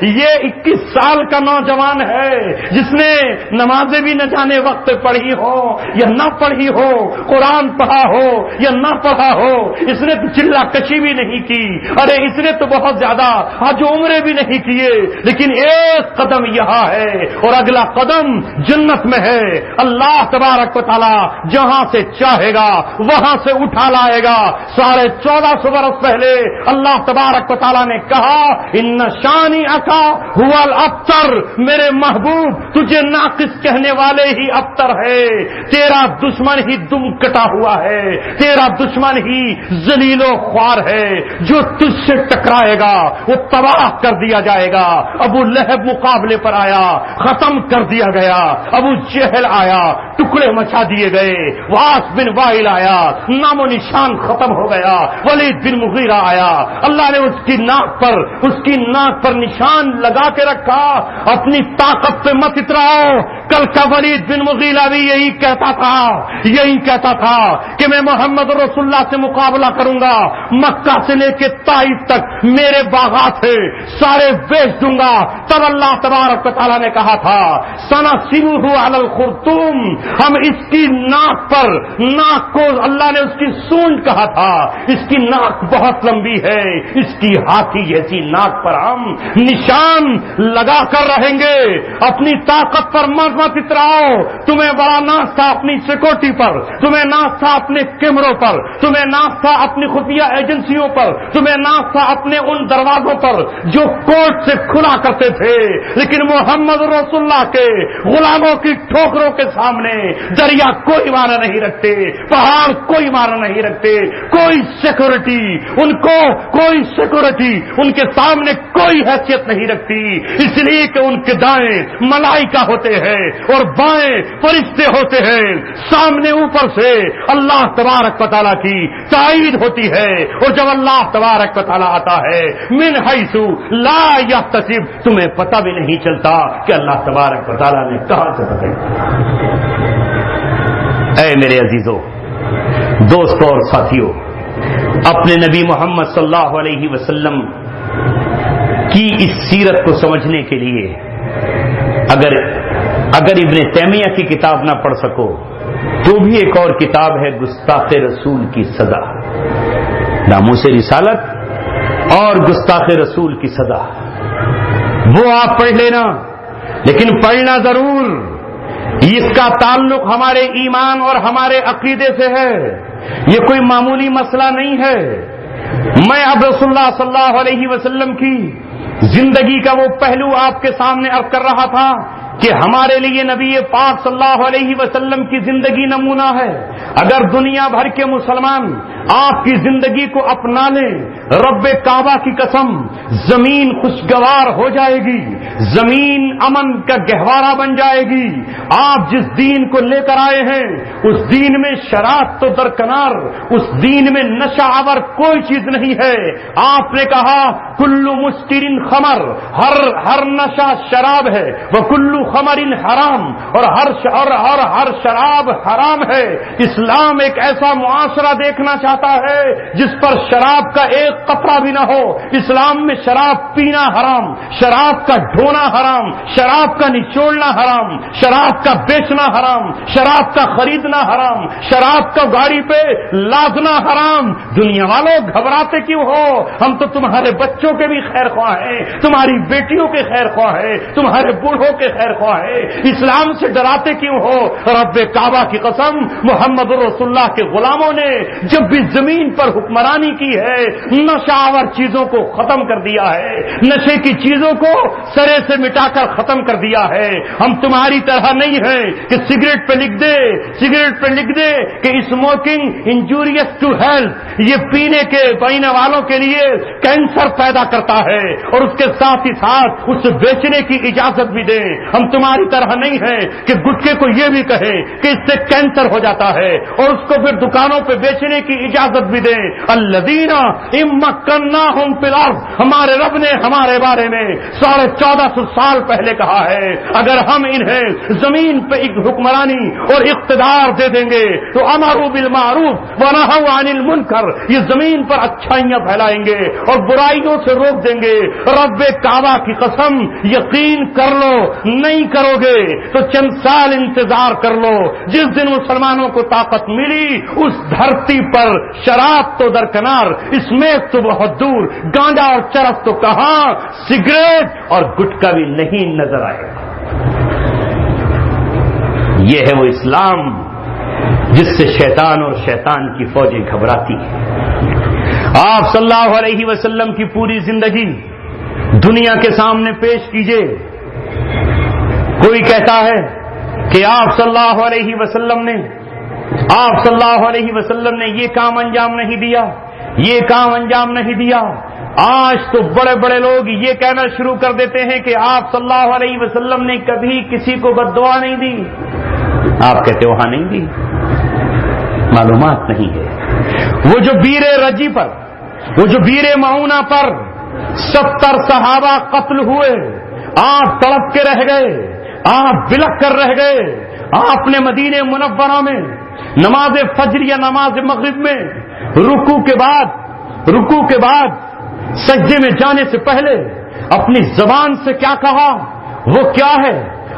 [SPEAKER 2] یہ 21 سال کا نوجوان ہے جس نے نمازیں بھی نہ جانے وقت پڑھی ہو یا نہ پڑھی ہو، قرآن پڑھا ہو یا نہ پڑھا ہو، اس نے تو چلا کشی بھی نہیں کی، ارے اس نے تو بہت زیادہ حج عمرے بھی نہیں کیے، لیکن ایک قدم یہاں ہے اور اگلا قدم جنت میں ہے۔ اللہ تبارک و تعالی جہاں سے چاہے گا وہاں سے اٹھا لائے گا۔ 1450 برس پہلے اللہ تبارک و تعالیٰ نے کہا ان شانی اکا ہوا الابتر، میرے محبوب تجھے ناقص کہنے والے ہی ابتر ہے، تیرا دشمن ہی دم کٹا ہوا ہے، تیرا دشمن ہی ذلیل و خوار ہے، جو تجھ سے ٹکرائے گا وہ تباہ کر دیا جائے گا۔ ابو لہب مقابلے پر آیا، ختم کر دیا گیا۔ ابو جہل آیا، ٹکڑے مچا دیے گئے۔ واس بن وائل آیا، نام و نشان ختم ہو گیا۔ ولید بن مغیرہ آیا، اللہ نے اس کی ناک پر نشان لگا کے رکھا۔ اپنی طاقت پہ مت اتراؤ، کل کا ولید بن مغیرہ بھی یہی کہتا تھا کہ میں محمد رسول اللہ سے مقابلہ کروں گا، مکہ سے لے کے طائف تک میرے باغات ہیں، سارے بیچ دوں گا۔ تب اللہ تبارک و تعالیٰ نے کہا تھا سنسمہ علی الخرطوم، ہم اس کی ناک کو اللہ نے اس کی سونڈ کہا تھا، اس کی ناک بہت لمبی ہے، اس کی ہاتھی جیسی ناک پر ہم نشان لگا کر رہیں گے۔ اپنی طاقت پر مت اتراؤ، تمہیں بڑا ناز تھا اپنی سیکورٹی پر، تمہیں ناز تھا اپنے کیمروں پر، تمہیں ناز تھا اپنی خفیہ ایجنسیوں پر، تمہیں ناز تھا اپنے ان دروازوں پر جو کورٹ سے کھلا کرتے تھے، لیکن محمد رسول اللہ کے غلاموں کی ٹھوکروں کے سامنے دریا کوئی معنی نہیں رکھتے، پہاڑ کوئی معنی نہیں رکھتے، کوئی سیکورٹی ان کے سامنے کوئی حیثیت نہیں رکھتی، اس لیے کہ ان کے دائیں ملائکہ ہوتے ہیں اور بائیں فرشتے ہوتے ہیں، سامنے اوپر سے اللہ تبارک و تعالیٰ کی تائید ہوتی ہے، اور جب اللہ تبارک و تعالیٰ آتا ہے من حیث لا یحتسب، تمہیں پتہ بھی نہیں چلتا کہ اللہ تبارک و تعالیٰ نے کہاں سے پکڑا۔ اے میرے عزیزوں، دوستوں اور ساتھیوں، اپنے نبی محمد صلی اللہ علیہ وسلم کی اس سیرت کو سمجھنے کے لیے اگر ابن تیمیہ کی کتاب نہ پڑھ سکو تو بھی ایک اور کتاب ہے گستاخ رسول کی سزا، ناموس رسالت اور گستاخ رسول کی سزا، وہ آپ پڑھ لینا، لیکن پڑھنا ضرور، اس کا تعلق ہمارے ایمان اور ہمارے عقیدے سے ہے، یہ کوئی معمولی مسئلہ نہیں ہے۔ میں اب رسول اللہ صلی اللہ علیہ وسلم کی زندگی کا وہ پہلو آپ کے سامنے عرض کر رہا تھا کہ ہمارے لیے نبی پاک صلی اللہ علیہ وسلم کی زندگی نمونہ ہے۔ اگر دنیا بھر کے مسلمان آپ کی زندگی کو اپنا لیں، رب کعبہ کی قسم، زمین خوشگوار ہو جائے گی، زمین امن کا گہوارہ بن جائے گی۔ آپ جس دین کو لے کر آئے ہیں اس دین میں شراب تو درکنار، اس دین میں نشہ آور کوئی چیز نہیں ہے۔ آپ نے کہا کلو مسکرین خمر، ہر نشہ شراب ہے، وہ کلو خمرین حرام، اور ہر شراب حرام ہے۔ اسلام ایک ایسا معاشرہ دیکھنا چاہتا ہے جس پر شراب کا ایک قطرہ بھی نہ ہو۔ اسلام میں شراب پینا حرام، شراب کا ڈھونا حرام، شراب کا نچوڑنا حرام، شراب کا بیچنا حرام، شراب کا خریدنا حرام، شراب کا گاڑی پہ لادنا حرام۔ دنیا والوں گھبراتے کیوں ہو؟ ہم تو تمہارے بچوں کے بھی خیر خواہ ہیں، تمہاری بیٹیوں کے خیر خواہ ہیں، تمہارے بوڑھوں کے خیر خواہ ہیں، اسلام سے ڈراتے کیوں ہو؟ رب کعبہ کی قسم، محمد رسول اللہ کے غلاموں نے جب بھی زمین پر حکمرانی کی ہے نشہ آور چیزوں کو ختم کر دیا ہے، نشے کی چیزوں کو سرے سے مٹا کر ختم کر دیا ہے۔ ہم تمہاری طرح نہیں ہیں کہ سگریٹ پہ لکھ دے کہ اسموکنگ انجوریس ٹو ہیلتھ، یہ پینے والوں کے لیے کینسر پیدا کرتا ہے، اور اس کے ساتھ ہی ساتھ اسے بیچنے کی اجازت بھی دیں۔ ہم تمہاری طرح نہیں ہیں کہ گٹکے کو یہ بھی کہیں کہ اس سے کینسر ہو جاتا ہے اور اس کو پھر دکانوں پہ بیچنے کی اجازت بھی دیں۔ الذین امکناہم فی الارض، ہمارے رب نے ہمارے بارے میں 1450 سال پہلے کہا ہے اگر ہم انہیں زمین پہ ایک حکمرانی اور اقتدار دے دیں گے تو امروا بالمعروف ونہوا عن المنکر، یہ زمین پر اچھائیاں پھیلائیں گے اور برائیوں سے روک دیں گے۔ رب کعبہ کی قسم، یقین کر لو، نہیں کرو گے تو چند سال انتظار کر لو، جس دن مسلمانوں کو طاقت ملی اس دھرتی پر شراب تو درکنار، اسمیک تو بہت دور، گانجا اور چرس تو کہاں، سگریٹ اور گٹکا بھی نہیں نظر آئے گا۔ یہ ہے وہ اسلام جس سے شیطان اور شیطان کی فوجیں گھبراتی ہیں۔ آپ صلی اللہ علیہ وسلم کی پوری زندگی دنیا کے سامنے پیش کیجئے۔ کوئی کہتا ہے کہ آپ صلی اللہ علیہ وسلم نے یہ کام انجام نہیں دیا، آج تو بڑے بڑے لوگ یہ کہنا شروع کر دیتے ہیں کہ آپ صلی اللہ علیہ وسلم نے کبھی کسی کو بد دعا نہیں دی۔ آپ کہتے وہاں نہیں دی، معلومات نہیں ہے۔ وہ جو بیر رجی پر، وہ جو بیر معونہ پر 70 صحابہ قتل ہوئے، آپ تڑپ کے رہ گئے، آپ بلک کر رہ گئے۔ آپ نے مدینہ منورہ میں نماز فجر یا نماز مغرب میں رکوع کے بعد سجدے میں جانے سے پہلے اپنی زبان سے کیا کہا؟ وہ کیا ہے؟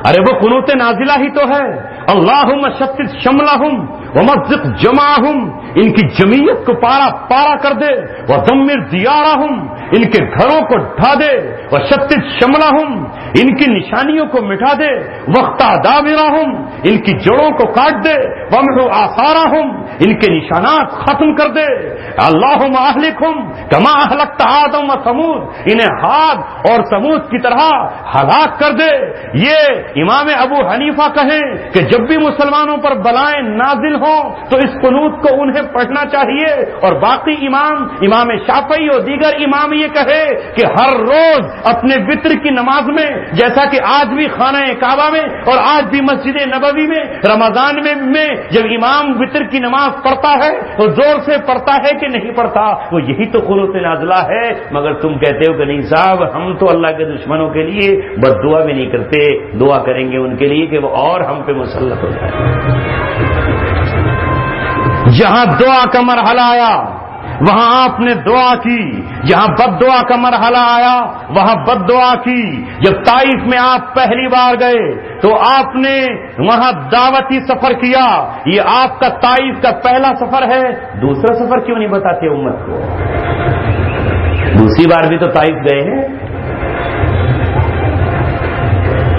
[SPEAKER 2] ارے وہ قنوت نازلہ ہی تو ہے۔ اللہم شتت شملہم ومزق جمعہم، ان کی جمعیت کو پارا پارا کر دے، ودمر دیارہم، ان کے گھروں کو ڈھا دے، وشتت شملہم، ان کی نشانیوں کو مٹا دے، وقتا دابرہم، ان کی جڑوں کو کاٹ دے، ومحو آثارہم، ان کے نشانات ختم کر دے، اللہم اہلکہم کما اہلکت عاد و ثمود، انہیں عاد اور ثمود کی طرح ہلاک کر دے۔ یہ امام ابو حنیفہ کہیں کہ جب بھی مسلمانوں پر بلائیں نازل ہوں تو اس قنوت کو انہیں پڑھنا چاہیے، اور باقی امام شافعی اور دیگر امام یہ کہے کہ ہر روز اپنے وتر کی نماز میں، جیسا کہ آج بھی خانہ کعبہ میں اور آج بھی مسجد نبوی میں رمضان میں جب امام وتر کی نماز پڑھتا ہے تو زور سے پڑھتا ہے کہ نہیں پڑھتا، وہ یہی تو قنوت نازلہ ہے۔ مگر تم کہتے ہو کہ نہیں صاحب، ہم تو اللہ کے دشمنوں کے لیے بد دعا بھی نہیں کرتے، دعا کریں گے ان کے لیے کہ وہ اور ہم پہ مسلط ہو جائے۔ جہاں دعا کا مرحلہ آیا وہاں آپ نے دعا کی، جہاں بد دعا کا مرحلہ آیا وہاں بد دعا کی۔ جب طائف میں آپ پہلی بار گئے تو آپ نے وہاں دعوتی سفر کیا، یہ آپ کا طائف کا پہلا سفر ہے، دوسرا سفر کیوں نہیں بتاتے امت کو؟ دوسری بار بھی تو طائف گئے ہیں؟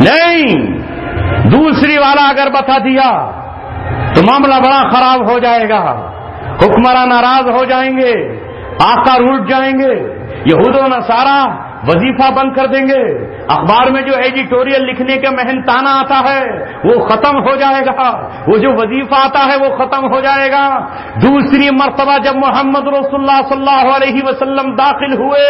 [SPEAKER 2] نہیں، دوسری والا اگر بتا دیا تو معاملہ بڑا خراب ہو جائے گا، حکمراں ناراض ہو جائیں گے، آقا روٹ جائیں گے، یہود و نصارہ وظیفہ بند کر دیں گے، اخبار میں جو ایڈیٹوریل لکھنے کا محنتانہ آتا ہے وہ ختم ہو جائے گا، وہ جو وظیفہ آتا ہے وہ ختم ہو جائے گا۔ دوسری مرتبہ جب محمد رسول اللہ صلی اللہ علیہ وسلم داخل ہوئے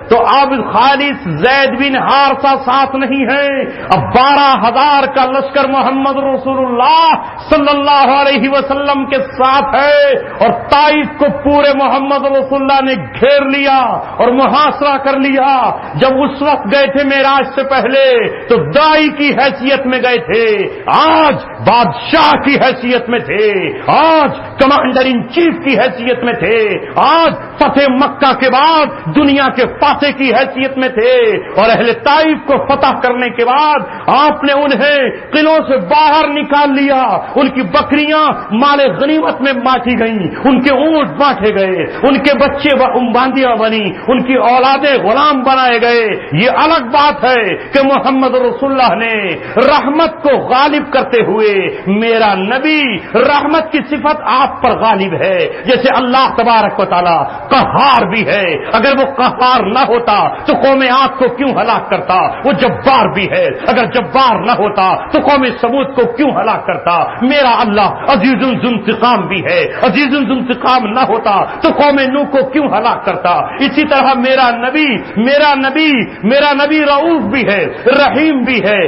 [SPEAKER 2] تو اب خالص زید بن حارثہ ساتھ نہیں ہے، اب 12,000 کا لشکر محمد رسول اللہ صلی اللہ علیہ وسلم کے ساتھ ہے، اور طائف کو پورے محمد رسول اللہ نے گھیر لیا اور محاصرہ کر لیا۔ جب اس وقت گئے تھے معراج سے پہلے تو داعی کی حیثیت میں گئے تھے، آج بادشاہ کی حیثیت میں تھے، آج کمانڈر ان چیف کی حیثیت میں تھے، آج فتح مکہ کے بعد دنیا کے فاتح کی حیثیت میں تھے، اور اہل طائف کو فتح کرنے کے بعد آپ نے انہیں قلعوں سے باہر نکال لیا، ان کی بکریاں مال غنیمت میں بانٹی گئیں، ان کے اونٹ بانٹے گئے، ان کے بچے باندیاں بنی، ان کی اولادیں غلام بنائے گئے۔ یہ الگ بات ہے کہ محمد رسول اللہ نے رحمت کو غالب کرتے ہوئے، میرا نبی رحمت کی صفت آپ پر غالب ہے، جیسے اللہ تبارک و تعالی قہار بھی ہے، اگر وہ قہار نہ ہوتا تو قوم عاد کو کیوں ہلاک کرتا؟ وہ جبار بھی ہے، اگر جبار نہ ہوتا تو قوم ثمود کو کیوں ہلاک کرتا؟ میرا اللہ عزیز ذو انتقام بھی ہے، عزیز ذو انتقام نہ ہوتا تو قوم نوح کو کیوں ہلاک کرتا؟ اسی طرح میرا نبی رؤوف بھی ہے، رحیم بھی ہے،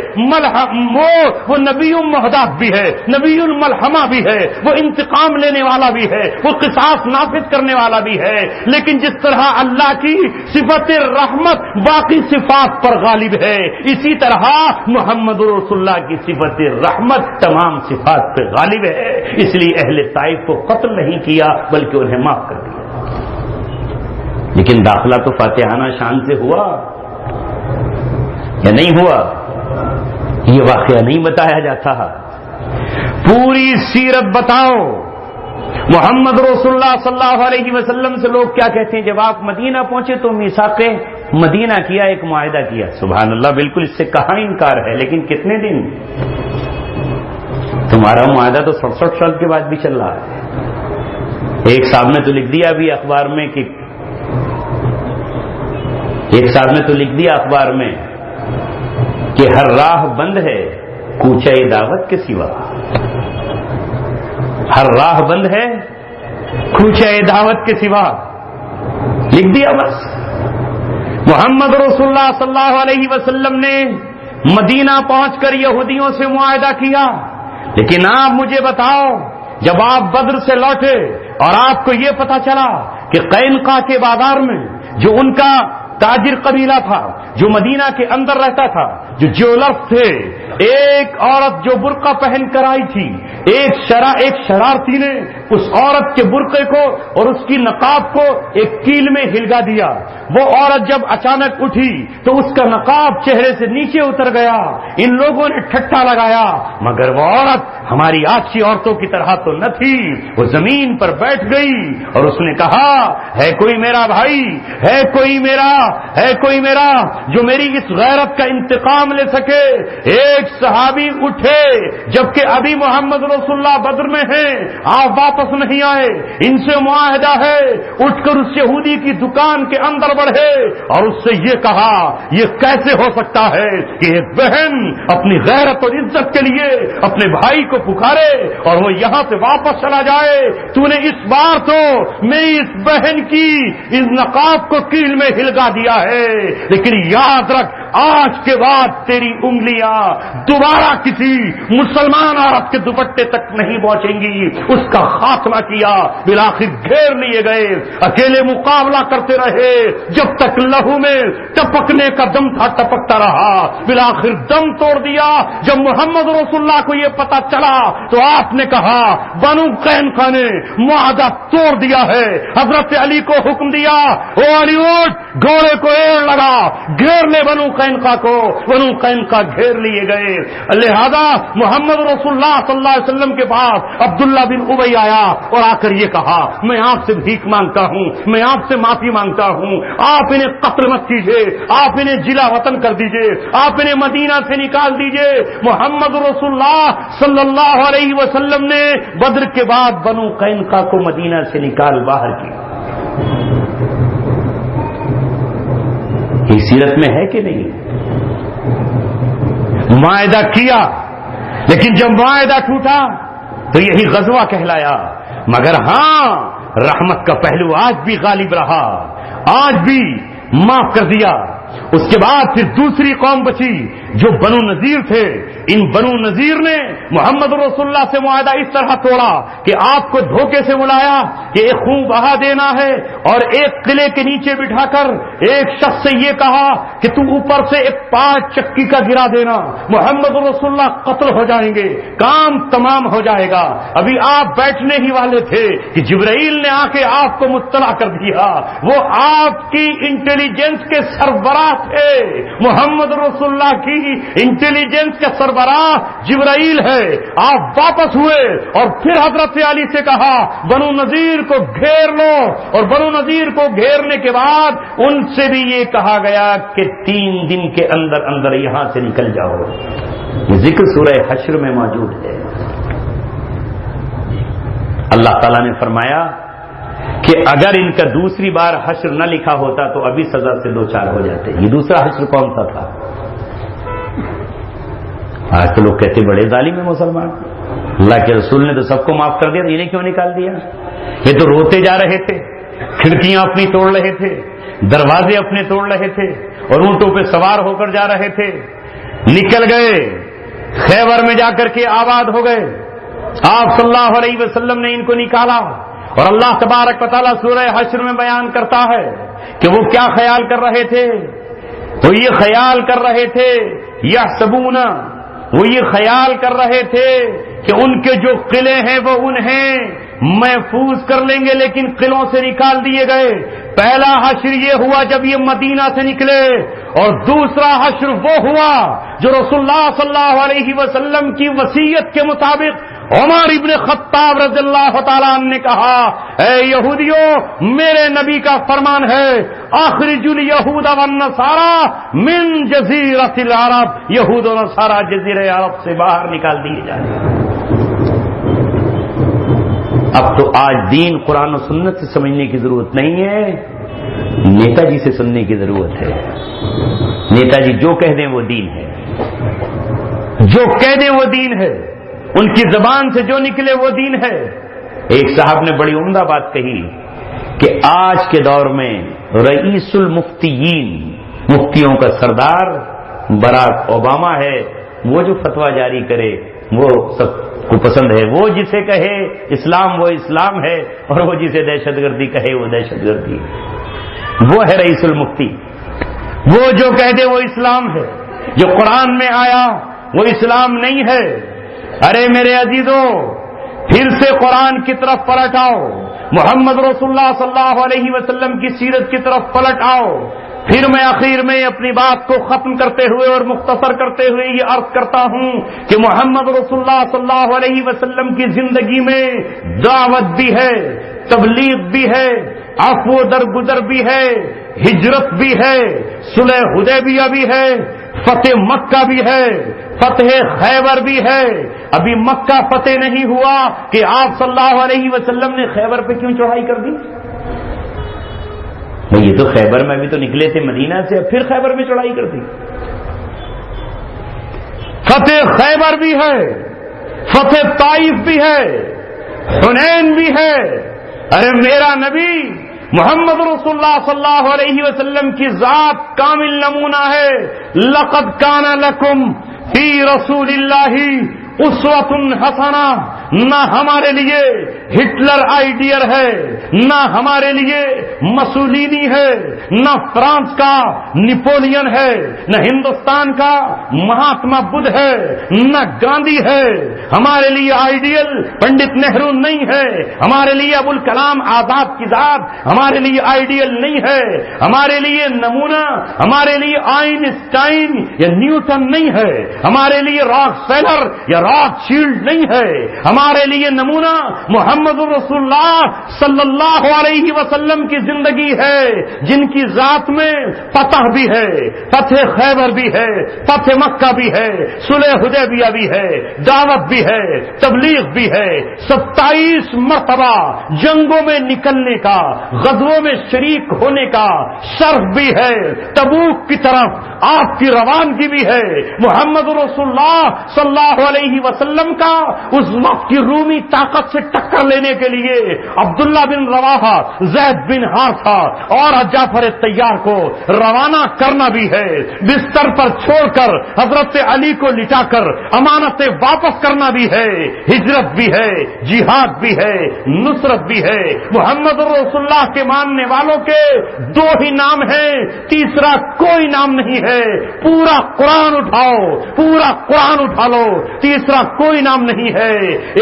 [SPEAKER 2] وہ نبی مہدات بھی ہے، نبی الملحمہ بھی ہے، وہ انتقام لینے والا بھی ہے، وہ قصاص نافذ کرنے والا بھی ہے۔ لیکن جس طرح اللہ کی صفت رحمت باقی صفات پر غالب ہے، اسی طرح محمد رسول اللہ کی صفت رحمت تمام صفات پہ غالب ہے، اس لیے اہل طائف کو قتل نہیں کیا بلکہ انہیں معاف کر دیا۔ لیکن داخلہ تو فاتحانہ شان سے ہوا یا نہیں ہوا؟ یہ واقعہ نہیں بتایا جاتا، پوری سیرت بتاؤ۔ محمد رسول اللہ صلی اللہ علیہ وسلم سے لوگ کیا کہتے ہیں؟ جب آپ مدینہ پہنچے تو میثاق مدینہ کیا، ایک معاہدہ کیا۔ سبحان اللہ، بالکل اس سے کہاں انکار ہے، لیکن کتنے دن؟ تمہارا معاہدہ تو 67 سال کے بعد بھی چل رہا ہے۔ ایک صاحب نے تو لکھ دیا ابھی اخبار میں کہ ہر راہ بند ہے کوچہ دعوت کے سوا، ہر راہ بند ہے کوچہ دعوت کے سوا، لکھ دیا بس۔ محمد رسول اللہ صلی اللہ علیہ وسلم نے مدینہ پہنچ کر یہودیوں سے معاہدہ کیا، لیکن آپ مجھے بتاؤ، جب آپ بدر سے لوٹے اور آپ کو یہ پتا چلا کہ قینقاع کے بازار میں جو ان کا تاجر قبیلہ تھا، جو مدینہ کے اندر رہتا تھا، جو جیولرز تھے، ایک عورت جو برقع پہن کر آئی تھی، ایک شرارتی نے اس عورت کے برقعے کو اور اس کی نقاب کو ایک کیل میں ہلگا دیا۔ وہ عورت جب اچانک اٹھی تو اس کا نقاب چہرے سے نیچے اتر گیا، ان لوگوں نے ٹھٹھا لگایا، مگر وہ عورت ہماری آج کی عورتوں کی طرح تو نہ تھی. وہ زمین پر بیٹھ گئی اور اس نے کہا ہے کوئی میرا بھائی, ہے کوئی میرا جو میری اس غیرت کا انتقام لے سکے. ایک صحابی اٹھے جبکہ ابھی محمد رسول اللہ بدر میں ہیں, آپ واپس نہیں آئے, ان سے معاہدہ ہے. اٹھ کر اس یہودی کی دکان کے اندر بڑھے اور اس سے یہ کہا یہ کیسے ہو سکتا ہے کہ ایک بہن اپنی غیرت اور عزت کے لیے اپنے بھائی کو پکارے اور وہ یہاں سے واپس چلا جائے. تو نے اس بار تو میری اس بہن کی اس نقاب کو کیل میں ہلگا دیا ہے, لیکن یاد رکھ آج کے بعد تیری انگلیاں دوبارہ کسی مسلمان عورت کے دوپٹے تک نہیں پہنچیں گی. اس کا خاتمہ کیا, بالآخر گھیر لیے گئے, اکیلے مقابلہ کرتے رہے جب تک لہو میں ٹپکنے کا دم تھا ٹپکتا رہا. بالآخر دم توڑ دیا جب محمد رسول اللہ کو یہ پتا چلا تو آپ نے کہا بنو قینقاع نے معاہدہ توڑ دیا ہے. حضرت علی کو حکم دیا او علی اٹھ گھوڑے کو ایڑ لگا, گھیر لے بنو قینقاع کو. بنو قینقاع گھیر لیے گئے. لہذا محمد رسول اللہ صلی اللہ علیہ وسلم کے پاس عبداللہ بن ابی آیا اور آ کر یہ کہا میں آپ سے بھیک مانگتا ہوں, میں آپ سے معافی مانگتا ہوں, آپ انہیں قتل مت کیجیے, آپ انہیں جلا وطن کر دیجیے, آپ انہیں مدینہ سے نکال دیجیے. محمد رسول اللہ صلی اللہ علیہ وسلم نے بدر کے بعد بنو قینقاع کو مدینہ سے نکال باہر کیا. یہ سیرت میں ہے کہ نہیں؟ معاہدہ کیا, لیکن جب معاہدہ ٹوٹا تو یہی غزوہ کہلایا. مگر ہاں رحمت کا پہلو آج بھی غالب رہا, آج بھی معاف کر دیا. اس کے بعد پھر دوسری قوم بچی جو بنو نذیر تھے. ان بنو نذیر نے محمد رسول اللہ سے معاہدہ اس طرح توڑا کہ آپ کو دھوکے سے بلایا کہ ایک خون بہا دینا ہے اور ایک قلعے کے نیچے بٹھا کر ایک شخص سے یہ کہا کہ تو اوپر سے ایک 5 چکی کا گرا دینا, محمد رسول اللہ قتل ہو جائیں گے, کام تمام ہو جائے گا. ابھی آپ بیٹھنے ہی والے تھے کہ جبرائیل نے آ کے آپ کو مطلع کر دیا. وہ آپ کی انٹیلیجنس کے سربراہ تھے. محمد رسول اللہ کی انٹیلیجنس کے سربراہ جبرائیل ہے. آپ واپس ہوئے اور پھر حضرت علی سے کہا بنو نذیر کو گھیر لو, اور بنو نذیر کو گھیرنے کے بعد ان سے بھی یہ کہا گیا کہ 3 دن کے اندر اندر یہاں سے نکل جاؤ. یہ ذکر سورہ حشر میں موجود ہے. اللہ تعالیٰ نے فرمایا کہ اگر ان کا دوسری بار حشر نہ لکھا ہوتا تو ابھی سزا سے 2-4 ہو جاتے. یہ دوسرا حشر کون سا تھا؟ آج تو لوگ کہتے بڑے ظالم ہیں مسلمان, اللہ کے رسول نے تو سب کو معاف کر دیا, انہیں کیوں نکال دیا؟ یہ تو روتے جا رہے تھے, کھڑکیاں اپنی توڑ رہے تھے, دروازے اپنے توڑ رہے تھے اور اونٹوں پہ سوار ہو کر جا رہے تھے. نکل گئے, خیبر میں جا کر کے آباد ہو گئے. آپ صلی اللہ علیہ وسلم نے ان کو نکالا اور اللہ تبارک و تعالیٰ سورہ حشر میں بیان کرتا ہے کہ وہ کیا خیال کر رہے تھے. وہ یہ خیال کر رہے تھے یحسبون, وہ یہ خیال کر رہے تھے کہ ان کے جو قلعے ہیں وہ انہیں محفوظ کر لیں گے, لیکن قلعوں سے نکال دیے گئے. پہلا حشر یہ ہوا جب یہ مدینہ سے نکلے, اور دوسرا حشر وہ ہوا جو رسول اللہ صلی اللہ علیہ وسلم کی وصیت کے مطابق عمر ابن خطاب رضی اللہ تعالیٰ عنہ نے کہا اے یہودیوں, میرے نبی کا فرمان ہے اخرجوا الیہود والنصارى من جزیرۃ العرب, یہود و نصارہ جزیرہ عرب سے باہر نکال دیے جائیں. اب تو آج دین قرآن و سنت سے سمجھنے کی ضرورت نہیں ہے, نیتا جی سے سننے کی ضرورت ہے. نیتا جی جو کہہ دیں وہ دین ہے, جو کہہ دیں وہ دین ہے, ان کی زبان سے جو نکلے وہ دین ہے. ایک صاحب نے بڑی عمدہ بات کہی کہ آج کے دور میں رئیس المفتیین, مفتیوں کا سردار براک اوباما ہے. وہ جو فتویٰ جاری کرے وہ سب کو پسند ہے, وہ جسے کہے اسلام وہ اسلام ہے, اور وہ جسے دہشت گردی کہے وہ دہشت گردی ہے. وہ ہے رئیس المفتی. وہ جو کہہ دے وہ اسلام ہے, جو قرآن میں آیا وہ اسلام نہیں ہے. ارے میرے عزیزوں, پھر سے قرآن کی طرف پلٹ آؤ, محمد رسول اللہ صلی اللہ علیہ وسلم کی سیرت کی طرف پلٹ آؤ. پھر میں آخر میں اپنی بات کو ختم کرتے ہوئے اور مختصر کرتے ہوئے یہ عرض کرتا ہوں کہ محمد رسول اللہ صلی اللہ علیہ وسلم کی زندگی میں دعوت بھی ہے، تبلیغ بھی ہے، عفو درگزر بھی ہے، ہجرت بھی ہے، صلح حدیبیہ بھی ہے، فتح مکہ بھی ہے، فتح خیبر بھی ہے۔ ابھی مکہ فتح نہیں ہوا کہ آپ صلی اللہ علیہ وسلم نے خیبر پہ کیوں چڑھائی کر دی؟ یہ تو خیبر میں بھی تو نکلے تھے مدینہ سے، پھر خیبر میں چڑھائی کر دی۔ فتح خیبر بھی ہے، فتح طائف بھی ہے، حنین بھی ہے۔ ارے میرا نبی محمد رسول اللہ صلی اللہ علیہ وسلم کی ذات کامل نمونہ ہے۔ لقد کان لکم فی رسول اللہ اسوۃ حسنہ۔ نہ ہمارے لیے ہٹلر آئیڈیل ہے، نہ ہمارے لیے مسولینی ہے، نہ فرانس کا نپولین ہے، نہ ہندوستان کا مہاتما بدھ ہے، نہ گاندھی ہے۔ ہمارے لیے آئیڈیل پنڈت نہرو نہیں ہے، ہمارے لیے ابوالکلام آزاد کی ذات ہمارے لیے آئیڈیل نہیں ہے۔ ہمارے لیے نمونہ ہمارے لیے آئنسٹائن یا نیوٹن نہیں ہے، ہمارے لیے راک فیلر یا راک شیلڈ نہیں ہے۔ ہمارے لیے نمونہ محمد رسول اللہ صلی اللہ علیہ وسلم کی زندگی ہے، جن کی ذات میں فتح بھی ہے، فتح خیبر بھی ہے، فتح مکہ بھی ہے، صلح حدیبیہ بھی ہے، دعوت بھی ہے، تبلیغ بھی ہے، 27 مرتبہ جنگوں میں نکلنے کا، غزووں میں شریک ہونے کا شرف بھی ہے، تبوک کی طرف آپ کی روانگی بھی ہے۔ محمد رسول اللہ صلی اللہ علیہ وسلم کا اس وقت کی رومی طاقت سے ٹکر لینے کے لیے عبداللہ بن رواحہ، زید بن حارثہ اور جعفر طیار کو روانہ کرنا بھی ہے، بستر پر چھوڑ کر حضرت علی کو لٹا کر امانتیں واپس کرنا بھی ہے، ہجرت بھی ہے، جہاد بھی ہے، نصرت بھی ہے۔ محمد رسول اللہ کے ماننے والوں کے 2 ہی نام ہیں، تیسرا کوئی نام نہیں ہے۔ پورا قرآن اٹھاؤ، پورا قرآن اٹھا لو، تیسرا کوئی نام نہیں ہے۔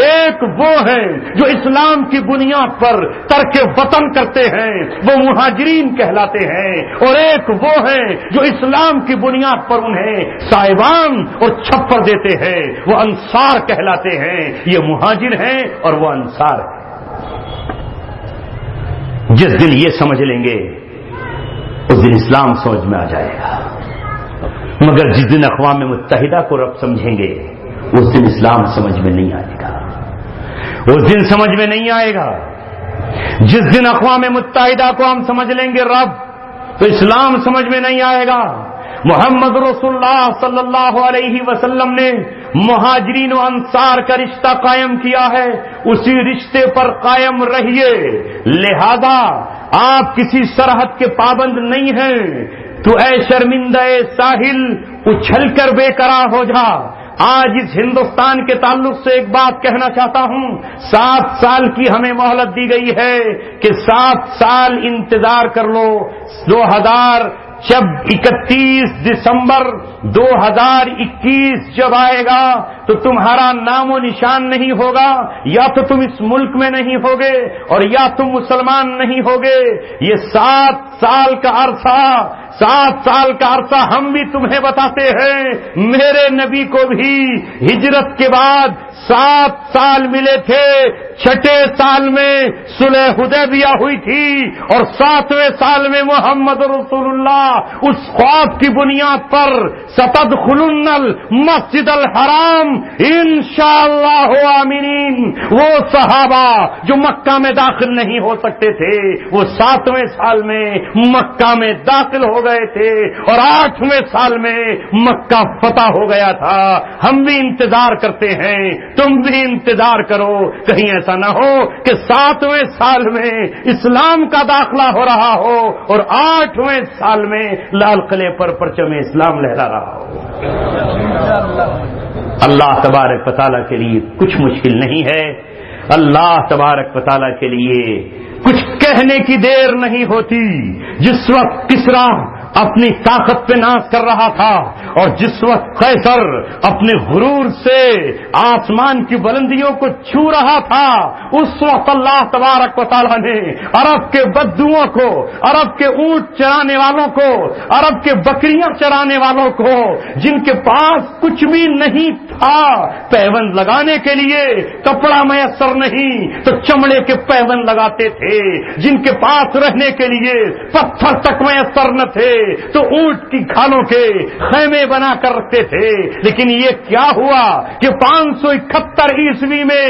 [SPEAKER 2] ایک وہ ہیں جو اسلام کی بنیاد پر ترک وطن کرتے ہیں، وہ مہاجرین کہلاتے ہیں، اور ایک وہ ہیں جو اسلام کی بنیاد پر انہیں سائبان اور چھپر دیتے ہیں، وہ انصار کہلاتے ہیں۔ یہ مہاجر ہیں اور وہ انصار ہیں۔ جس دن یہ سمجھ لیں گے اس دن اسلام سمجھ میں آ جائے گا، مگر جس دن اقوام متحدہ کو رب سمجھیں گے اس دن اسلام سمجھ میں نہیں آئے گا، اس دن سمجھ میں نہیں آئے گا۔ جس دن اقوام متحدہ کو ہم سمجھ لیں گے رب، تو اسلام سمجھ میں نہیں آئے گا۔ محمد رسول اللہ صلی اللہ علیہ وسلم نے مہاجرین و انصار کا رشتہ قائم کیا ہے، اسی رشتے پر قائم رہیے۔ لہذا آپ کسی سرحد کے پابند نہیں ہیں تو اے شرمندہ ساحل اچھل کر بے قرار ہو جا۔ آج اس ہندوستان کے تعلق سے ایک بات کہنا چاہتا ہوں، 7 سال کی ہمیں مہلت دی گئی ہے کہ 7 سال انتظار کر لو۔ 31 دسمبر 2021 جب آئے گا تو تمہارا نام و نشان نہیں ہوگا، یا تو تم اس ملک میں نہیں ہوگے اور یا تم مسلمان نہیں ہوگے۔ یہ 7 سال کا عرصہ، 7 سال کا عرصہ ہم بھی تمہیں بتاتے ہیں۔ میرے نبی کو بھی ہجرت کے بعد 7 سال ملے تھے، 6 سال میں صلح حدیبیہ ہوئی تھی اور 7ویں سال میں محمد رسول اللہ اس خواب کی بنیاد پر ستدخلن المسجد الحرام انشاءاللہ آمینین، وہ صحابہ جو مکہ میں داخل نہیں ہو سکتے تھے وہ 7ویں سال میں مکہ میں داخل ہو گئے تھے اور 8ویں سال میں مکہ فتح ہو گیا تھا۔ ہم بھی انتظار کرتے ہیں، تم بھی انتظار کرو، کہیں ایسا نہ ہو کہ 7ویں سال میں اسلام کا داخلہ ہو رہا ہو اور 8ویں سال میں لال قلعے پر پرچم اسلام لہرا رہا ہو۔ اللہ تبارک و تعالیٰ کے لیے کچھ مشکل نہیں ہے، اللہ تبارک و تعالیٰ کے لیے کچھ کہنے کی دیر نہیں ہوتی۔ جس وقت کسریٰ اپنی طاقت پہ ناز کر رہا تھا، اور جس وقت قیصر اپنے غرور سے آسمان کی بلندیوں کو چھو رہا تھا، اس وقت اللہ تبارک و تعالیٰ نے عرب کے بدوؤں کو، عرب کے اونٹ چرانے والوں کو، عرب کے بکریاں چرانے والوں کو، جن کے پاس کچھ بھی نہیں تھا پیوند لگانے کے لیے، کپڑا میسر نہیں تو چمڑے کے پیوند لگاتے تھے، جن کے پاس رہنے کے لیے پتھر تک میسر نہ تھے تو اونٹ کی کھالوں کے خیمے بنا کر رکھتے تھے۔ لیکن یہ کیا ہوا کہ 571 عیسوی میں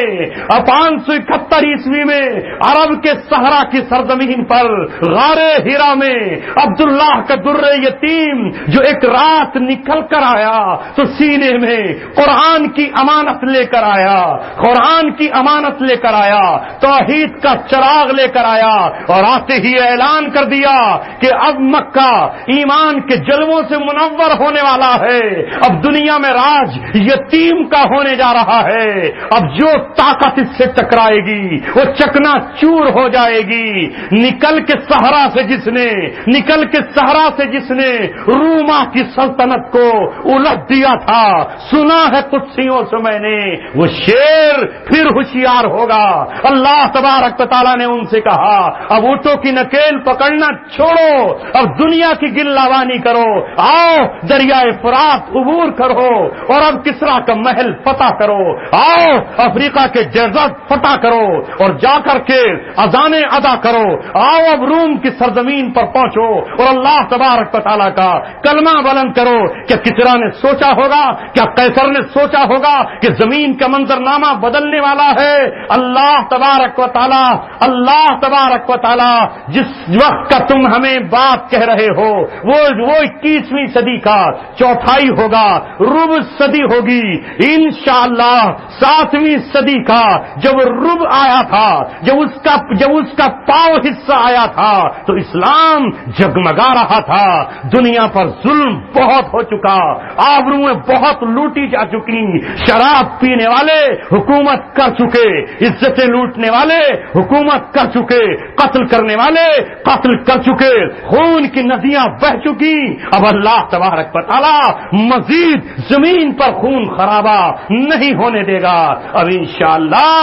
[SPEAKER 2] 571 عیسوی میں عرب کے صحرا کی سرزمین پر غار ہیرا میں عبداللہ کا در یتیم جو ایک رات نکل کر آیا تو سینے میں قرآن کی امانت لے کر آیا، قرآن کی امانت لے کر آیا، توحید کا چراغ لے کر آیا، اور آتے ہی اعلان کر دیا کہ اب مکہ ایمان کے جلووں سے منور ہونے والا ہے، اب دنیا میں راج یتیم کا ہونے جا رہا ہے، اب جو طاقت اس سے ٹکرائے گی وہ چکنا چور ہو جائے گی۔ نکل کے صحرا سے جس نے روما کی سلطنت کو الٹ دیا تھا، سنا ہے قدسیوں سے میں نے، وہ شیر پھر ہوشیار ہوگا۔ اللہ تبارک و تعالیٰ نے ان سے کہا اب اونٹوں کی نکیل پکڑنا چھوڑو، اب دنیا کی گلہوانی کرو، آؤ دریائے فرات عبور کرو، اور اب کسرا کا محل فتح کرو، آؤ افریقہ کے ڈیزرٹ فتح کرو اور جا کر کے اذانیں ادا کرو، آؤ اب روم کی سرزمین پر پہنچو اور اللہ تبارک و تعالیٰ کا کلمہ بلند کرو۔ کیا کسرا نے سوچا ہوگا، کیا قیصر نے سوچا ہوگا کہ زمین کا منظرنامہ بدلنے والا ہے؟ اللہ تبارک و تعالیٰ جس وقت کا تم ہمیں بات کہہ رہے ہو وہ 21ویں صدی کا چوتھائی ہوگا، ربع صدی ہوگی انشاءاللہ، 7ویں صدی کا جب ربع آیا تھا، جب اس کا پاؤ حصہ آیا تھا تو اسلام جگمگا رہا تھا، دنیا پر ظلم بہت ہو چکا، آبروئیں بہت لوٹی جا چکی، شراب پینے والے حکومت کر چکے، عزتیں لوٹنے والے حکومت کر چکے، قتل کرنے والے قتل کر چکے، خون کی ندیاں بہ چکی۔ اب اللہ تبارک و تعالی مزید زمین پر خون خرابہ نہیں ہونے دے گا۔ اب انشاءاللہ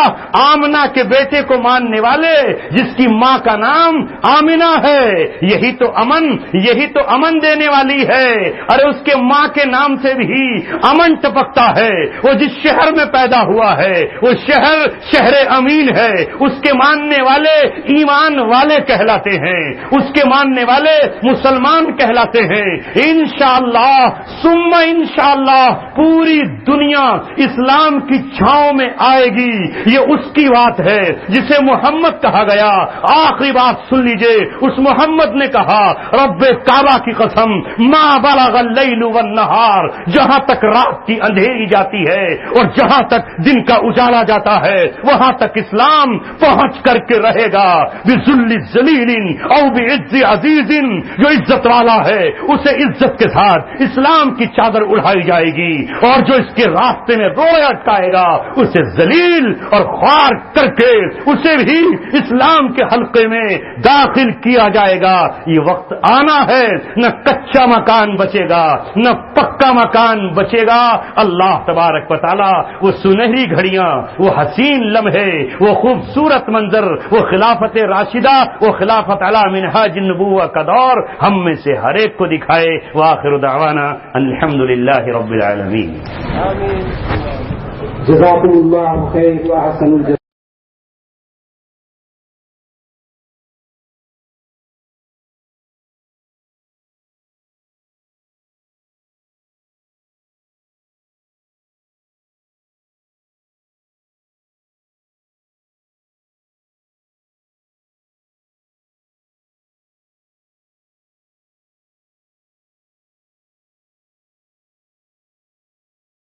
[SPEAKER 2] آمنہ کے بیٹے کو ماننے والے جس کی ماں کا نام آمنہ ہے، یہی تو امن دینے والی ہے۔ ارے اس کے ماں کے نام سے بھی امن ٹپکتا ہے، وہ جس شہر میں پیدا ہوا ہے وہ شہر امین ہے، اس کے ماننے والے ایمان والے کہلاتے ہیں، اس کے ماننے والے مسلمان کہلاتے ہیں۔ انشاءاللہ ثم انشاءاللہ پوری دنیا اسلام کی چھاؤں میں آئے گی، یہ اس کی بات ہے جسے محمد کہا گیا۔ آخری بات سن لیجئے، اس محمد نے کہا رب کعبہ کی قسم ما بلغ اللیل والنہار، جہاں تک رات کی اندھیری جاتی ہے اور جہاں تک دن کا اجالا جاتا ہے وہاں تک اسلام پہنچ کر کے رہے گا۔ بذل ذلیل او بعز عزیز، جو عزت والا ہے اسے عزت کے ساتھ اسلام کی چادر اڑائی جائے گی، اور جو اس کے راستے میں روڑے اٹکائے گا اسے ذلیل اور خوار کر کے اسے بھی اسلام کے حلقے میں داخل کیا جائے گا۔ یہ وقت آنا ہے، نہ کچا مکان بچے گا نہ پکا مکان بچے گا۔ اللہ تبارک و تعالی وہ سنہری گھڑیاں، وہ حسین لمحے، وہ خوبصورت منظر، وہ خلافت راشدہ، وہ خلافت علی منہاج النبوہ کا دور ہم میں سے ہر ایک کو دکھائے۔ وآخر دعوانا الحمدللہ رب العالمین۔
[SPEAKER 4] جزاکم اللہ خیر و احسن الجزاء۔